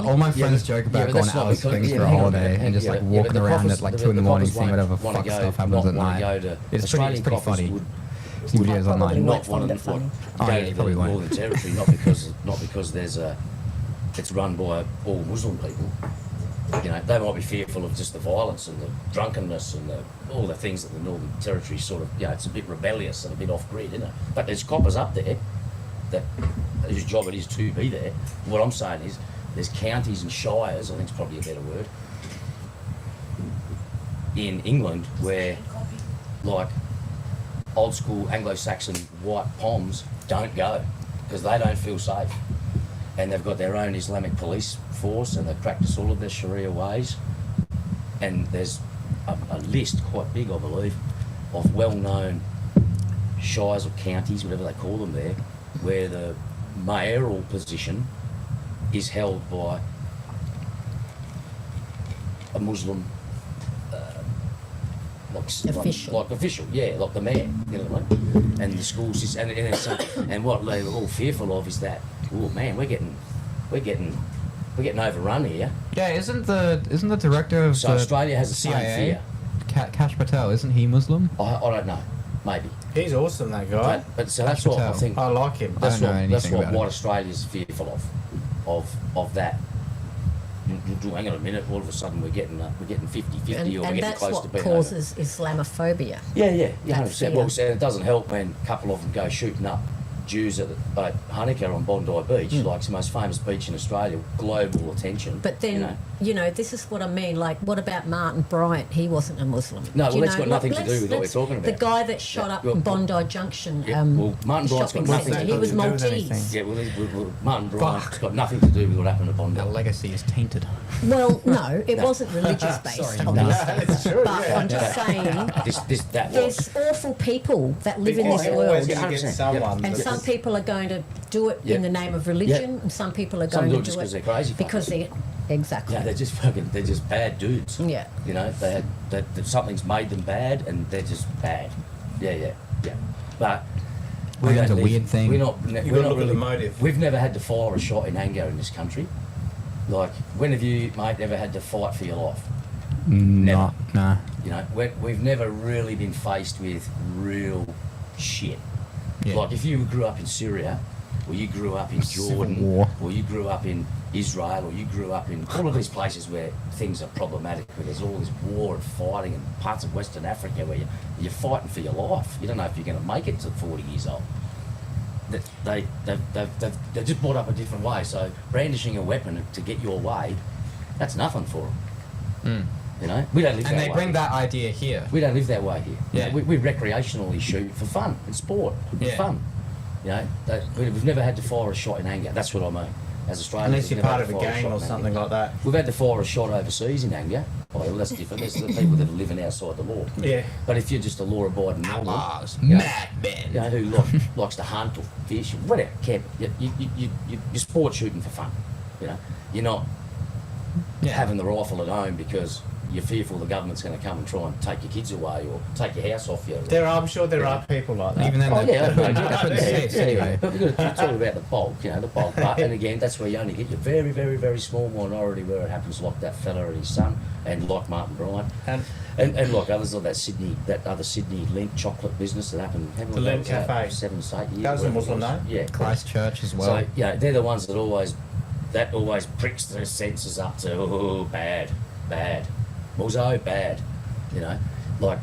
All my Yeah, friends but- joke yeah, about but going that's to not Alice because- Springs yeah, for a hang on holiday minute, and just yeah, like but walking the around coppers- at like the- 2 in the the morning, coppers seeing whatever won't fuck go- stuff happens not at wanna night. go to- It's Australian pretty coppers funny. would- See I videos probably online. won't not find want it to funny. Oh, go yeah, to you the probably won't. Northern Territory, not because there's a, it's run by all Muslim people. You know, they might be fearful of just the violence and the drunkenness and all the things that the Northern Territory sort of, you know, it's a bit rebellious and a bit off grid, isn't it? But there's coppers up there that whose job it is to be there. What I'm saying is, there's counties and shires, I think it's probably a better word, in England where, like, old school Anglo-Saxon white Poms don't go because they don't feel safe. And they've got their own Islamic police force and they practice all of their Sharia ways. And there's a list, quite big I believe, of well-known shires or counties, whatever they call them there, where the mayoral position is held by a Muslim like official, yeah, like the mayor, you know what I mean? And the school system, and what they were all fearful of is that, oh man, we're getting we're getting overrun here. Yeah, isn't the director of So the Australia has the same CIA, fear. Kash Patel, isn't he Muslim? I don't know, maybe. He's awesome, that guy. But so that's what I Patel. think. I like him. That's I don't know what anything about what it. Australia's fearful of that. Hang on a minute. All of a sudden we're getting 50-50, or we're And getting that's close to what being causes Islamophobia. Yeah, that 100%. fear. Well, so it doesn't help when a couple of them go shooting up Jews at Hanukkah on Bondi Beach, like the most famous beach in Australia, global attention. But then, this is what I mean. Like, what about Martin Bryant? He wasn't a Muslim. No, Do well, that's got nothing to do with what we're let's- talking about. The guy that shot up well, in Bondi Junction, yeah, well, Martin Bryant's shopping got nothing centre, to he do was with anything. Maltese. Yeah, well, Martin Bryant's got nothing to do with what happened to Bondi. Our legacy is tainted. Well, no, it wasn't religious based, Sorry. obviously. It's true, But yeah. I'm just saying, That was. there's awful people that live in You're this always world. going to get 100%, someone. And that's- some people are going to do it Yeah. in the name of religion, Yeah. and some people are Some going do to it just do 'cause it they're crazy because fuckers. exactly. Yeah, they're just bad dudes. Yeah. You know, that something's made them bad, and they're just bad. Yeah. But we Man's don't a live- weird thing. We're not. You've we're got to not look at really, the motive. We've never had to fire a shot in anger in this country. Like, when have you, mate, ever had to fight for your life? No, nah. You know, we've never really been faced with real shit. Yeah. Like, if you grew up in Syria, or you grew up in Civil Jordan, war. or you grew up in Israel, or you grew up in all of these places where things are problematic, where there's all this war and fighting, and parts of Western Africa where you're fighting for your life. You don't know if you're going to make it to 40 years old. They've just brought up a different way. So brandishing a weapon to get your way, that's nothing for them. You know, we don't live And that they way. bring that idea here. We don't live that way here. Yeah. We recreationally shoot for fun and sport, for Yeah. fun. You know, we've never had to fire a shot in anger. That's what I mean. As Australians, Unless we've you're never part had of to a fire gang shot or in something anger. like that. We've had to fire a shot overseas in anger. Well, that's different. There's the people that are living outside the law. Yeah. But if you're just a law-abiding Muslim, Outlaws, you know, madmen. you know, who likes to hunt or fish, or whatever, camp, you're sport shooting for fun. You know, you're not Yeah. having the rifle at home because you're fearful the government's going to come and try and take your kids away or take your house off you. I'm sure there are people like that. Even then, Oh, they yeah, couldn't yeah, say it anyway. But we've got to talk about the bulk, the bulk. But, and again, that's where you only get your very, very, very small minority where it happens like that fella and his son, and like Martin Bryant, and like others of that other Sydney Link chocolate business that happened. The Link Cafe. 7 to 8 years. That was a whatever it Muslim was. name? Yeah. Christchurch as well. So, they're the ones that always pricks their senses up to, bad. Muzo, bad. You know, like.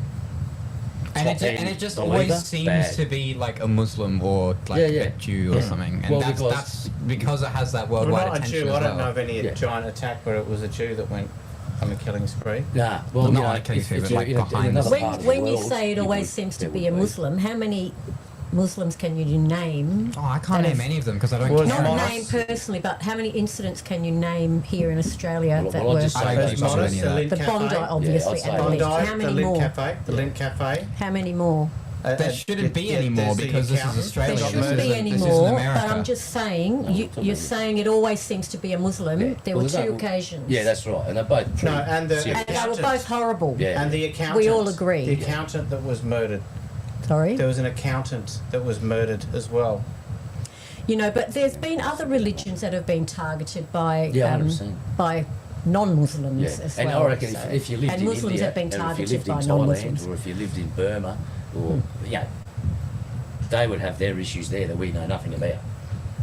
And top it, end it just believer, always seems bad. to be like a Muslim or like Yeah, yeah. a Jew or Yeah. something. And Well, that's because it has that Well, worldwide not a attention Jew. as I don't know well. of any Yeah. giant attack where it was a Jew that went on a killing spree. Nah, well, Well, not you know, on a case if of it, you're like in behind another the part of the When you world, say it you always would- seems to there be a would Muslim, how many Muslims can you name? Oh, I can't that name have- any of them because I don't Well, care. not Not Modest. name personally, but how many incidents can you name here in Australia Well, that well, I'll were just say I don't There's keep those- up with Modest, any the of Lint the Cafe. Bondi, Yeah, obviously, I'd say and the Bondi, Link. How the many Lint more? Cafe. The Lint Cafe. How many more? There shouldn't be any more there's the because this is accountant. Australia. There This shouldn't be isn't- any this isn't more, America. but I'm just saying, No, you're saying it always seems to be a Muslim. Yeah. There Well, were there's two that- occasions. Yeah, that's right, and they're both No, pretty and the- serious. And they were Accountant. both horrible. Yeah. And the accountant. We all agree. The accountant that was murdered. Sorry? There was an accountant that was murdered as well. But there's been other religions that have been targeted by Yeah, 100%. by non-Muslims Yeah, as and well. I reckon so- if you lived and in Muslims India, have been and if you targeted lived in by Thailand, non-Muslims. or if you lived in Burma, or they would have their issues there that we know nothing about,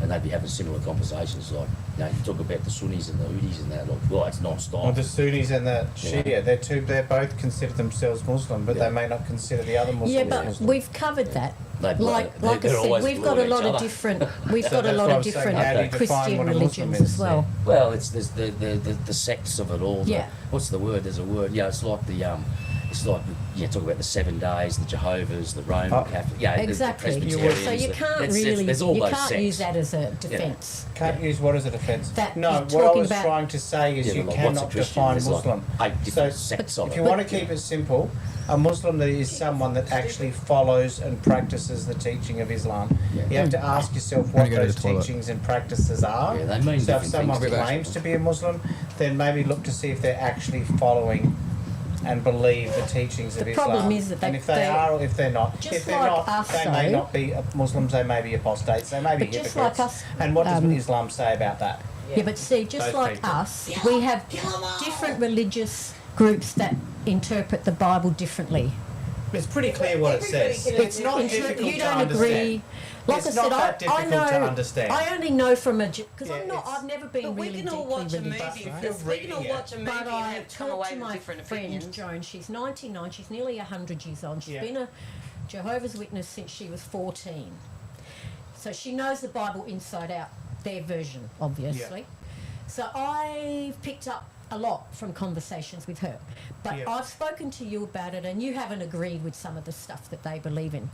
and they'd be having similar conversations. Like, you talk about the Sunnis and the Houthis and that. Like, well, it's non-stop. Well, the Sunnis and the Shia, Yeah. they're both consider themselves Muslim, but Yeah. they may not consider the other Muslims Yeah, but Muslim. we've covered that. They- Like they're I said, always we've got a blowing lot each of other. different. We've So got a that's lot what of I'm saying, different how do you define Christian what a Muslim religions is, as well. Well, there's the sects of it all. Yeah. What's the word? There's a word. Yeah, it's like talk about the 7 Days, the Jehovah's, the Roman Oh. Catholic. Yeah, Exactly. The So Presbyterians, you the- can't it's- really, there's all you those can't sects. use that as a defence. Can't use what as a defence? That No, you're what I talking was about- trying to say is Yeah, you but like, what's a cannot Christian? define There's like Muslim. 8 different So, sects of if it. you want to keep it simple, a Muslim that is someone that actually follows and practices the teaching of Islam. Yeah. You have to ask yourself I'm gonna what go to those the toilet. teachings and practices are. Yeah, they mean so if different someone things. claims to be a Muslim, then maybe look to see if they're actually following and believe the teachings of The Islam. problem is that and they- if they they- are or if they're not. Just If they're like not, us, they may though. not be Muslims, they may be apostates, they may be But just hypocrites. like us, and what does Islam say about that? Yeah, but see, just Those like people. us, we have different religious groups that interpret the Bible differently. It's pretty clear what it says. It's not difficult You to don't understand. agree. Like It's I said, not that I difficult know. to understand. I only know from a because Yeah, I've never been But we really can all deeply watch a movie. religious. If Right? you're We can all reading it. watch a movie But and I have come talked away to with my different friend opinions. Joan. She's 99. She's nearly 100 years old. She's Yeah. been a Jehovah's Witness since she was 14. So she knows the Bible inside out. Their version, obviously. So I've picked up a lot from conversations with her. But Yeah. I've spoken to you about it and you haven't agreed with some of the stuff that they believe in.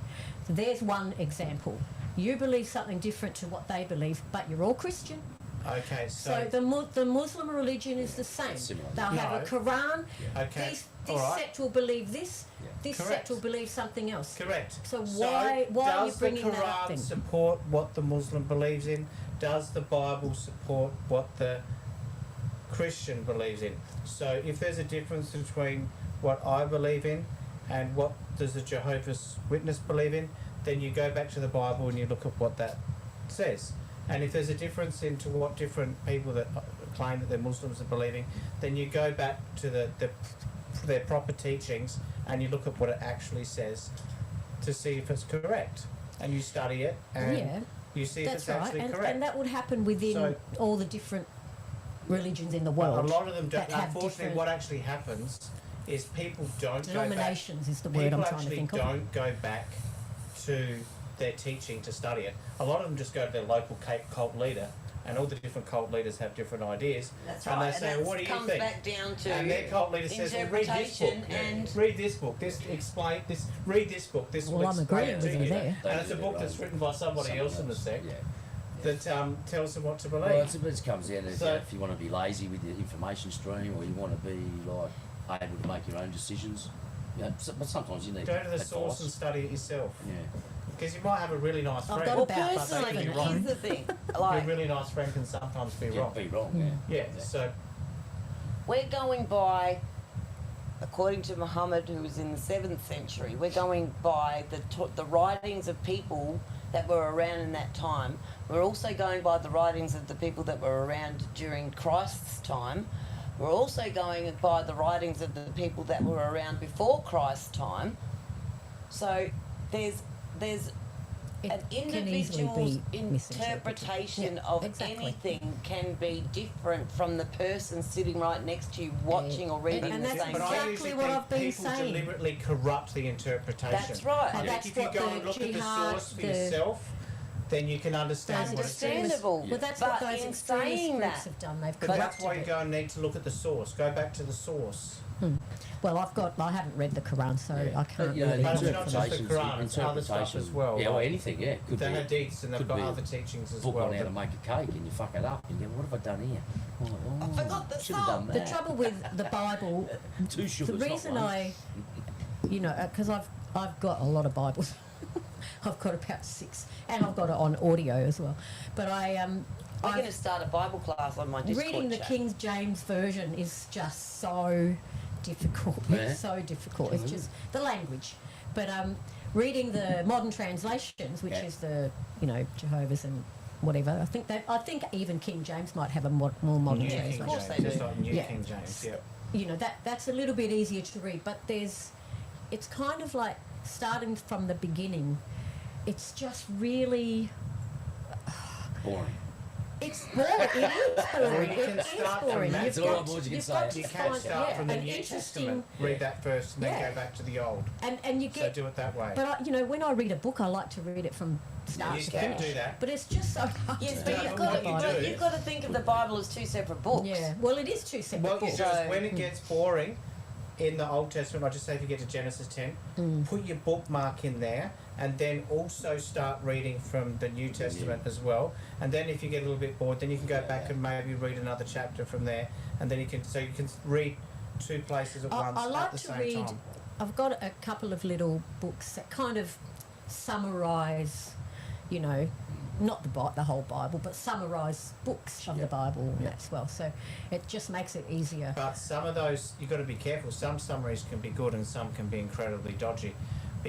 So there's one example. You believe something different to what they believe, but you're all Christian. Okay, So the Muslim religion is the same. similar. They'll have a No. Quran. Okay, This all right. sect will believe this. This Correct. sect will believe something else. Correct. So why are you bringing does the that up Quran then? support what the Muslim believes in? Does the Bible support what the Christian believes in? So if there's a difference between what I believe in and what does the Jehovah's Witness believe in, then you go back to the Bible and you look at what that says. And if there's a difference into what different people that claim that they're Muslims are believing, then you go back to their proper teachings and you look at what it actually says to see if it's correct. And you study it and Yeah, you see if That's it's right. actually And, correct. and that would happen within So- all the different religions in the But world. a lot of them don't. that have Unfortunately, different what actually happens is people don't go back. denominations is the word People I'm trying to actually think of. don't go back to their teaching to study it. A lot of them just go to their local cult leader, and all the different cult leaders have different ideas. That's and right. they say, and "What do you comes think?" back down to And their cult leader says, well, "Read this book. interpretation and Read this book. This explain this. Read this book. This will Well, I'm explain agreeing it to with you there. And it's a book that's written by somebody else in the sect Yeah. that tells them what to believe. Well, it comes down to So- if you want to be lazy with your information stream, or you want to be like able to make your own decisions. But sometimes you need Go to the advice. source and study it yourself. Yeah. Because you might have a really nice I've friend, got well, about but they personally, can be seven wrong. here's the thing. Your Like, really nice friend can sometimes be Yeah, wrong. be wrong. Mm. Yeah. Yeah, so we're going by, according to Muhammad, who was in the 7th century, we're going by the writings of people that were around in that time. We're also going by the writings of the people that were around during Christ's time. We're also going by the writings of the people that were around before Christ's time. So there's It an can easily individual's be misinterpreted. interpretation Yeah, of exactly. anything can be different from the person sitting right next to you watching or reading and the that's same but I thing. exactly usually what think I've been people saying. deliberately corrupt the interpretation. That's right. And I that's think if you what go the and look at the jihad, source for the- yourself, then you can understand Those what it says. Understandable. Well, that's But what those in extremist saying groups that, have done. They've But that's corrupted why you it. go and need to look at the source. Go back to the source. Well, I haven't read the Quran, so I can't But, you know, really But it's talk not for just that. the Quran, it's other stuff as well. Yeah, or like anything, yeah. Could the be hadiths, and they've could got be other teachings as book well. on how to that- make a cake and you fuck it up and you go, what have I done here? Oh, I forgot the should have done salt. The that. trouble with the Bible, Two the sugars, not reason one. because I've got a lot of Bibles. I've got about 6, and I've got it on audio as well. But I'm going to start a Bible class on my Discord reading the chat. King James version is just so difficult. Yeah. It's so difficult. It's just the language. But reading the modern translations, which Yeah. is the Jehovah's and whatever, I think even King James might have a more modern New King translation. Of course James, they just do. like New Yeah. King James. Yeah. That's a little bit easier to read, but it's kind of like starting from the beginning. It's just really, Boring. it's boring. It is boring. You can It is start boring. from That's all I want you can say. You can't start from the an New interesting, Testament, read that first, and then Yeah. go back to the Old. and you So get. do it that way. But when I read a book, I like to read it from start You to can finish. do that. But it's just so hard. Yes, to but Yeah, you've but got, what to, you you've, got, do- you've got to think of the Bible as 2 separate books. Yeah. Well, it is 2 separate What you books. do is So- when it gets boring in the Old Testament, I just say if you get to Genesis 10, put your bookmark in there, and then also start reading from the New Testament as well. And then if you get a little bit bored, then you can go back and maybe read another chapter from there, and then you can read 2 places at once I like at the to same read. time. I've got a couple of little books that kind of summarise, not the whole Bible, but summarise books of the Bible as well. So it just makes it easier. But some of those, you've got to be careful. Some summaries can be good and some can be incredibly dodgy.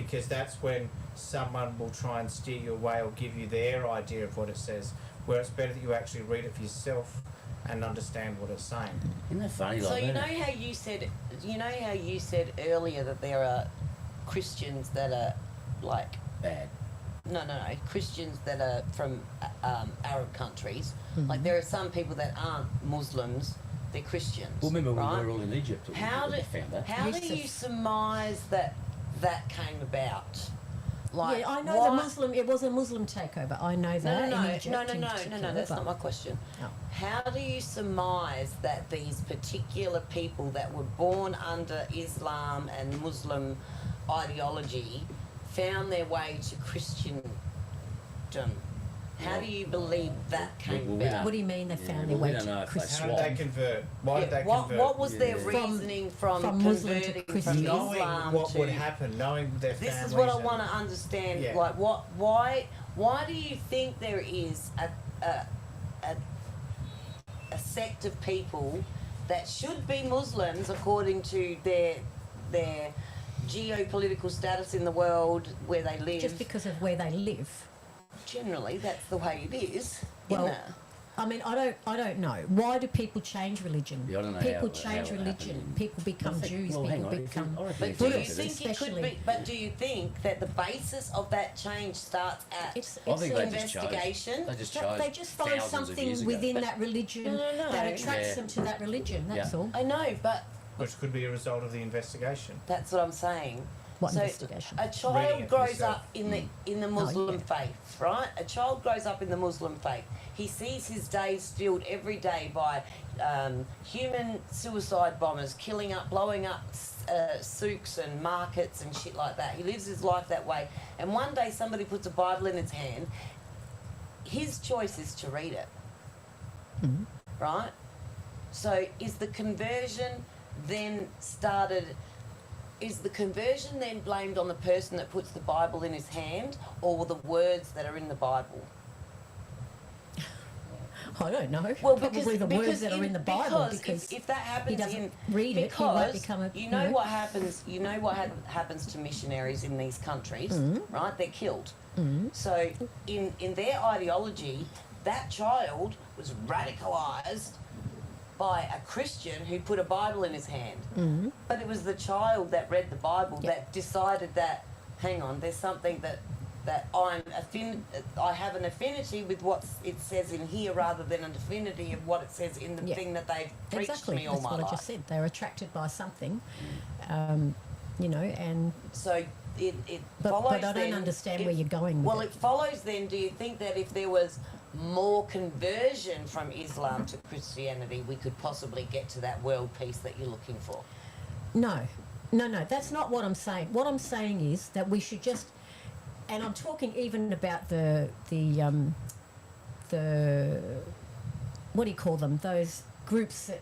because that's when someone will try and steer you away or give you their idea of what it says, where it's better that you actually read it for yourself and understand what it's saying. Isn't that funny? So Like you know that? how you said earlier that there are Christians that are like Bad. no Christians that are from Arab countries. Like there are some people that aren't Muslims, they're Christians. Well, remember right? when we were all in Egypt? How we do found that. how do Yes, you yes. surmise that came about? Like yeah, I know why- the Muslim. It was a Muslim takeover. I know that. in Egypt no, in that's particular, not but- my question. Oh. How do you surmise that these particular people that were born under Islam and Muslim ideology found their way to Christendom? How do you believe that came well, we about? What do you mean they Yeah, found well, their we way don't know to if they How Christianity? did they convert? Why did they convert? What was their Yeah. reasoning from Muslim to converting from Christian? Knowing Islam what to... would happen, knowing their This families. is what I and- want to understand. Yeah. Like, why do you think there is a sect of people that should be Muslims according to their geopolitical status in the world where they live? Just because of where they live. Generally, that's the way it is. Well, isn't it? I mean, I don't know. Why do people change religion? Yeah, I don't know People how change it religion. happened. People become I think- Jews. well, hang People on, become. I reckon But it's do you interesting. think it could Especially- be? But do you think that the basis of that change starts at It's I think a- they just chose. investigation? They just That- chose. they just find thousands of something years ago. within that religion No. that attracts Yeah. them to that religion. That's Yeah. all. I know, but Which could be a result of the investigation. that's what I'm saying. What So investigation? a Reading child it grows yourself. up in the Muslim yeah. faith, right? A child grows up in the Muslim faith. He sees his days filled every day by human suicide bombers killing up, blowing up souks and markets and shit like that. He lives his life that way. And one day somebody puts a Bible in his hand. His choice is to read it, right? So is the conversion then started? Is the conversion then blamed on the person that puts the Bible in his hand, or the words that are in the Bible? I don't know. Well, Probably the words that are in the Bible, because if that happens, doesn't read it, he because won't become a- you know what happens. You know what happens to missionaries in these countries, right? They're killed. So in their ideology, that child was radicalized by a Christian who put a Bible in his hand. But it was the child that read the Bible that decided that, hang on, there's something that I have an affinity with what it says in here rather than an affinity of what it says in the Yeah. thing that they've preached exactly. to me all That's my what life. I just said. They're attracted by something, and So it but follows I don't then, understand where you're going with Well, it. it follows then, do you think that if there was more conversion from Islam to Christianity, we could possibly get to that world peace that you're looking for? No, that's not what I'm saying. What I'm saying is that we should just, and I'm talking even about the what do you call them? Those groups that,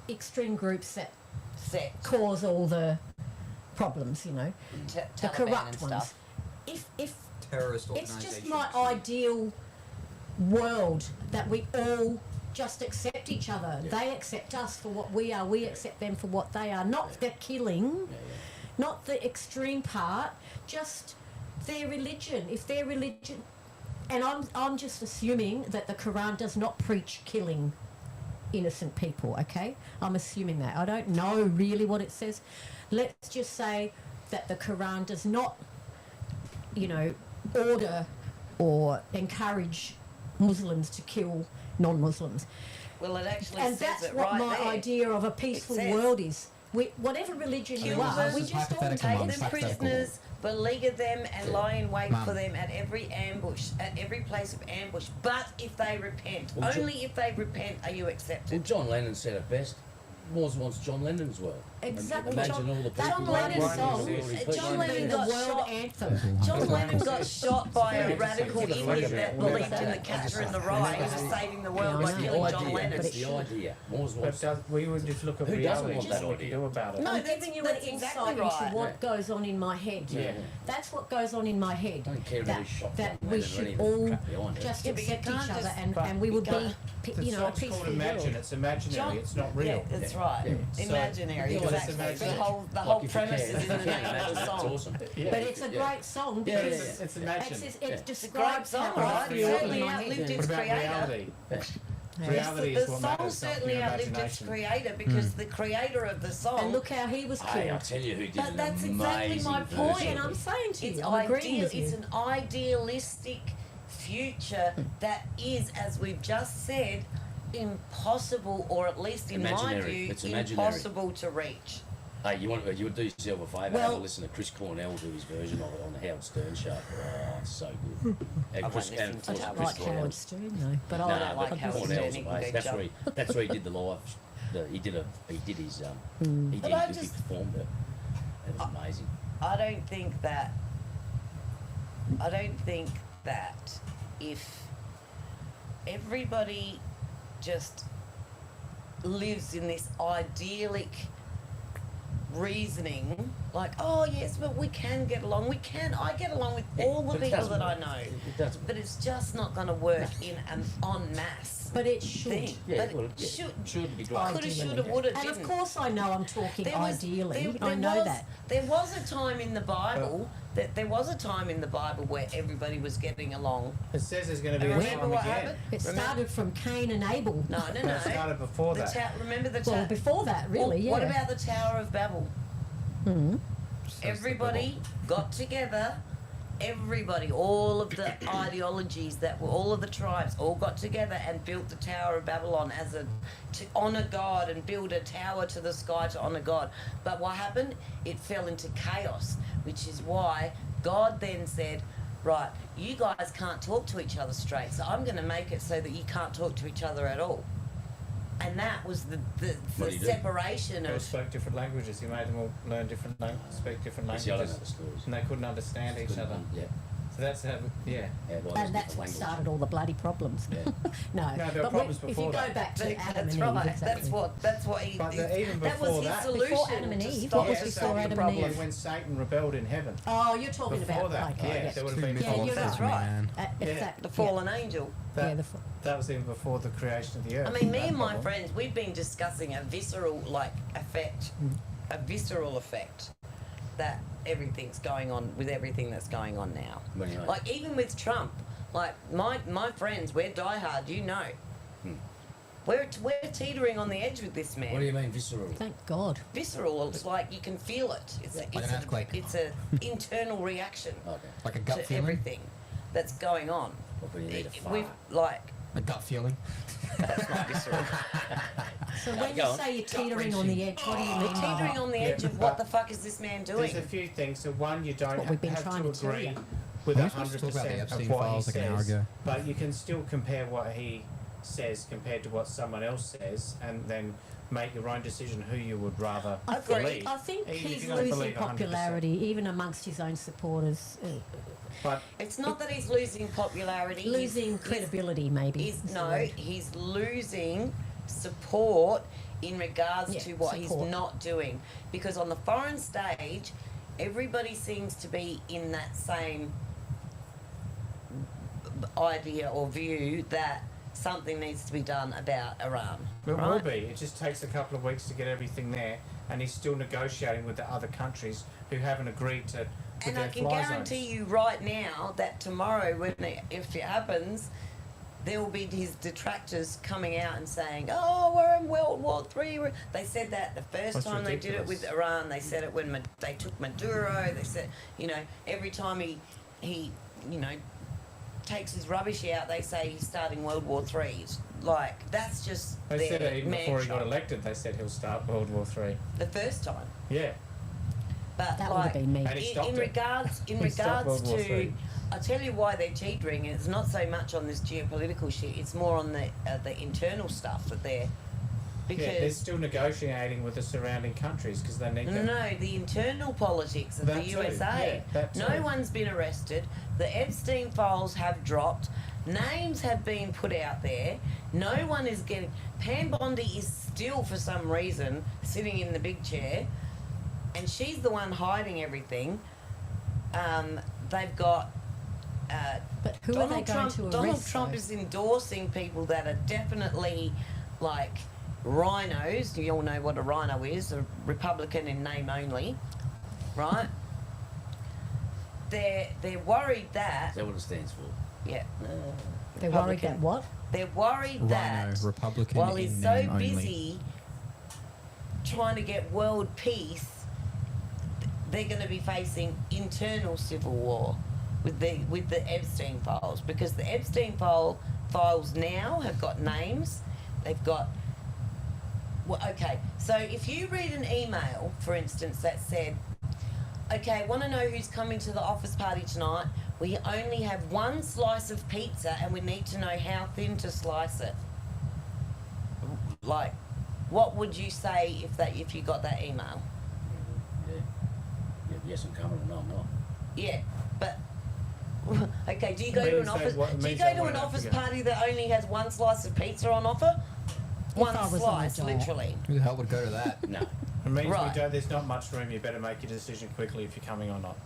extreme groups that Sect, cause all the problems. You know, the Taliban and corrupt ones. stuff. If Terrorist it's organizations. just my ideal world that we all just accept each other. Yeah. They accept us for what we are. We accept them for what they are. Not the killing, not the extreme part. Just their religion. If their religion, and I'm just assuming that the Quran does not preach killing innocent people. Okay, I'm assuming that. I don't know really what it says. Let's just say that the Quran does not, order or encourage Muslims to kill non-Muslims. Well, it actually And says that's it what right my there. idea of a peaceful says- world is. Whatever religion you Kill are, them, we This is just all hypothetical, take Mum. Take them Hypothetical. prisoners, beleaguer them, and lie in wait Mum. for them at every ambush, at every place of ambush. But if they repent, Well, only if they repent are you Well, accepted. John Lennon said it best. Wars wants John Lennon's world. Exactly. Imagine John- all the people John that Lennon's won't song- do it. John should Lennon be the got world shot. anthem. John Lennon got shot by a Yeah, radical it's a idiot fucking- that well, believed in the that's- catcher in the rye. He was saving the world Yeah, by I know. killing The John idea, Lennon. that's the idea. Wars But wants. we would just look at Who doesn't reality want and that what we can idea? do about it. No, I'm that's- giving you that's an exactly insight right. into what goes on in my head. Yeah. That's what goes on in my head. Don't care that who shot that John we Lennon or should any of the all crap behind it. just Yeah, but you accept can't each other, just- and but we you would be, can't- The a song's peaceful called Imagine. world. It's imaginary. John- it's not real. Yeah, that's right. Yeah. So- Imaginary, Yeah, let's exactly. imagine- The whole Like, if you premise can- is in the if you can name of imagine the it, song. It's awesome. Yeah. But it's a great song Yeah, because it's imagine. it It's a great describes song, how I right? feel Certainly in my outlived head. its What about creator. reality? Yeah. Reality The is what song matters, not certainly your outlived its imagination. creator because the creator of the song. And look how he was Hey, I'll killed. tell you who did But an that's exactly amazing my version point. And of I'm it. saying to It's you, I'm agreeing with It's you. an idealistic future that is, as we've just said, impossible, or at least in my Imaginary. view, It's imaginary. impossible to reach. Hey, you would do yourself a favour, Well- have a listen to Chris Cornell do his version of it on the Howard Stern show. Oh, it's so good. And I won't listen and of to course it. I don't Chris like Cornell. Howard Stern though, but No, I I don't like but Howard Cornell's Stern, he can amazing. go That's where he did the live. He did his he But I did he just- performed it. It was amazing. I don't think that if everybody just lives in this idyllic reasoning, like, oh yes, but we can get along. I get along with all the But it people doesn't that I work. know. It doesn't. But it's just not going to work in an en masse but it should. thing. Yeah, but well, it yeah. should be great. Coulda, Ideally. shoulda, woulda, And didn't. of course, I know I'm talking ideally. I know that. There was a time in the Bible where everybody was getting along. It says there's going to be And a remember time what again. happened? It started from Cain and Abel. No. It started before The that. remember the Well, tower. before that, really, yeah. What about the Tower of Babel? Everybody got together. Everybody, all of the ideologies that were, all of the tribes, all got together and built the Tower of Babylon to honour God and build a tower to the sky to honour God. But what happened? It fell into chaos, which is why God then said, right, you guys can't talk to each other straight, so I'm going to make it so that you can't talk to each other at all. And that was the What do you do? separation They all of. spoke different languages. He made them all learn speak different See, I don't know languages. the stories. And they couldn't understand each other. Yeah. So that's how, yeah. Yeah, well, And there's that's different what language. started all the bloody problems. Yeah. No, No, there were but problems if you before go that. back to Adam That's and right. Eve, exactly. That's what he. But even that was before his that- solution. Before Adam and to Eve, stop what was the before second Adam and problem. Eve? When Satan rebelled in heaven. Oh, you're talking Before about that, okay, yeah, yes. there would Too have been Yeah, you're That's right. right. man. Yeah. Exactly. The fallen angel. That, Yeah, that was even before the creation of the earth. I mean, me that and my problem. friends, we've been discussing a visceral effect, that everything's going on with everything that's going on now. Well, anyway. Like even with Trump, like my friends, we're diehard, you know. We're teetering on the edge with this man. What do you mean visceral? Thank God. Visceral, it's like you can feel it. It's Like an earthquake. It's a internal reaction Okay. Like a gut to feeling. everything that's going on. What do you need a fart? We've like A gut feeling. that's not visceral. So when go you on. say you're teetering on the edge, what do you mean We're by teetering that? on the Yeah, edge of but what the fuck is this man doing? There's a few things. So one, you don't what we've been have trying to to tell agree you. with We're supposed to talk about the 100% Epstein of what he files like an hour says, ago. but you can still compare what he says compared to what someone else says, and then make your own decision who you would rather I Agreed. believe. I think even if he's you don't losing believe 100%. popularity, even amongst his own supporters. But It's not that he's losing popularity. he's- Losing credibility, maybe. He's, is the no, word. he's losing support in regards Yeah, to what support. he's not doing. Because on the foreign stage, everybody seems to be in that same idea or view that something needs to be done about Iran. it will right? be. It just takes a couple of weeks to get everything there, and he's still negotiating with the other countries who haven't agreed to. With And their I can fly guarantee zones. you right now that tomorrow, if it happens, there will be his detractors coming out and saying, "Oh, we're in World War III." They said that the first That's time they did it with ridiculous. Iran. They said it when they took Maduro. They said, every time he takes his rubbish out, they say he's starting World War III. It's like that's just They said their it even before he got mantra. elected. They said he'll start World War III. The first time, Yeah. but That would like have been me. And he stopped in it. regards He stopped World War to, Three. I tell you why they're teetering. It's not so much on this geopolitical shit. It's more on the internal stuff that they're Yeah, they're because still negotiating with the surrounding countries because they need to. no, the internal politics of That the too, USA. yeah, that No too. one's been arrested. The Epstein files have dropped. Names have been put out there. No one is getting. Pam Bondi is still, for some reason, sitting in the big chair, and she's the one hiding everything. They've got. But who are they going to arrest? Donald Trump though? is endorsing people that are definitely like rhinos. You all know what a rhino is, a Republican in name only, right? They're worried that... Is that what it stands for? Yeah. They're worried that what? They're worried Rhino, that Republican while in he's so name only. busy trying to get world peace, they're going to be facing internal civil war with the Epstein files, because the Epstein files now have got names. They've got... Well, okay, so if you read an email, for instance, that said, okay, want to know who's coming to the office party tonight? We only have one slice of pizza and we need to know how thin to slice it. Like, what would you say if you got that email? Yeah, yes, I'm coming, or no, I'm not. Yeah, but okay. Do you go It to means an they office? wa- it Do you means go they to won't an have to office go. party that only has one slice of pizza on offer? One I was on a slice, diet. literally. Who the hell would go to that? No. It means Right. there's not much room. You better make your decision quickly if you're coming or not.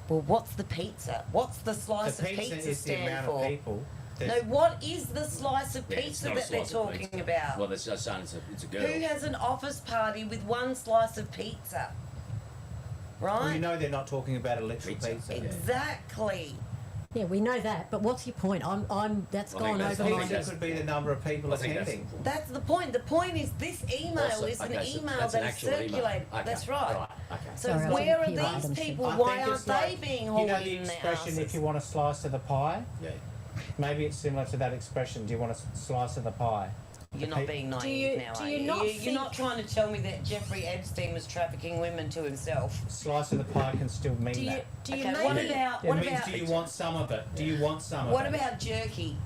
Well, what's the pizza? What's the slice The of pizza pizza is the stand amount for? of people. No, There's- what is the slice of Yeah, it's pizza not a that they're slice of talking pizza. about? Well, they're saying it's a girl. Who has an office party with one slice of pizza? Right? Well, you know they're not talking about a literal Pizza. pizza. Exactly. Yeah, we know that, but what's your point? That's I think gone that's- over I my think Pizza that's- could be the number of people I think that's attending. important. That's the point. The point is this email Also- is an okay, so email that's that an is actual email. circulated. Okay, That's right. Okay. So Sorry, I where are didn't hear these Adam people? say. I Why think aren't it's they like, being you hauled know the in their expression, if asses? you want a slice of the pie? Yeah. Maybe it's similar to that expression, do you want a slice of the pie? You're not being naive you- now, do are you you? not You're not think- trying to tell me that Jeffrey Epstein was trafficking women to himself. Slice of the pie can still mean Do you that. do you Okay, what maybe about It what means about do you want some of it? Do you want some of what it? about jerky?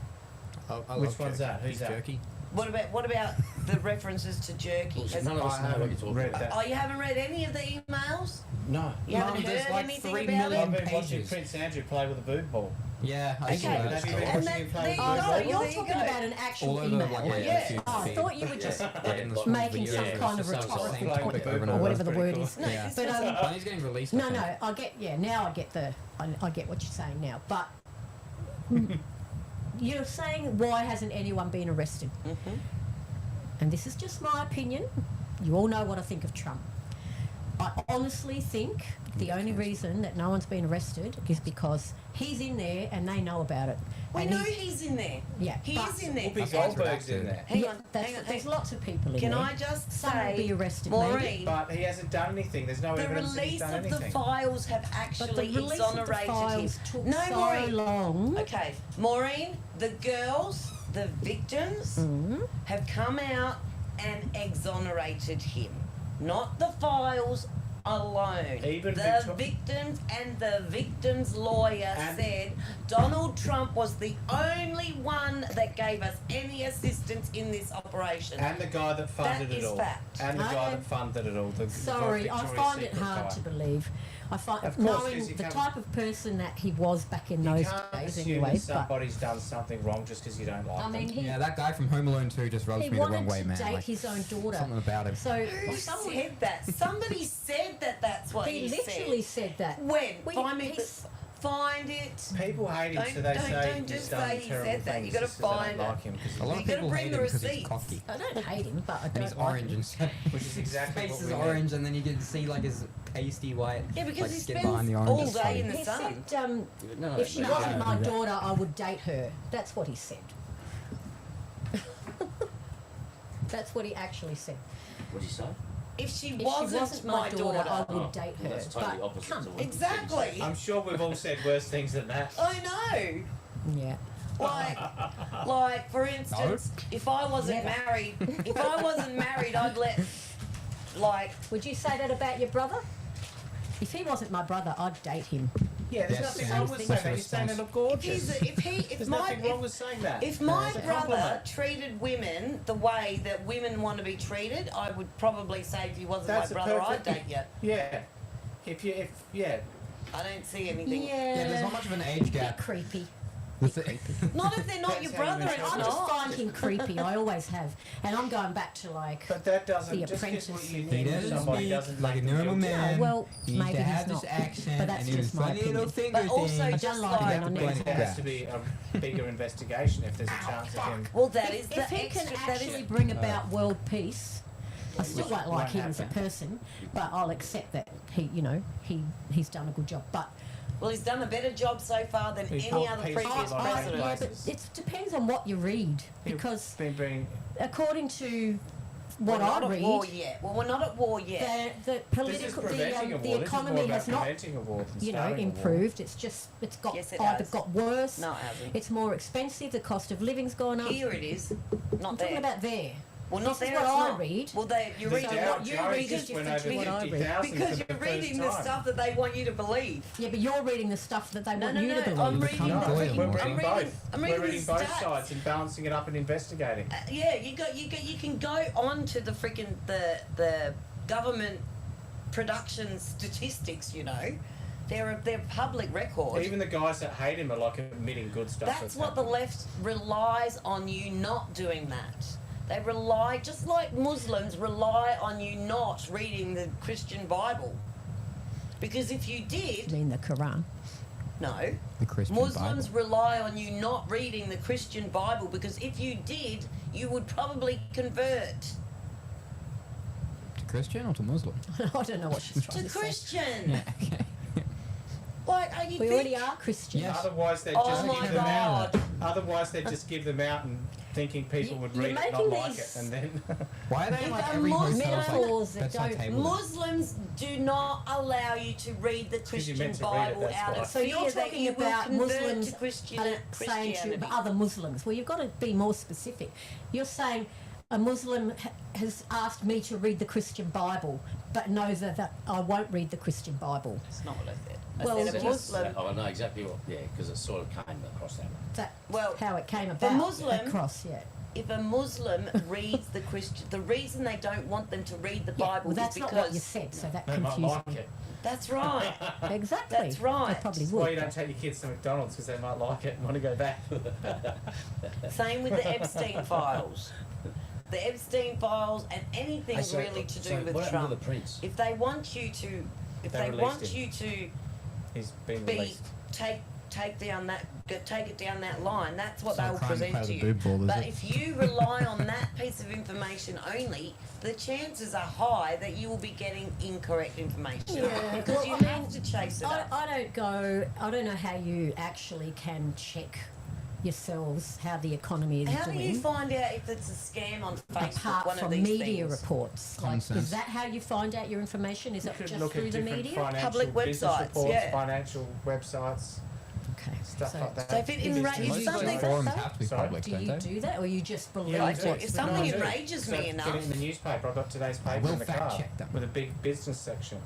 I Which love one's jerky. that? Who's that? Jerky. What about the references to jerky? Bullshit. None of us know what you're talking read about. that. Oh, you haven't read any of the emails? No. You haven't Mum, there's heard like anything 3 about million it? I've been watching pages. Prince Andrew play with a boot ball. Yeah, I Okay, saw that. have you stuff. been And watching that, him play there with you a boot go. ball? you're There you talking go. about an actual All over email. like Yeah. YouTube Oh, I feed. thought you were just Getting the making videos some of kind of just the rhetorical same point topic over over and or over. whatever the That's word pretty is. No, Yeah. it's But just- Well, he's getting released. I no, think. no, I get. Yeah, now I get I get what you're saying now. But you're saying why hasn't anyone been arrested? Mhm. And this is just my opinion. You all know what I think of Trump. I honestly think the only reason that no one's been arrested is because he's in there and they know about it. We and know he's in there. Yeah, He but- is in there. Whoopi That's why it's Goldberg's in redacted. there. Hang yeah, on, there's hang on. lots of people in Can there. I just Some say, will be arrested, Maureen, maybe. But he hasn't done anything. There's no the evidence that he's release done of the anything. files have But the actually release of the exonerated files him. took No, so Maureen. long. Okay, Maureen, the girls, the victims, have come out and exonerated him. Not the files alone. Even the Victor- victims and the victim's lawyer And- said Donald Trump was the only one that gave us any assistance in this operation. And the guy that funded That it is all. fact. And the guy Okay. that funded it all. The Sorry, I Victoria's find it Secret hard guy. to believe. I find Of course, 'cause knowing you the can't- type of person that he was back in You those can't days, assume anyway. that But somebody's done something wrong just because you don't like I mean, them. he Yeah, that guy from Home Alone 2 just rubs he me the wanted wrong way, to man. date Like, his own daughter. something about him. So Who someone, said that? Somebody said that that's what he he literally said. said that. When? Well, Find me he's- find it. People hate him, Don't- so they don't- say don't he's just done say he terrible said that. things You gotta just 'cause they find don't it. like him. 'cause A lot You of gotta people bring hate the him because he's receipts. cocky. I don't hate him, but I don't And he's like orange him. and stuff. Which is exactly His what face we is need. orange, and then you can see like his pasty white Yeah, because like, he skin spends behind the orange. all It's day funny. in the He sun. said, No, if she no, wasn't no. my daughter, I would date her. That's what he said. That's what he actually said. What did you say? If she If wasn't my daughter, I would Oh, date well, her. that's totally but opposite to cunt. what you said. exactly. I'm sure we've all said worse things than that. I know. Yeah. Like for instance, if I wasn't Never. married, I'd let like Would you say that about your brother? If he wasn't my brother, I'd date him. Yeah, there's Yes, nothing Sam. wrong with saying that. You're saying they look gorgeous. if There's my nothing wrong with saying that. if my It's a brother compliment. treated women the way that women want to be treated, I would probably say if he wasn't That's a my brother, perfect- I'd date you. Yeah. If I don't see anything. Yeah, there's not much of an age Bit gap. creepy. Not if they're not your Depends how you brother. It's interpret I just not. find him creepy. I always have, and I'm going back to like. But that doesn't The just because Apprentice what you and think He of doesn't somebody speak doesn't like a make them normal guilty. man. Well, he used maybe to he's have not, this accent, but that's and he was just my funny little opinion. finger But also thing. just like like, it. I know. Means there has to be a bigger investigation if there's a chance of him. well, that is If the he can extra. That actually is bring about world peace, I still won't like won't him as a happen. person, but I'll accept that he's done a good job. But well, he's done a better job so far than He's any brought other peace previous to life. president. yeah, but places. it depends on what you read, because Been bringing, according to what We're not I at read, war yet. Well, we're not at war yet. the this is political, preventing a the war. This is more economy about has not, preventing a war than starting a war. improved. It's got Yes, it either has. got worse. No, it hasn't. It's more expensive. The cost of living's gone up. Here it is. Not I'm there. talking about there. well, not this is there. what it's I not. read. Well, you're The reading Dow what you Jones read just is went different over to what I read. 50,000 because for the you're reading the first time. stuff that they want you to believe. Yeah, but you're reading the stuff that they No, want no, you no. to believe. I'm reading. No, I'm we're reading. We're I'm reading reading. both. I'm We're reading reading the both stats. sides and balancing it up and investigating. Yeah, you can go on to the freaking the government production statistics. They're public record. Even the guys that hate him are like admitting good stuff. That's what the left relies on you not doing that. They rely, just like Muslims rely on you not reading the Christian Bible. Because if you I did, mean the Quran. no, The Christian Muslims Bible. rely on you not reading the Christian Bible because if you did, you would probably convert To Christian or to Muslim? I don't know what she's trying to to say. Christian. Yeah, okay. Like, are you We think- already are Christians. Yes. Otherwise, they'd Oh just my give them out. God. Otherwise, they'd just give them out and thinking people would You're read it, not making like it, these- and then Why are they If like a every Muslim- hotel's Metaphors like that bedside don't- table? Muslims do not allow you to read the 'Cause you're Christian meant to read it, Bible that's out why. of So fear you're that talking you will about convert Muslims to saying Christianity. to other Muslims. Well, you've got to be more specific. You're saying a Muslim has asked me to read the Christian Bible, but knows that I won't read the Christian Bible. That's not what I said. I Well, said a just- Muslim. Oh, I know exactly what. Yeah, because it sort of came across that way. That's Well, how it came about. Muslim- across, yeah. If a Muslim reads the Christian, the reason they don't want them to read the Yeah, Bible well, that's is not because what you said, so that they might confused like me. it. that's right. Exactly. That's right. They probably That's why you would. don't take your kids to McDonald's, because they might like it and want to go back. Same with the Epstein files. The Epstein files and anything Hey, so- really to do so with what happened Trump. to the prince? If they want you to, if They they released want him. you to He's been be released. take it down that line. That's what So they'll crime present play to the you. boob ball, is But it? if you rely on that piece of information only, the chances are high that you will be getting incorrect information Yeah, because well, you I mean, have to chase it up. I don't know how you actually can check yourselves how the economy is How do doing. you find out if it's a scam on Facebook? Apart one from of these media things? reports, Common like, sense. is that how you find out your information? Is You it could just look through at the different media? financial Public business websites, reports, yeah. financial websites, Okay, stuff so like that. So if it Business enra- if Most news of something- the sites. forums that, have to be Sorry? public, do don't you they? do that, or you just believe Yeah, I do. do. If something I do. enrages me So enough- Get it in the newspaper. I've got today's I paper will in the fact car check them. with a big business section.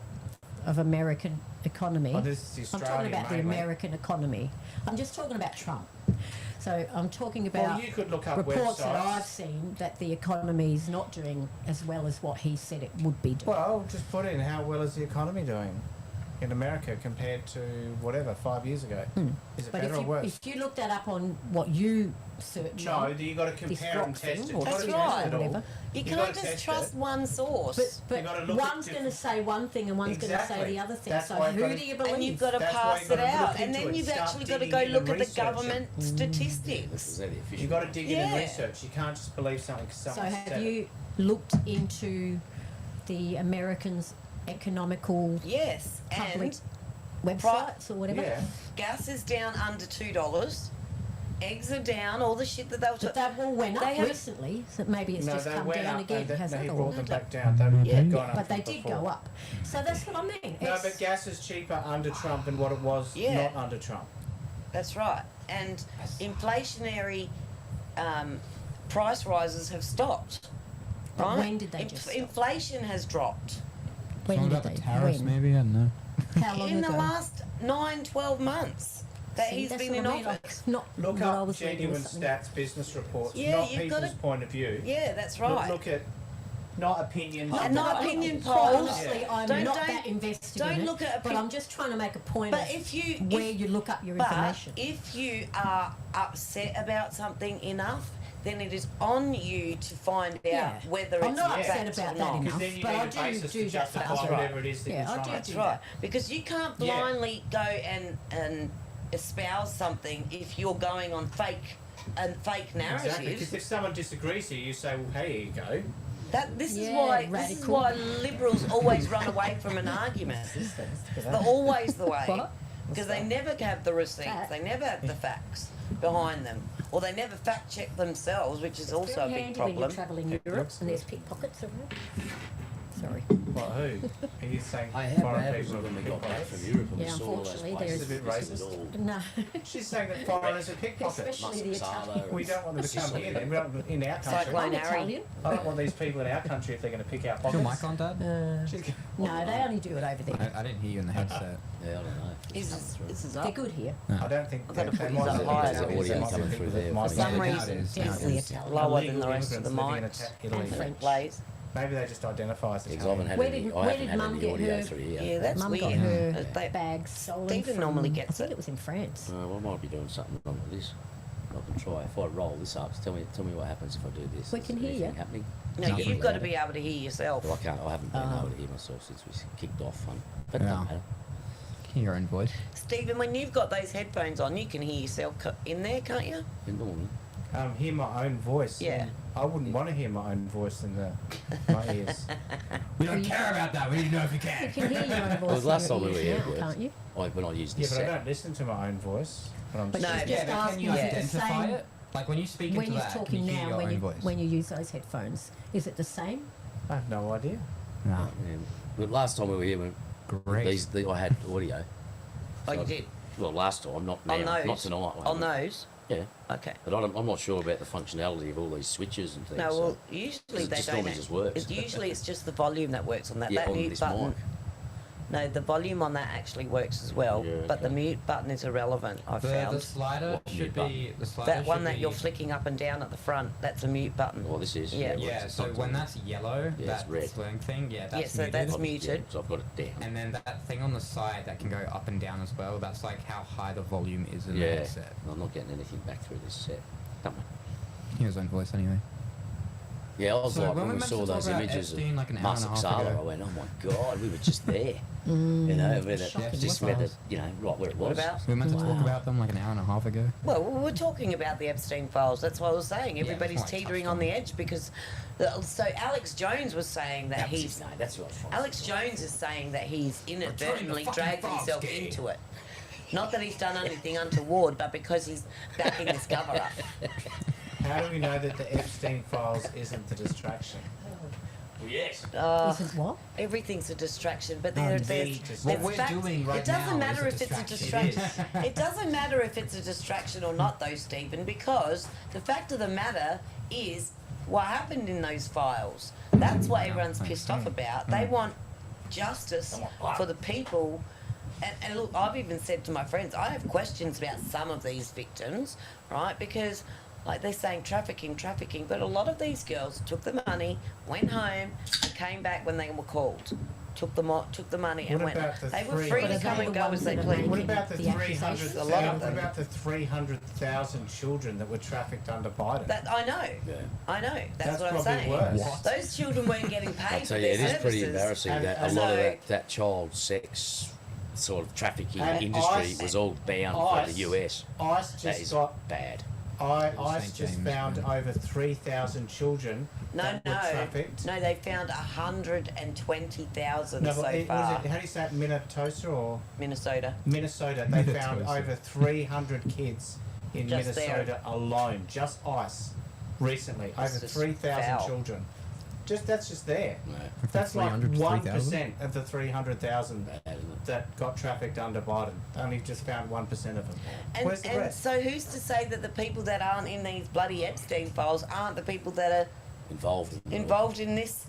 of American economy? Oh, this is I'm talking Australian about the mainly. American economy. I'm just talking about Trump. So I'm talking about Well, you could look up reports that websites. I've seen that the economy is not doing as well as what he said it would be doing. Well, just put in how well is the economy doing in America compared to whatever 5 years ago. Is it But better or worse? if you look that up on what you search No, on, you got to this compare and rock test thing it. or You've got That's to right. test it all. whatever. You You've can't got to just test trust it. one source. but You gotta look at one's going to different- say one thing and one's going to say Exactly. the other thing. That's So why you've who gotta- do you And you've believe? got to That's why pass you've it gotta look out, and into then it, you've start actually got to digging go in look and at the research it. government statistics. Is that the official? You've got to dig in and Yeah. research. You can't just believe something 'cause So someone said have it. you looked into the Americans' economical Yes, public and websites or whatever? Yeah. gas is down under $2. Eggs are down. All the shit that they were. But that all went up They have- recently, so maybe it's No, just they come went down up. again, and hasn't he it? brought Or- them back down. They've Yeah. gone up. But they from did before. go up. So that's what I mean. No, It's- but gas is cheaper under Trump than what it was Yeah. not under Trump. That's right. And inflationary price rises have stopped. But Right? when did they just stop? Inflation has dropped. when Something did about they? the tariffs, when? maybe? I don't know. How long In ago? the last 9-12 months that See, he's that's been what in I mean, like, office. not Look what I up was reading genuine was something. stats, business reports, Yeah, not you've people's gotta- point of view. Yeah, that's Look, right. look at not opinions. And not opinion Quite polls. honestly, I'm Don't- not don't- that invested don't in look it, at but I'm just trying to make a point But of if you where if, you look up your but information. if you are upset about something enough, then it is on you to find out Yeah. whether I'm it's not upset fact about or that not. enough. Because then you But need I a do basis do to that for justify other- whatever it is that Yeah, you're I trying do to That's do right. that. Because you can't Yeah. blindly go and espouse something if you're going on fake narratives. Exactly, because if someone disagrees with you, you say, well, hey, here you go. This is Yeah, why radical. liberals always run away from an argument. They're always the way. What? Because they never have the receipts, Fact. they never have the facts behind them, or they never fact check themselves, which is also a Very big handy when you're problem. travelling Europe and there's pickpockets around. Sorry. What, who? Are you saying I have foreign had people when we got back pickpockets? from Europe and Yeah, we saw all those unfortunately, places. there's- This is It's a bit all No. She's saying that foreigners are pickpockets. Especially the Massala Italian. We don't want them to come Sicily. here then. We don't want them in our country. Cyclone I'm Harry. Italian. I don't want these people in our country if they're going to pick our Is pockets. your mic on, Dad? She's No, they only do it over there. I didn't hear you in the headset. Yeah, I don't know. This is They're up. good here. I don't think I've got to they put might these be up higher. Italians, Audio they might be coming people through that there might from be some Yeah, reason, nowadays, Definitely nowadays. Italian. lower than illegal the rest of the immigrants living in mics. And French. Plays. Maybe they just identify as Because I haven't Italian. had Where any, did- I where haven't did had Mum any get audio her- through here. Yeah, that's Mum got weird. her They- bag stolen Stephen from, normally I gets think it. it was in France. Well, I might be doing something wrong with this. I can try. If I roll this up, tell me what happens if I do this. We Is can there hear anything you. happening? No, Is it you've got to louder? be able to hear yourself. Well, I haven't been able to hear myself since we kicked off. But it Yeah. doesn't matter. Hear your own voice. Stephen, when you've got those headphones on, you can hear yourself in there, can't you? In the morning. Hear my own voice. Yeah. I wouldn't want to hear my own voice in my ears. We don't care about that. We need to know if you You can. can hear your own voice. Well, last in time your we were ears here, now, it can't you? when I used Yeah, this but I set. don't listen to my own voice. But I'm But No, she's but just Yeah, but can asking you is it the identify same it? Like when you speak when into you're that, can talking you hear now your when own you voice? when you use those headphones? Is it the same? I have no idea. No. Yeah. But last time we were here, Great. I had audio. Oh, So- you did? Well, last time, not now, On those? not tonight. On those? Yeah. Okay. But I'm not sure about the functionality of all these switches and things. No, so- well, usually it they just don't. normally just works. Usually it's just the volume that works on that. Yeah, that on mute this button. mic. No, the volume on that actually works as well, Yeah, but the okay. mute button is irrelevant. I've The found slider What should mute be the slider. that one should that be- you're flicking up and down at the front. That's a mute button. Well, this is. Yeah. well, Yeah. it's So not when on- that's yellow, Yeah, that it's red. swirling thing, yeah, that's so muted. that's muted. Yeah, so I've got it down. And then that thing on the side that can go up and down as well. That's like how high the volume is in the Yeah. headset. I'm not getting anything back through this set. Don't we? Hear his own voice anyway. Yeah, I was So like, when when we we meant saw to talk those about images Epstein, like an hour and a Mark half Sala, ago. I went, oh my God, we were just there. You know, where the, Shocking. just where the, you know, right where it What was. about? We were meant to talk Wow. about them like an hour and a half ago. Well, we were talking about the Epstein files. That's what I was saying. Yeah, that's Everybody's what I teetering touched on the on. edge because. So Alex Jones was saying that That was he's. his name, that's who I was trying to Alex think of. Jones is saying that he's inadvertently fucking dragged frogs, himself Gary. into it. Not that he's done anything untoward, but because he's backing this cover up. How do we know that the Epstein files isn't the distraction? Yes. Isn't what? Everything's a distraction, but No, there's distraction. What we're doing right it doesn't now matter is if a it's a distraction. distraction. It doesn't matter if it's a distraction or not, though, Stephen, because the fact of the matter is what happened in those files. That's what everyone's pissed off about. They want justice for the people. And look, I've even said to my friends, I have questions about some of these victims, right? Because, like, they're saying trafficking, but a lot of these girls took the money, went home, and came back when they were called. Took the money and What went. about the They were three- free But to are come they and the go ones as they that are please. making What about the the 300,000? accusations? A lot of What them. about the 300,000 children that were trafficked under Biden? That I know. Yeah. I know. That's what I'm probably saying. worse. What? Those children weren't getting paid I'll for tell you, their it is services. pretty embarrassing And- that a and lot of so- that child sex sort of trafficking And industry ICE- was all bound for the ICE US. ICE That just is got. bad. ICE St. just James, found yeah. over 3,000 children No, that were no, trafficked. no. They found 120,000 No, so but was far. it, how do you say it, Minnesota or Minnesota. Minnesota? They found Minnesota. over 300 kids in Just there. Minnesota alone, just ICE, recently. That's over just 3,000 foul. children. That's just there. No, That's like 300 to 3,000? 1% of the 300,000 bad, isn't it? that got trafficked under Biden. Only just found 1% of them. Where's the And rest? so who's to say that the people that aren't in these bloody Epstein files aren't the people that are involved in this?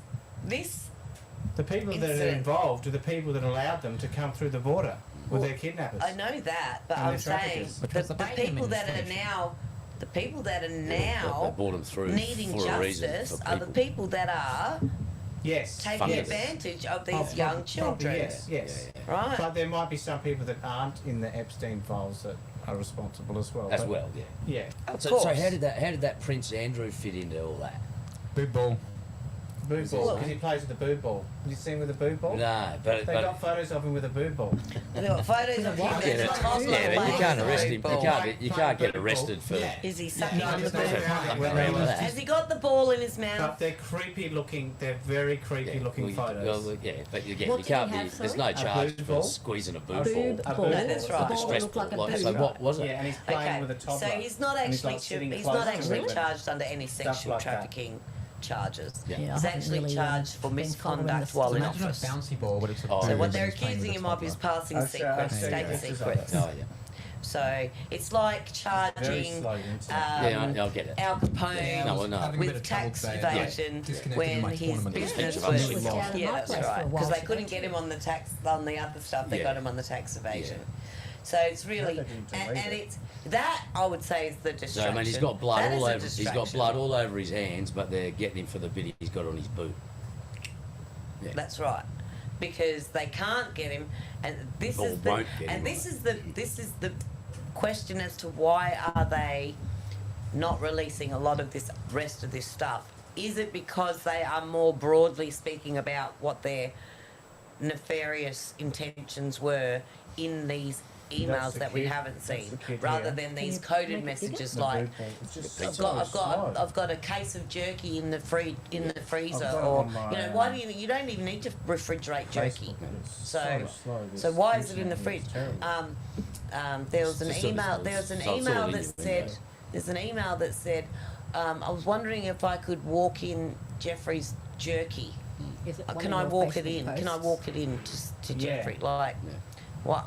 The people that are incident. involved are the people that allowed them to come through the border with Well, their kidnappers. I know that, but And I'm the saying traffickers. Which the, was the the Biden people that are administration. now, the people that are They now brought them through needing for a reason. justice For are the people that are Yes. taking Fungus. advantage of these Oh, young probably, children. yes, yes. Yeah, Right? But there might be some people that aren't in the Epstein files that are responsible as well. As But- well, yeah. Yeah. Of So course. how did that Prince Andrew fit into all that? Boob ball. Boob ball, because he plays with the boob ball. Have you seen him with a boob ball? No, but They got photos of him with a boob ball. There were photos of him. Yeah, There's yeah, a Muslim but you playing can't with arrest a him. You ball. can't get arrested for. Is he sucking No, on the it's not ball? around it. Around that. Has he got the ball in his But mouth? they're creepy looking, they're very creepy looking photos. Well, yeah, but again, What you did he can't have, be. There's sorry? no A charge boob for ball? squeezing a A boob boob ball. A ball. boob No, that's ball. right. The ball Stress looked like a ball. boob. So what was it? Yeah, and he's playing Okay, with a toddler. so he's not And actually like sitting he's close not to actually it. charged under any sexual like that. trafficking charges. Yeah. Yeah, He's I haven't actually really, charged for been following misconduct the while in Imagine office. a bouncy ball, but it's a Oh, boob So what and they're he's playing accusing with him a of is toddler. passing I'll show secrets, you state pictures of secrets. it. Oh yeah. So it's like Very charging slow, isn't it? Yeah, I'll get it. Al Capone Yeah, I was No, no. having a bit with of trouble tax today. evasion Disconnected in when my his tournament. business Picture of was actually was down in yeah, my that's place for a right, while, because they so couldn't that's get him on the tax on the other stuff. They Yeah. got him on the tax evasion. Yeah. So it's really They didn't and, delete and it. it's that I would say is the So distraction. I mean, he's got blood That is all a over. He's got distraction. blood all over his hands, but they're getting him for the bit he's got on his boot. Yeah. That's right, because they can't get him, and this Or is the won't get and him. this is the question as to why are they not releasing a lot of this rest of this stuff? Is it because they are more broadly speaking about what their nefarious intentions were in these emails That's the that we kid. haven't That's the seen, kid rather here. than these Can you coded make it bigger? messages The like boob ball. It's just I've so got slow. I've got a case of jerky in the freezer, got it or on my, you know, why do you don't even need to refrigerate jerky? Facebook, and it's So slow. so This why is it in the internet fridge? is terrible. It's There was an just sort of- email. There was an so it's all email in that your said. window. There's an email that said. I was wondering if I could walk in Jeffrey's jerky. Is it one Can of I your walk it Facebook in? Can I posts? walk it in to Yeah. Jeffrey? Like, Yeah.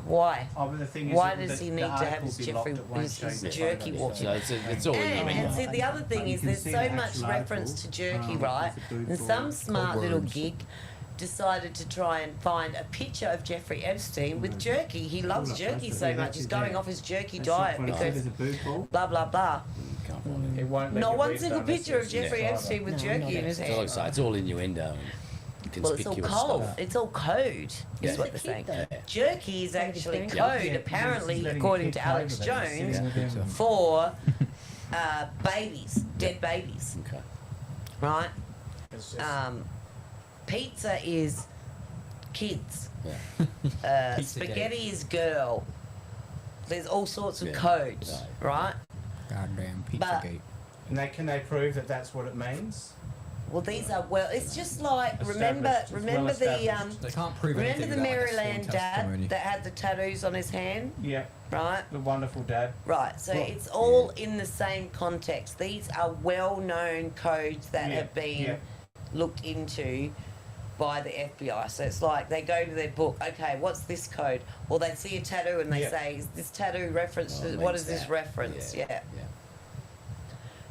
why? Oh, but the thing is Why that does the- he the need to have article his will be Jeffrey locked, it won't his show the jerky photos. walking? So it's all in your And window. see, the other thing you is can there's see so the much actual reference article, to jerky, with right? the boob And ball. some smart little words. gig decided to try and find a picture of Jeffrey Epstein with jerky. He loves Look, jerky that's so it, much. that's He's it going there. off his jerky That's diet when it because says a boob ball. blah blah blah. Can't find it. It won't let Not you one read single unless picture of it's Jeffrey private. Epstein with No, jerky not in his So like I hand. say, it's all innuendo and Well, it's all conspicuous code. stuff. It's all code, Yeah. is what they're It's a saying. kid, though. Jerky is Code actually is code, very Yeah, apparently, it's letting according you to kick Alex over them, Jones, sitting with them. for babies, dead babies, Okay. right? It's just- Pizza is kids. Yeah. Pizza Spaghetti is girl. There's all sorts of Yeah. codes, right? Goddamn But- Pizzagate. And can they prove that that's what it means? Well, these are it's just like Established. remember It's remember well the established. They can't prove remember anything the without, like, a sworn Maryland testimony. dad that had the tattoos on his hand, Yeah, right? the wonderful dad. Right, so Well, it's all in the same context. These are well-known codes that Yeah, have been yeah. looked into by the FBI. So it's like they go to their book. Okay, what's this code? Or they see a tattoo and they Yeah. say, "Is this tattoo reference? Well, it What means is this that. reference?" Yeah. Yeah.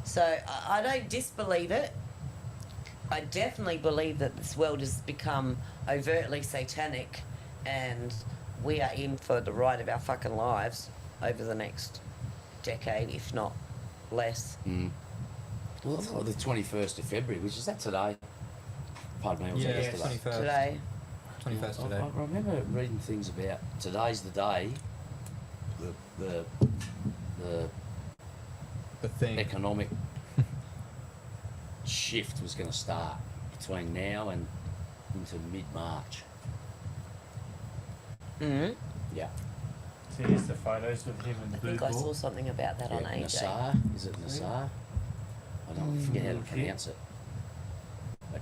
So I don't disbelieve it. I definitely believe that this world has become overtly satanic, and we are in for the ride of our fucking lives over the next decade, if not less. Mm. Well, I thought the 21st of February, which is that today? Pardon me, was Yeah, it Yes. yesterday? 21st. Today, 21st I today. remember reading things about today's the day. The The thing. economic shift was going to start between now and into mid-March. mm Yeah. So here's the photos with him and I the think blue I saw ball. something about that on AJ. Nassar, is it Nassar? I don't forget how to Okay. pronounce it. But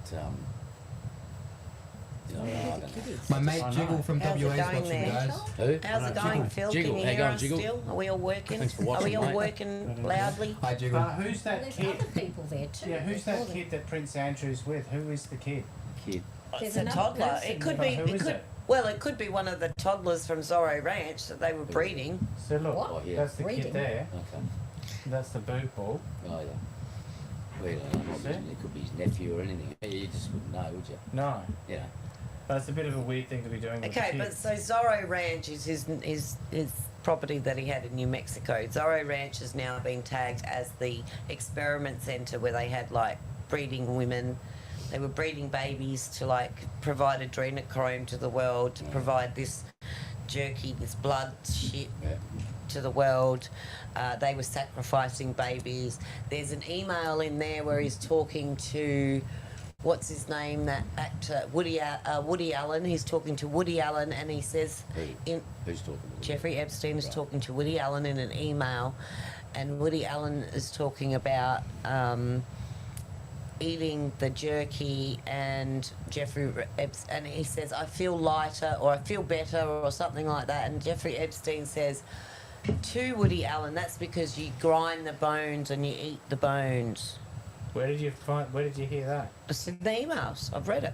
you know, I don't know. My mate I know. Jiggle from How's it WA is going watching, there? guys. Who? How's it going, Jiggle. Phil? Jiggle. Can you How you hear going, us Jiggle? still? Are we all working? Thanks for Are we watching, all mate. working loudly? Hi, Jiggle. Who's Well, that there's kid? other people there too. Yeah, who's More that than- kid that Prince Andrew's with? Who is the kid? Kid. There's It's a another toddler. person It could there. be. Who It is could. it? Well, it could be one of the toddlers from Zorro Ranch that they were breeding. So look, What? Oh, yeah. that's the Reading. kid there. Okay. That's the boob ball. Oh, yeah. Well, you don't know, See? it could be his nephew or anything. You just wouldn't know, would you? No, Yeah. but it's a bit of a weird thing to be doing with Okay, the but kids. so Zorro Ranch is his property that he had in New Mexico. Zorro Ranch is now being tagged as the experiment center where they had like breeding women They were breeding babies to like provide adrenochrome to the world, to provide this jerky, this blood shit Yeah. to the world. They were sacrificing babies. There's an email in there where he's talking to, what's his name, that actor, Woody Allen. He's talking to Woody Allen, and he says, Who's talking? Jeffrey Epstein is talking to Woody Allen in an email, and Woody Allen is talking about eating the jerky, and and he says, I feel lighter, or I feel better, or something like that, and Jeffrey Epstein says to Woody Allen, that's because you grind the bones and you eat the bones. Where did you hear that? It's in the emails. I've read it.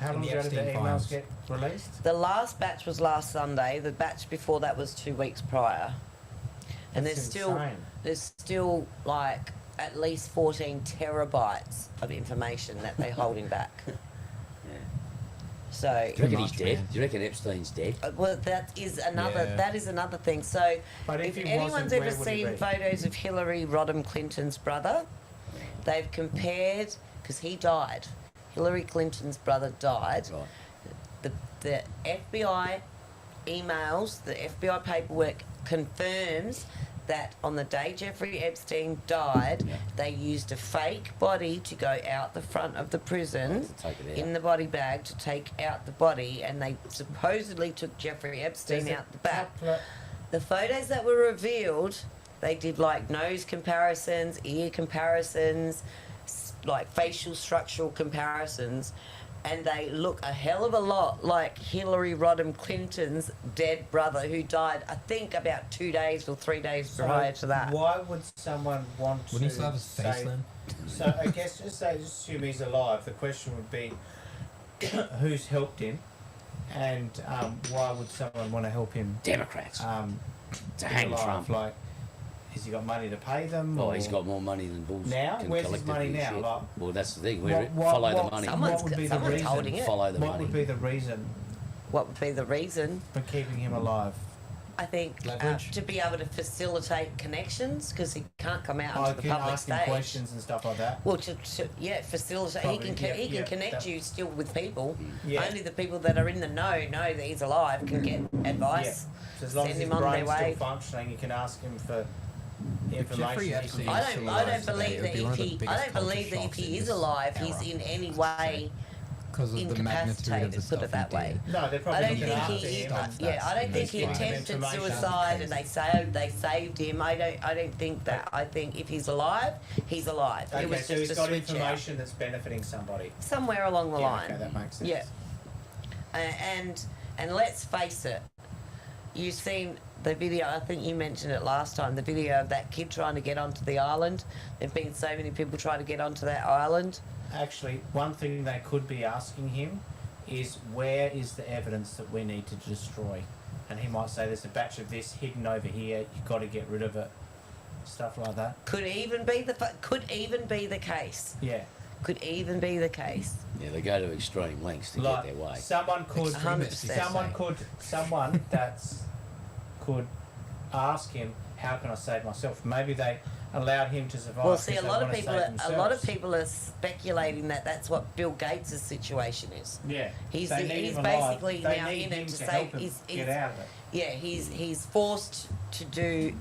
How In long the ago did the Epstein emails files. get released? The last batch was last Sunday. The batch before that was 2 weeks prior. And That's insane. there's still like at least 14 terabytes of information that they're holding back. So, Do you reckon he's much, dead? man. Do you reckon Epstein's dead? well, that is another thing. So, But if if he anyone's wasn't, ever where would he seen be? photos of Hillary Rodham Clinton's brother, they've compared, because he died. Hillary Clinton's brother died. Right. The FBI emails, the FBI paperwork confirms that on the day Jeffrey Epstein died, Yeah. they used a fake body to go out the front of the prison To take it out. in the body bag to take out the body, and they supposedly took Jeffrey Epstein There's out a the back. couple of- The photos that were revealed, they did like nose comparisons, ear comparisons, like facial structural comparisons, and they look a hell of a lot like Hillary Rodham Clinton's dead brother, who died, I think, about 2 days or 3 days So prior to that. Why would someone want Wouldn't he to still have his face say, then? So I guess just assume he's alive. The question would be, who's helped him, and why would someone want to help him? Democrats. be To hang alive? Trump. Like, has he got money to pay them? Oh, or he's got more money than Bulls. Now? can Where's his money collectively now? share. Like- Well, that's the thing. What- Follow what- the money. Someone's What would be the someone's reason? holding it. Follow the What money. would be the reason What would be the reason? for keeping him alive? I think Leverage? to be able to facilitate connections, because he can't come out I onto the can public ask him stage. questions and stuff like that. Well, to facilitate. Probably, he can yeah, connect that- you still with people. Yeah. Only the people that are in the know that he's alive can get advice. So as long Send as his him on their brain's still way. functioning, you can ask him for information. Jeffrey he can Epstein- use. I don't. I don't Today, believe it would that be one if of the he. biggest I don't culture believe that if shocks in he is this alive, he's era, in any I would way because of the magnitude of the incapacitated. stuff Put it that he way. did. No, they're I probably don't looking think after he. him. I don't think he Giving him attempted information. suicide, and they saved him. I don't think that. I think if he's alive, he's alive. Okay, it was so just he's a got switch out information that's benefiting somebody. somewhere along the Yeah, line. okay, that makes sense. Yeah. And let's face it, you've seen the video, I think you mentioned it last time, the video of that kid trying to get onto the island. There have been so many people trying to get onto that island. Actually, one thing they could be asking him is, where is the evidence that we need to destroy? And he might say, there's a batch of this hidden over here, you've got to get rid of it. Stuff like that. Could even be the case. Yeah. Could even be the case. Yeah, they go to extreme lengths to Like, get their way. someone could, Extremists, you could someone could ask him, how can I save myself? Maybe they allowed him to survive. Well, see, a 'cause they lot of wanna people, save a lot of themselves. people are speculating that that's what Bill Gates' situation is. Yeah. He's They need he's him alive. basically They now need in him it to to say help him he's get out of it. yeah he's forced to do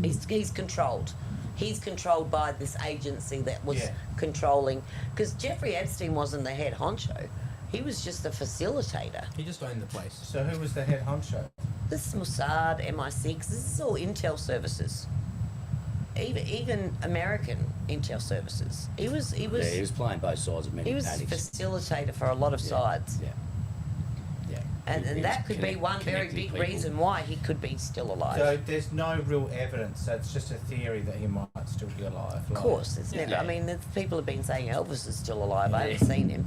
he's controlled. He's controlled by this agency that was Yeah. controlling, because Jeffrey Epstein wasn't the head honcho. He was just a facilitator. He just owned the place. So who was the head honcho? This is Mossad, MI6. This is all intel services. Even American intel services. He was Yeah, he was playing both sides of many he was a paddocks. facilitator for a lot of sides. Yeah. Yeah. And He was that could be one very connecting big people. reason why he could be still alive. So there's no real evidence. So it's just a theory that he might still be alive. Of course, it's never. I mean, people have been saying Elvis is still alive. I haven't seen him.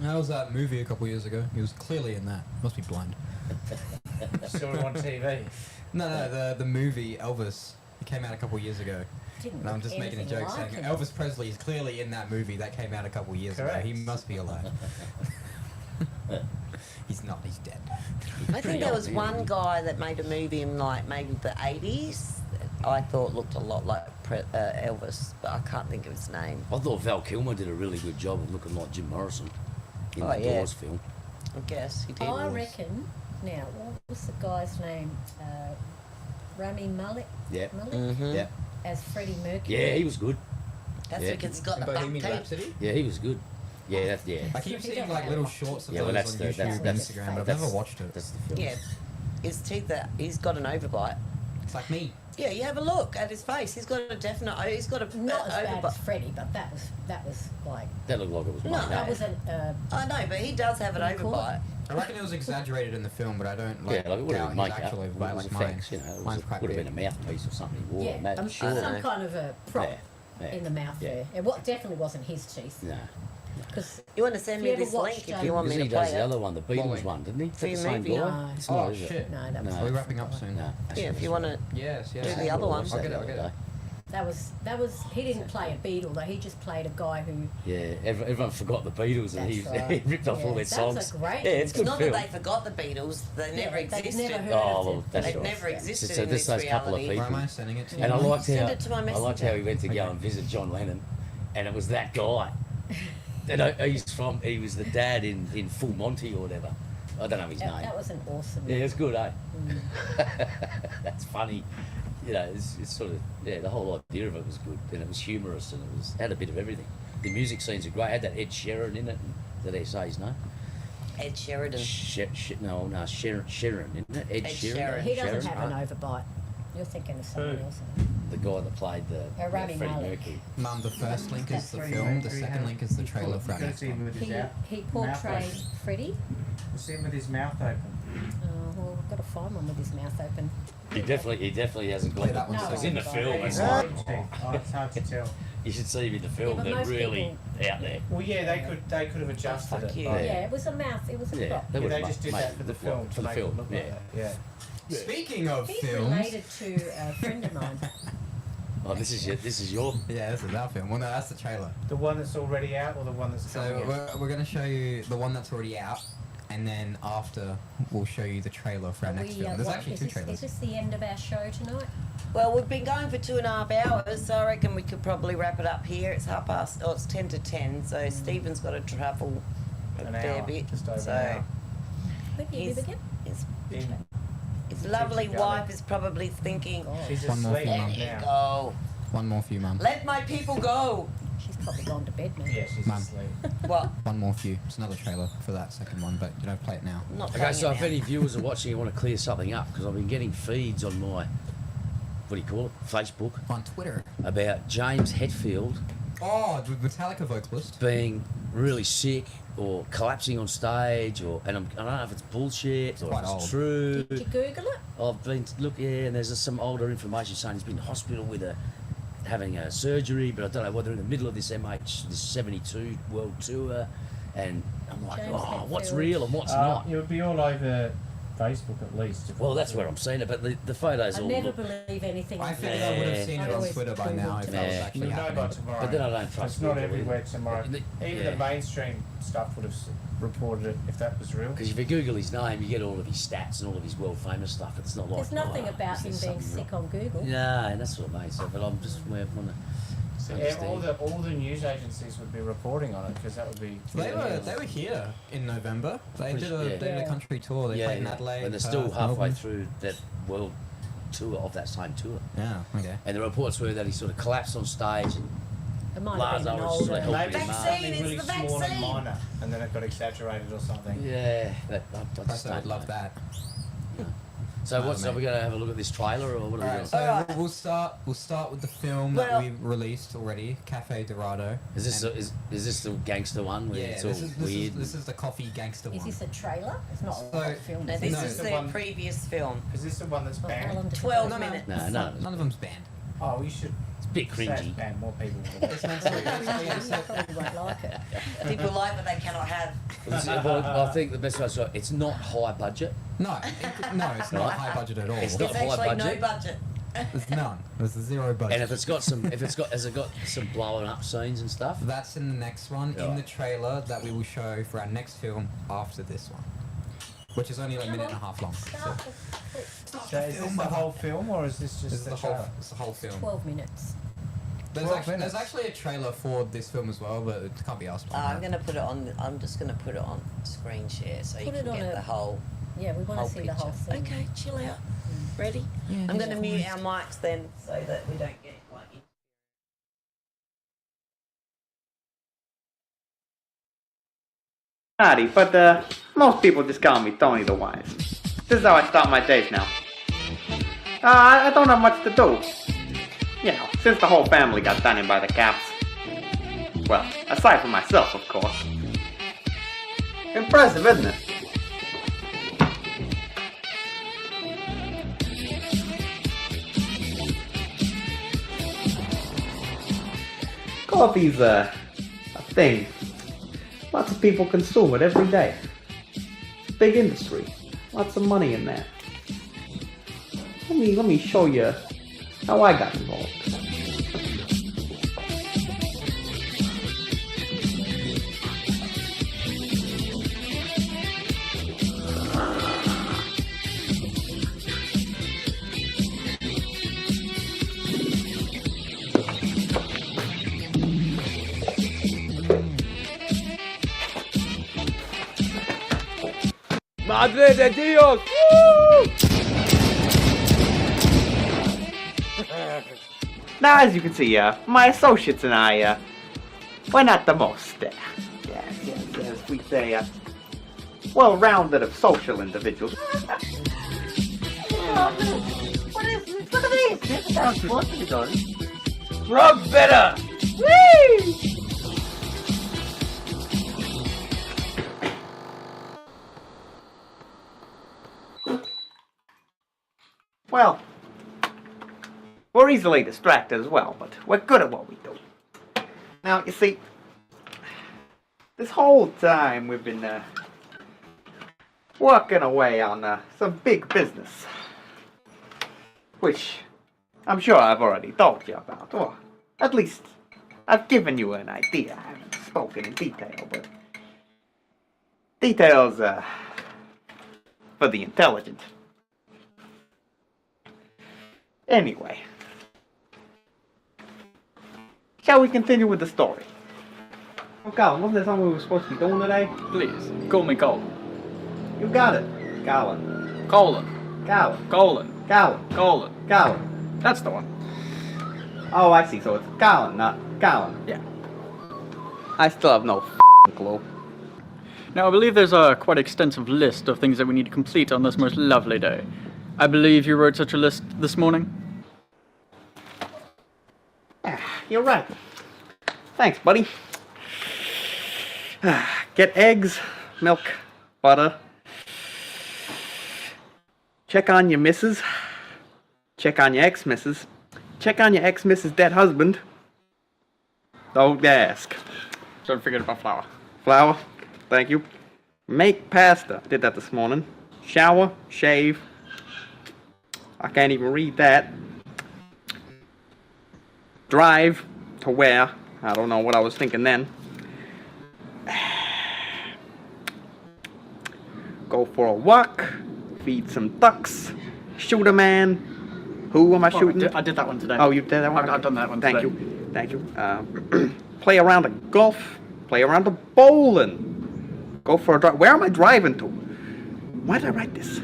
That was that movie a couple years ago. He was clearly in that. Must be blind. Saw him on TV. No, the movie Elvis. It came out a couple years ago. Didn't And I'm look just making a anything joke like saying him. Elvis Presley is clearly in that movie that came out a couple years ago. Correct. He must be alive. He's not. He's dead. I think there was one guy that made a movie in like maybe the 80s. I thought looked a lot like Elvis, but I can't think of his name. I thought Val Kilmer did a really good job of looking like Jim Morrison in Oh, the yeah. Doors film. I guess he did. I reckon. Now, what was the guy's name? Rami Malek. Yeah. Mm-hmm. Yeah. As Freddie Mercury. Yeah, he was good. That's Yeah. because he's got the buck Bohemian teeth. Rhapsody. Yeah, he was good. Yeah, that's yeah. I keep seeing like little shorts of Yeah, well, those that's on the YouTube and that's Instagram, but I've that's- never watched it. That's the film. Yeah, his teeth. He's got an overbite. It's like me. Yeah, you have a look at his face. He's got a definite. He's got a Not as bad as overbite. Freddie, but that was like That looked like it was No, made that up. was an. I know, but he does have an What do you call overbite. I reckon it was exaggerated in the film, but I don't like Yeah, like it would have doubt been his makeup. actual It overbite was like mine. effects, you know. It Mine's was, quite would have big. been a mouthpiece or something he wore. Yeah, imagine. sure. some kind of a prop Yeah, in the mouth yeah. there. It definitely wasn't his teeth. No. Because You want to send Have me you ever this link watched, if you want Because me he to does play the it? other one, the Beatles Wally. one, didn't he? Is For that the your same movie? guy? No. It's Oh not, is it? shit! no, that was No. Are we wrapping up soon? No. Yeah, if you want to. Yes, yes. Do the other one. I'll get it. I'll get it. that was. He didn't play a Beatle though. He just played a guy who. Yeah, everyone forgot the Beatles and That's right. he ripped off Yeah, all their that was a songs. great Yeah, it's It's good not film. that they forgot the Beatles. They Yeah, never they'd existed. never heard Oh, of well, the that's They've right. never Yeah. existed So in just this those couple of reality. Where people. am I sending it to? And I liked Send how it to my I liked messenger. how he went to go Okay. and visit John Lennon, and it was that guy. And he was the dad in Full Monty or whatever. I don't know his name. That was an awesome. Yeah, it's good, eh? Mm. That's funny. You know, it's sort of the whole idea of it was good, and it was humorous, and it had a bit of everything. The music scenes are great. It had that Ed Sheeran in it. Did they say his name? Ed Sheridan. No, Sheeran, isn't it? Ed Ed Sheeran. Sheeran. He doesn't Sheeran, have an right? overbite. You're thinking of someone Who? else. The guy that played the Rami Freddie Malek. Mercury. Mum, the first link is the Freddie film. The Mercury second had- link is the trailer for our You next see him one. with his He mouth portrayed open. Freddie. You see him with his mouth open. Well, I've got to find one with his mouth open. He definitely hasn't Play got that one No, He's in the I film. haven't. It's Oh, like, it's hard to tell. you should see him in the film. but They're most really out there. Well, yeah, they could have adjusted fuck it. you. but- Yeah. Yeah, it was a mouth. It was a Yeah, prop. they Yeah, would they have just did made that for the it film for to the make film. it look Yeah. like that. Yeah. Speaking of He's films, related to a friend of mine. Oh, this is your. yeah, this is our film. Well, no, that's the trailer. The one that's already out, or the one that's coming So out? we're going to show you the one that's already out, and then after we'll show you the trailer for our next film. There's actually two Is trailers. this the end of our show tonight? Well, we've been going for 2.5 hours, so I reckon we could probably wrap it up here. It's 10 to 10, so Stephen's got to travel a An fair hour, bit. just over so an hour. Where do you His, live again? his, In- his lovely She's wife going. is probably thinking, She's One more asleep for let Mum. it now. go. One more for you, Mum. Let my people go. She's probably gone to bed now. Yeah, she's Mum. asleep. What? One more for you. It's another trailer for that second one, but you don't play it now. I'm not Okay, playing so it if now. any viewers are watching and want to clear something up, because I've been getting feeds on my, what do you call it, Facebook, On Twitter. about James Hetfield Oh, the Metallica vocalist. being really sick or collapsing on stage, I don't know if it's bullshit or quite if it's old. true. Did you Google it? I've been and there's some older information saying he's been in hospital with having a surgery, but I don't know whether in the middle of this this 72 world tour, and I'm like, James what's Hetfield. real and what's not? It would be all over Facebook at least. if Well, it that's was- where I'm seeing it, but the photos I all never look. believe anything. I on figured Yeah. I would have Yeah. seen I it on always Twitter by Googled now it. if that was Yeah. actually You'll know by happening. tomorrow. But then I don't trust It's not Google either. everywhere tomorrow. Even Yeah. the mainstream stuff would have reported it if that was real. Because if you Google his name, you get all of his stats and all of his world famous stuff. It's not like There's nothing oh, about is him there being something sick on Google. wrong? No, and that's what I made. So, but I'm just want to Yeah, all understand. the news agencies would be reporting on it because that would be. They were here in November. They did a Yeah. they did a country tour. They played in Adelaide. and they're still Perth, halfway Melbourne. through that world tour of that same tour. Yeah. Okay. And the reports were that he sort of collapsed on stage and It might have been an Lazarus is older. like Maybe helping him it's out. Vaccine, something it's really the small and vaccine. minor, and then it got exaggerated or something. Yeah, but I just Personally, I'd don't love know. that. So Oh, what's are mate. we going to have a look at this trailer or what are we Alright, doing? so Alright. we'll start with the film Well- that we released already, Cafe Dorado. Is this And- is this the gangster one where yeah, it's all this is weird? this is the coffee gangster Is one. this a trailer? It's not So- a film. No, is this it? No. is The their one- previous film. Is this the one that's Well, how long banned? did it 12 go? minutes. No, None of them's banned. Oh, you should It's a bit say it's cringy. banned. More people will. It's meant to be. You probably won't like it. People like what they cannot have. Well, I think the best way to say it, it's not high budget. No, it's not Right. high budget at all. It's It's not high actually budget. no budget. There's none. There's zero budget. And if it's got has it got some blowing up scenes and stuff? That's in the next one, in Yeah. the trailer that we will show for our next film after this one. which is only like a minute and a half long. Start So So is this the whole film, or is this just this is the the trailer? whole. It's the whole film. 12 minutes. There's actually a trailer for this film as well, but it can't be asked. I'm going to put it on. I'm just going to put it on screen share so you Put it can on get a- the whole. Yeah, we want Whole to see the whole picture. thing. Okay, chill out. Ready? Yeah, I'm going to mute our mics then so that we don't get like. Howdy, but most people just call me Tony the Wise. This is how I start my days now. I don't have much to do. You know, since the whole family got done in by the cops. Well, aside from myself, of course. Impressive, isn't it? Coffee's a thing. Lots of people consume it every day. Big industry. Lots of money in there. Let me show you how I got involved. Madre de Dios! Now, as you can see, my associates and I, we're not the most, yes, we say, well-rounded of social individuals. What is this? Look at these! This is how it's supposed to be done. Frog better! Whee! Well, we're easily distracted as well, but we're good at what we do. Now, you see, this whole time we've been working away on some big business, which I'm sure I've already told you about, or at least I've given you an idea. I haven't spoken in detail, but details for the intelligent. Anyway, shall we continue with the story? Oh, Colin, wasn't there something we were supposed to be doing today? Please, call me Colin. You got it. Colin. Colin. Colin. Colin. Colin. Colin. Colin. That's the one. Oh, I see. So it's Colin, not Colin. Yeah. I still have no clue. Now, I believe there's a quite extensive list of things that we need to complete on this most lovely day. I believe you wrote such a list this morning? You're right. Thanks, buddy. Get eggs, milk, butter. Check on your missus. Check on your ex-missus. Check on your ex-missus' dead husband. Don't ask. Don't forget about flour. Flour. Thank you. Make pasta. Did that this morning. Shower. Shave. I can't even read that. Drive to where? I don't know what I was thinking then. Go for a walk. Feed some ducks. Shoot a man. Who am I shooting? I did that one today. Oh, you did that one? I've done that one Thank today. you. Thank you. Play around at golf. Play around at bowling. Go for a drive. Where am I driving to? Why did I write this?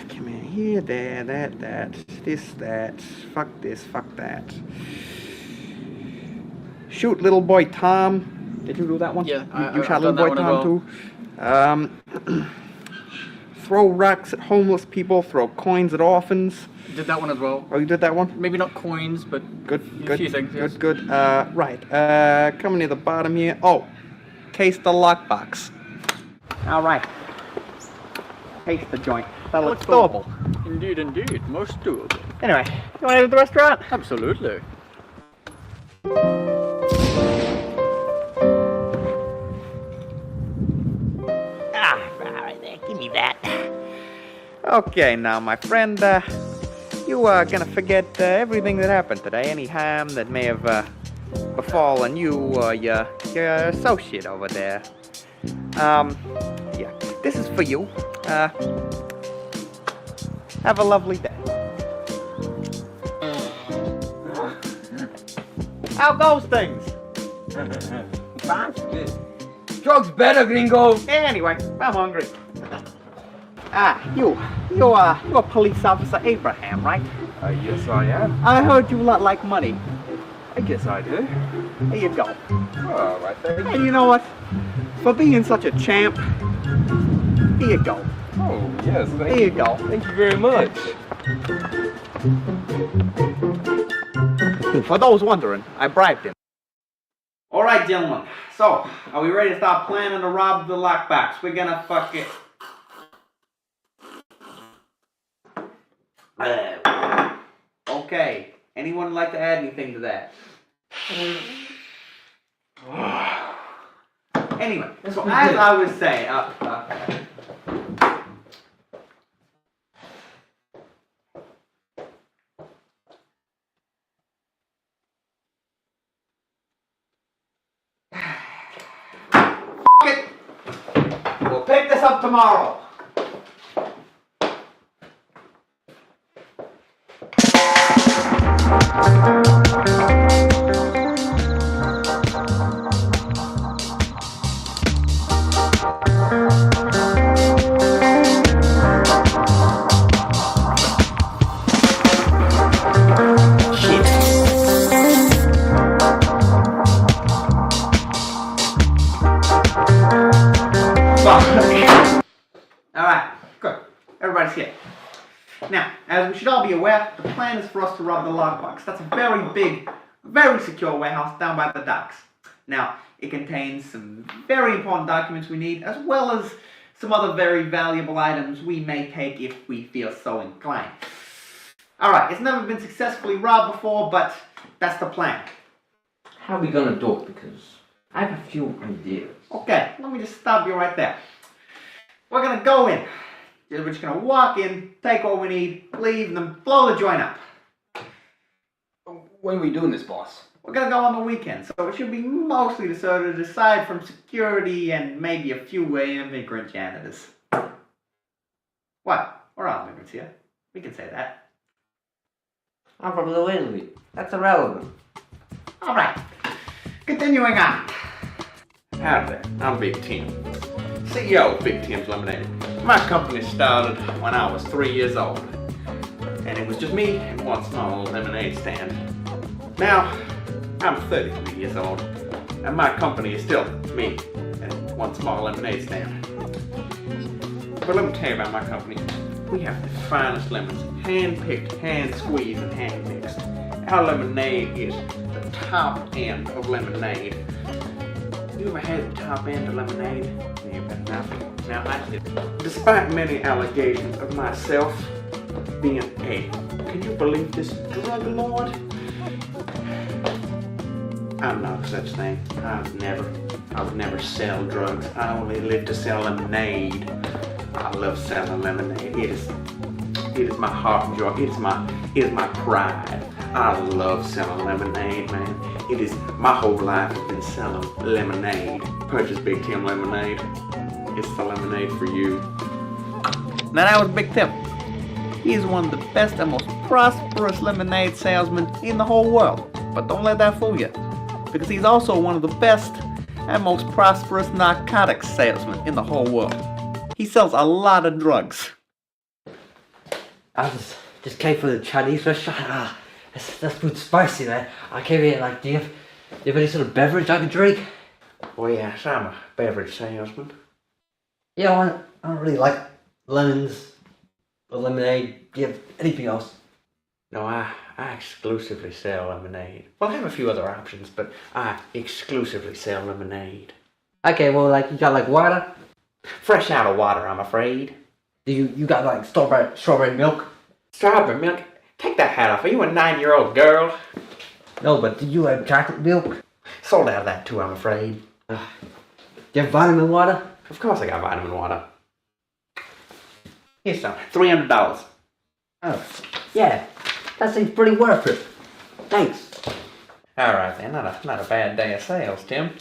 Come in here, there, that, this, that. Fuck this, fuck that. Shoot little boy Tom. Did you do that one? Yeah, you shot I've little done boy that Tom too. Throw rocks at homeless people. Throw coins at orphans. Did that one as well. Oh, you did that one? Maybe not coins, but Good, a good, few things. Yes. good. Right. Coming near the bottom here. Oh, case the lockbox. All right. Case the joint. That looks doable. Indeed, indeed. Most doable. Anyway, you want to hit the restaurant? Absolutely. All right there. Give me that. Okay, now, my friend, you are gonna forget everything that happened today. Any harm that may have befallen you or your associate over there. Yeah. this is for you. Have a lovely day. How goes things? Drugs better, gringo. Anyway, I'm hungry. You're Police Officer Abraham, right? Yes, I am. I heard you lot like money. I guess I do. Here you go. All right, thank you. And you know what? For being such a champ, here you go. Oh, yes, thank Here you go. Thank you very much. For those wondering, I bribed him. All right, gentlemen. So, are we ready to start planning to rob the lockbox? We're gonna fuck it. Okay. Anyone like to add anything to that? Anyway, so as I was saying, it. We'll pick this up tomorrow. Alright, good. Everybody's here. Now, as we should all be aware, the plan is for us to rob the lockbox. That's a very big, very secure warehouse down by the docks. Now, it contains some very important documents we need, as well as some other very valuable items we may take if we feel so inclined. Alright, it's never been successfully robbed before, but that's the plan. How are we gonna do it? Because I have a few ideas. Okay, let me just stop you right there. We're gonna go in. We're just gonna walk in, take what we need, leave, and then blow the joint up. When are we doing this, boss? We're gonna go on the weekend, so it should be mostly deserted aside from security and maybe a few immigrant janitors. What? We're all immigrants here. We can say that. I'm from New Italy. That's irrelevant. Alright, continuing on. Howdy there, I'm Big Tim. CEO of Big Tim's Lemonade. My company started when I was 3 years old. And it was just me and one small lemonade stand. Now, I'm 33 years old. And my company is still me and one small lemonade stand. But let me tell you about my company. We have the finest lemons, hand-picked, hand-squeezed, and hand-mixed. Our lemonade is the top end of lemonade. You ever had the top end of lemonade? You better not. Now I did. Despite many allegations of myself being a, can you believe this, drug lord? I'm no such thing. I would never sell drugs. I only live to sell lemonade. I love selling lemonade. It is my heart and joy. It is my pride. I love selling lemonade, man. It is my whole life has been selling lemonade. Purchase Big Tim lemonade. It's the lemonade for you. Now that was Big Tim. He is one of the best and most prosperous lemonade salesmen in the whole world. But don't let that fool you, because he's also one of the best and most prosperous narcotics salesmen in the whole world. He sells a lot of drugs. I just came for the Chinese restaurant. That food's spicy, man. I came here like, do you have any sort of beverage I can drink? Oh yes, I'm a beverage salesman. Yeah, I don't really like lemons or lemonade. Do you have anything else? No, I exclusively sell lemonade. Well, I have a few other options, but I exclusively sell lemonade. Okay, well, like, you got like water? Fresh out of water, I'm afraid. Do you got like strawberry milk? Strawberry milk? Take that hat off. Are you a 9-year-old girl? No, but do you have chocolate milk? Sold out of that too, I'm afraid. Do you have vitamin water? Of course I got vitamin water. Here's some. $300. Oh, yeah. That seems pretty worth it. Thanks. Alright then, not a bad day of sales, Tim.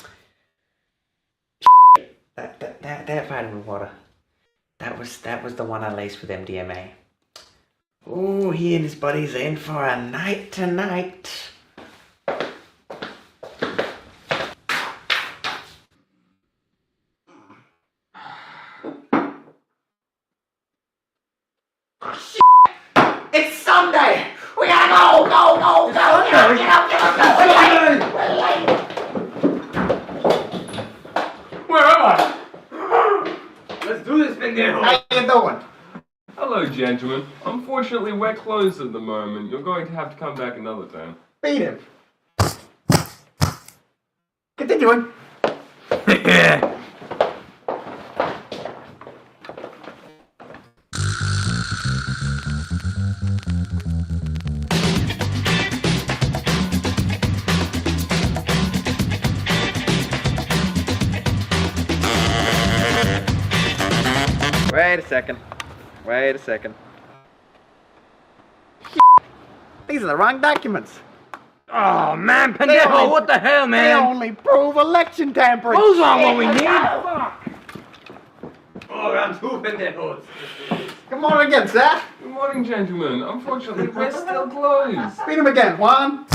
That vitamin water. That was the one I laced with MDMA. Ooh, he and his buddies are in for a night tonight. It's Sunday! We gotta go! Go! Get up! We're late! Where am I? Let's do this, pendejo. How you doing? Hello, gentlemen. Unfortunately, we're closed at the moment. You're going to have to come back another time. Beat him. Continuing. Wait a second. These are the wrong documents. Oh, man, pendejo, what the hell, They man? only prove election tampering. Those aren't what we need. Oh, round two, pendejos. Come on again, sir. Good morning, gentlemen. Unfortunately, we're still closed. Beat him again, Juan.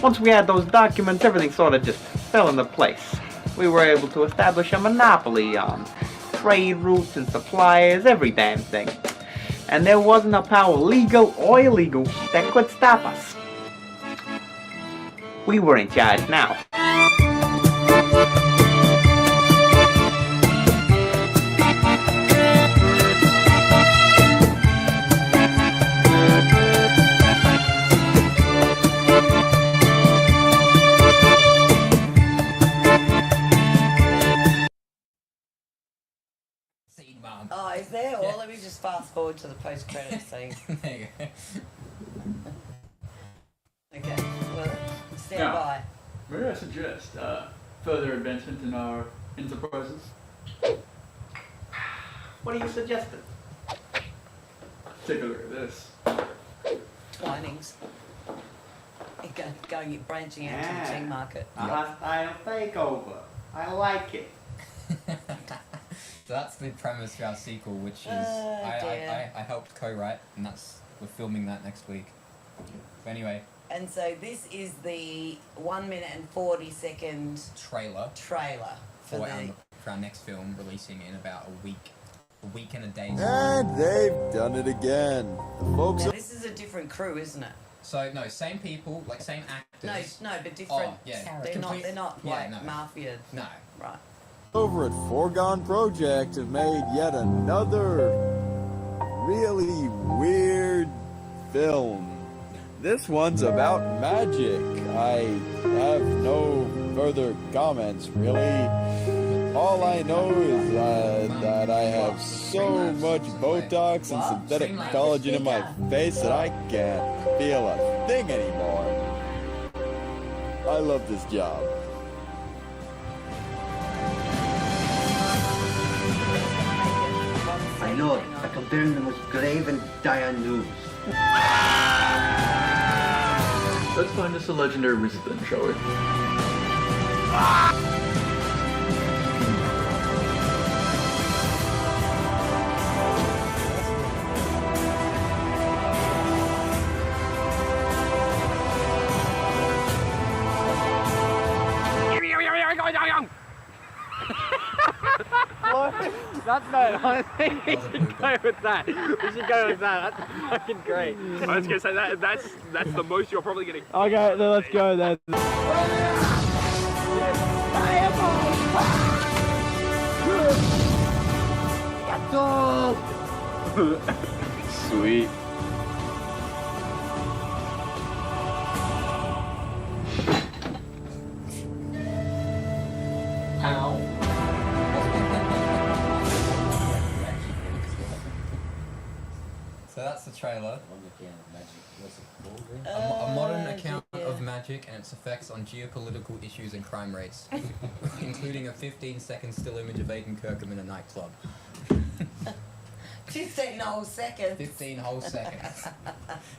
Once we had those documents, everything sort of just fell into place. We were able to establish a monopoly on trade routes and suppliers, every damn thing. And there wasn't a power, legal or illegal, that could stop us. We were in charge now. Oh, is there? Or let me just fast forward to the post-credits scene. There you go. Okay, well, stand Yeah. by. May I suggest further advancement in our enterprises? What are you suggesting? Take a look at this. Twinings. Going branching out to Yeah. the tea market. Hostile takeover. I like it. So that's the premise for our sequel, which is dear. I helped co-write, and we're filming that next week. But anyway, And so this is the 1 minute and 40-second trailer trailer for for our next film, releasing in about a week and a day. And they've done it again. The folks Now this is a different crew, isn't it? So no, same people, like same actors. No, but different. Oh, yeah. They're not Yeah, like no. mafia. No. Right. over at Foregone Project have made yet another really weird film. This one's about magic. I have no further comments, really. All I know is that I have so much Botox and synthetic collagen in my face that I can't feel a thing anymore. I love this job. I know it. I can bear the most grave and dire news. Let's find us a legendary resident, shall we? That's no, honestly, we should go with that. We should go with that. That's fucking great. I was going to say that's the most you're probably getting. Okay, then let's go then. Sweet. So that's the trailer. A modern account of magic and its effects on geopolitical issues and crime rates, including a 15-second still image of Aiden Kirkham in a nightclub. 15 whole seconds. 15 whole seconds.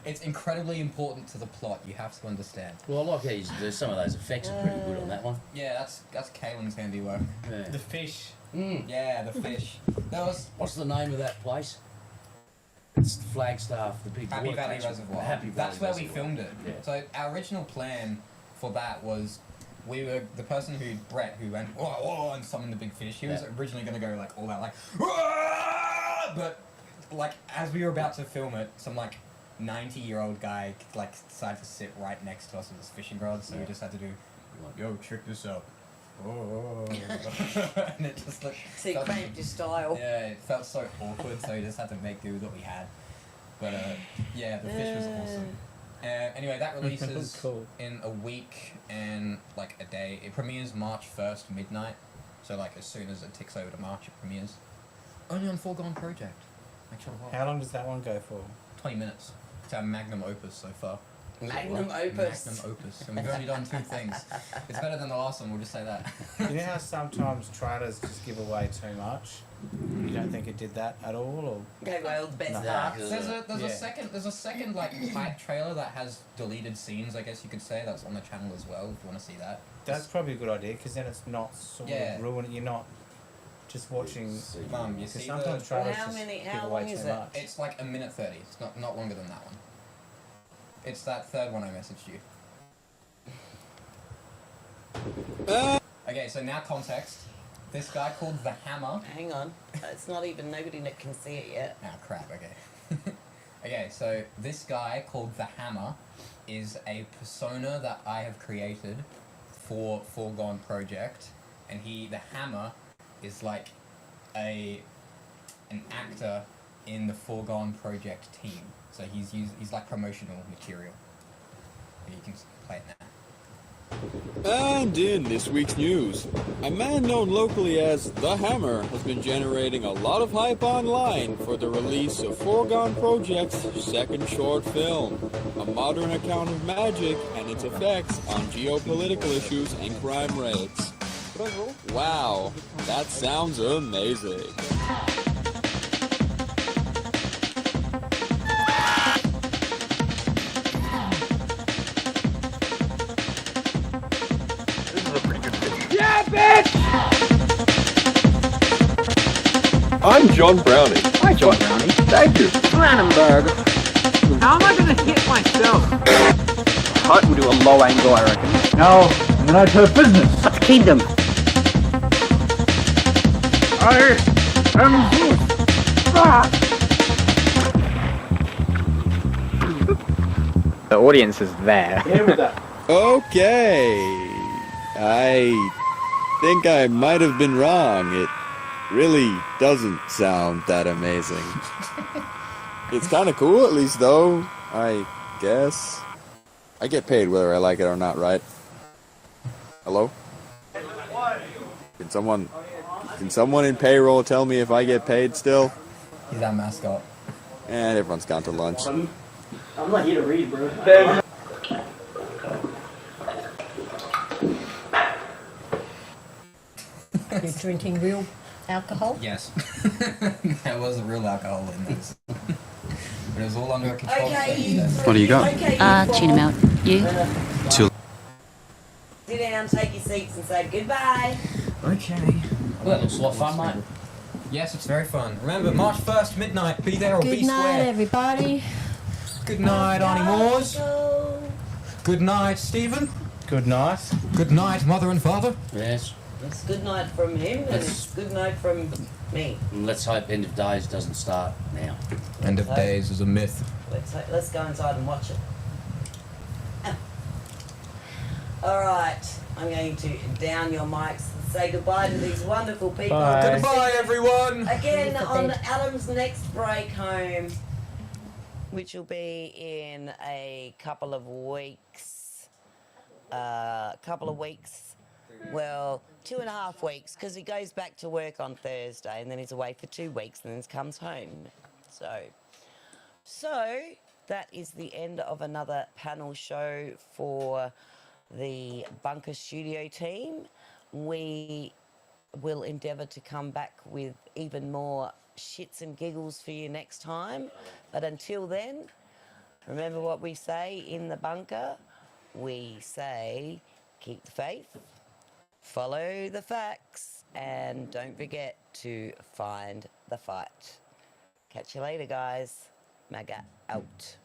It's incredibly important to the plot, you have to understand. Well, I like how some of those effects are pretty good on that one. Yeah, that's Caelan's handiwork. Yeah. The fish. Yeah, the fish. That was What's the name of that place? It's Flagstaff, the big Happy water Valley catchment. Reservoir. Happy Valley That's where we Reservoir. filmed it. Yeah. So our original plan for that was the person Brett, who went whoa and summoned the big fish. He was originally going to go like all out like, "Whoa!" But like as we were about to film it, some like 90-year-old guy like decided to sit right next to us with his fishing rod, so we just had to do, yo, check this out. Oh, and it just looked. So you cramped your style. Yeah, it felt so awkward, so we just had to make do with what we had. But yeah, the fish was awesome. Anyway, that releases Cool. in a week and like a day. It premieres March 1st midnight, so like as soon as it ticks over to March, it premieres. Only on Foregone Project. Make sure to watch. How long does that one go for? 20 minutes. It's our magnum opus so far. Magnum opus. Magnum opus. And we've only done 2 things. It's better than the last one, we'll just say that. You know how sometimes trailers just give away too much? You don't think it did that at all, or? Gave away all the best No. parts. There's a second like hype trailer that has deleted scenes, I guess you could say, that's on the channel as well if you want to see that. That's probably a good idea, because then it's not sort of ruining. You're not just watching. You Because see sometimes the, trailers How just many- give how away long is too it? much. it's like 1:30. It's not longer than that one. It's that third one I messaged you. Okay, so now context. This guy called the Hammer. Hang on. It's not even, nobody that can see it yet. Ah, crap, okay. Okay, so this guy called the Hammer is a persona that I have created for Foregone Project, and the Hammer is like an actor in the Foregone Project team. So he's like promotional material. And you can play it now. And in this week's news, a man known locally as The Hammer has been generating a lot of hype online for the release of Foregone Project's second short film, a modern account of magic and its effects on geopolitical issues and crime rates. Wow, that sounds amazing. I'm John Browning. Hi, John Brownie. Thank you. Brandenburg. How am I going to hit myself? Heart will do a low angle, I reckon. Now, I'm going to business. What kingdom? I am Zeus. The audience is there. Okay. I think I might have been wrong. It really doesn't sound that amazing. It's kind of cool, at least, though, I guess. I get paid whether I like it or not, right? Hello? Can someone in payroll tell me if I get paid still? He's our mascot. And everyone's gone to lunch. I'm not here to read, bro. You're drinking real alcohol? Yes. There was a real alcohol in this. But it was all under control. Okay, What do you got? Tuna melt. You? Sit down, take your seats and say goodbye. Okay. Well, that looks a lot of fun, mate. Yes, it's very fun. Remember, March 1st, midnight. Be there or Good be night, square. everybody. Good night, Arnie Moores. Good night, Stephen. Good night. Good night, mother and father. Yes. It's good night from him and it's good night from me. And let's hope End of Days doesn't start now. End of Days is a myth. Let's go inside and watch it. Alright, I'm going to down your mics and say goodbye to these wonderful people. Bye. Goodbye, everyone. Again on Adam's next break home, which will be in a couple of weeks. Well, 2.5 weeks, because he goes back to work on Thursday and then he's away for 2 weeks and then comes home. So that is the end of another panel show for the Bunker Studio team. We will endeavour to come back with even more shits and giggles for you next time. But until then, remember what we say in the bunker. We say, keep the faith, follow the facts, and don't forget to find the fight. Catch you later, guys. Maga out.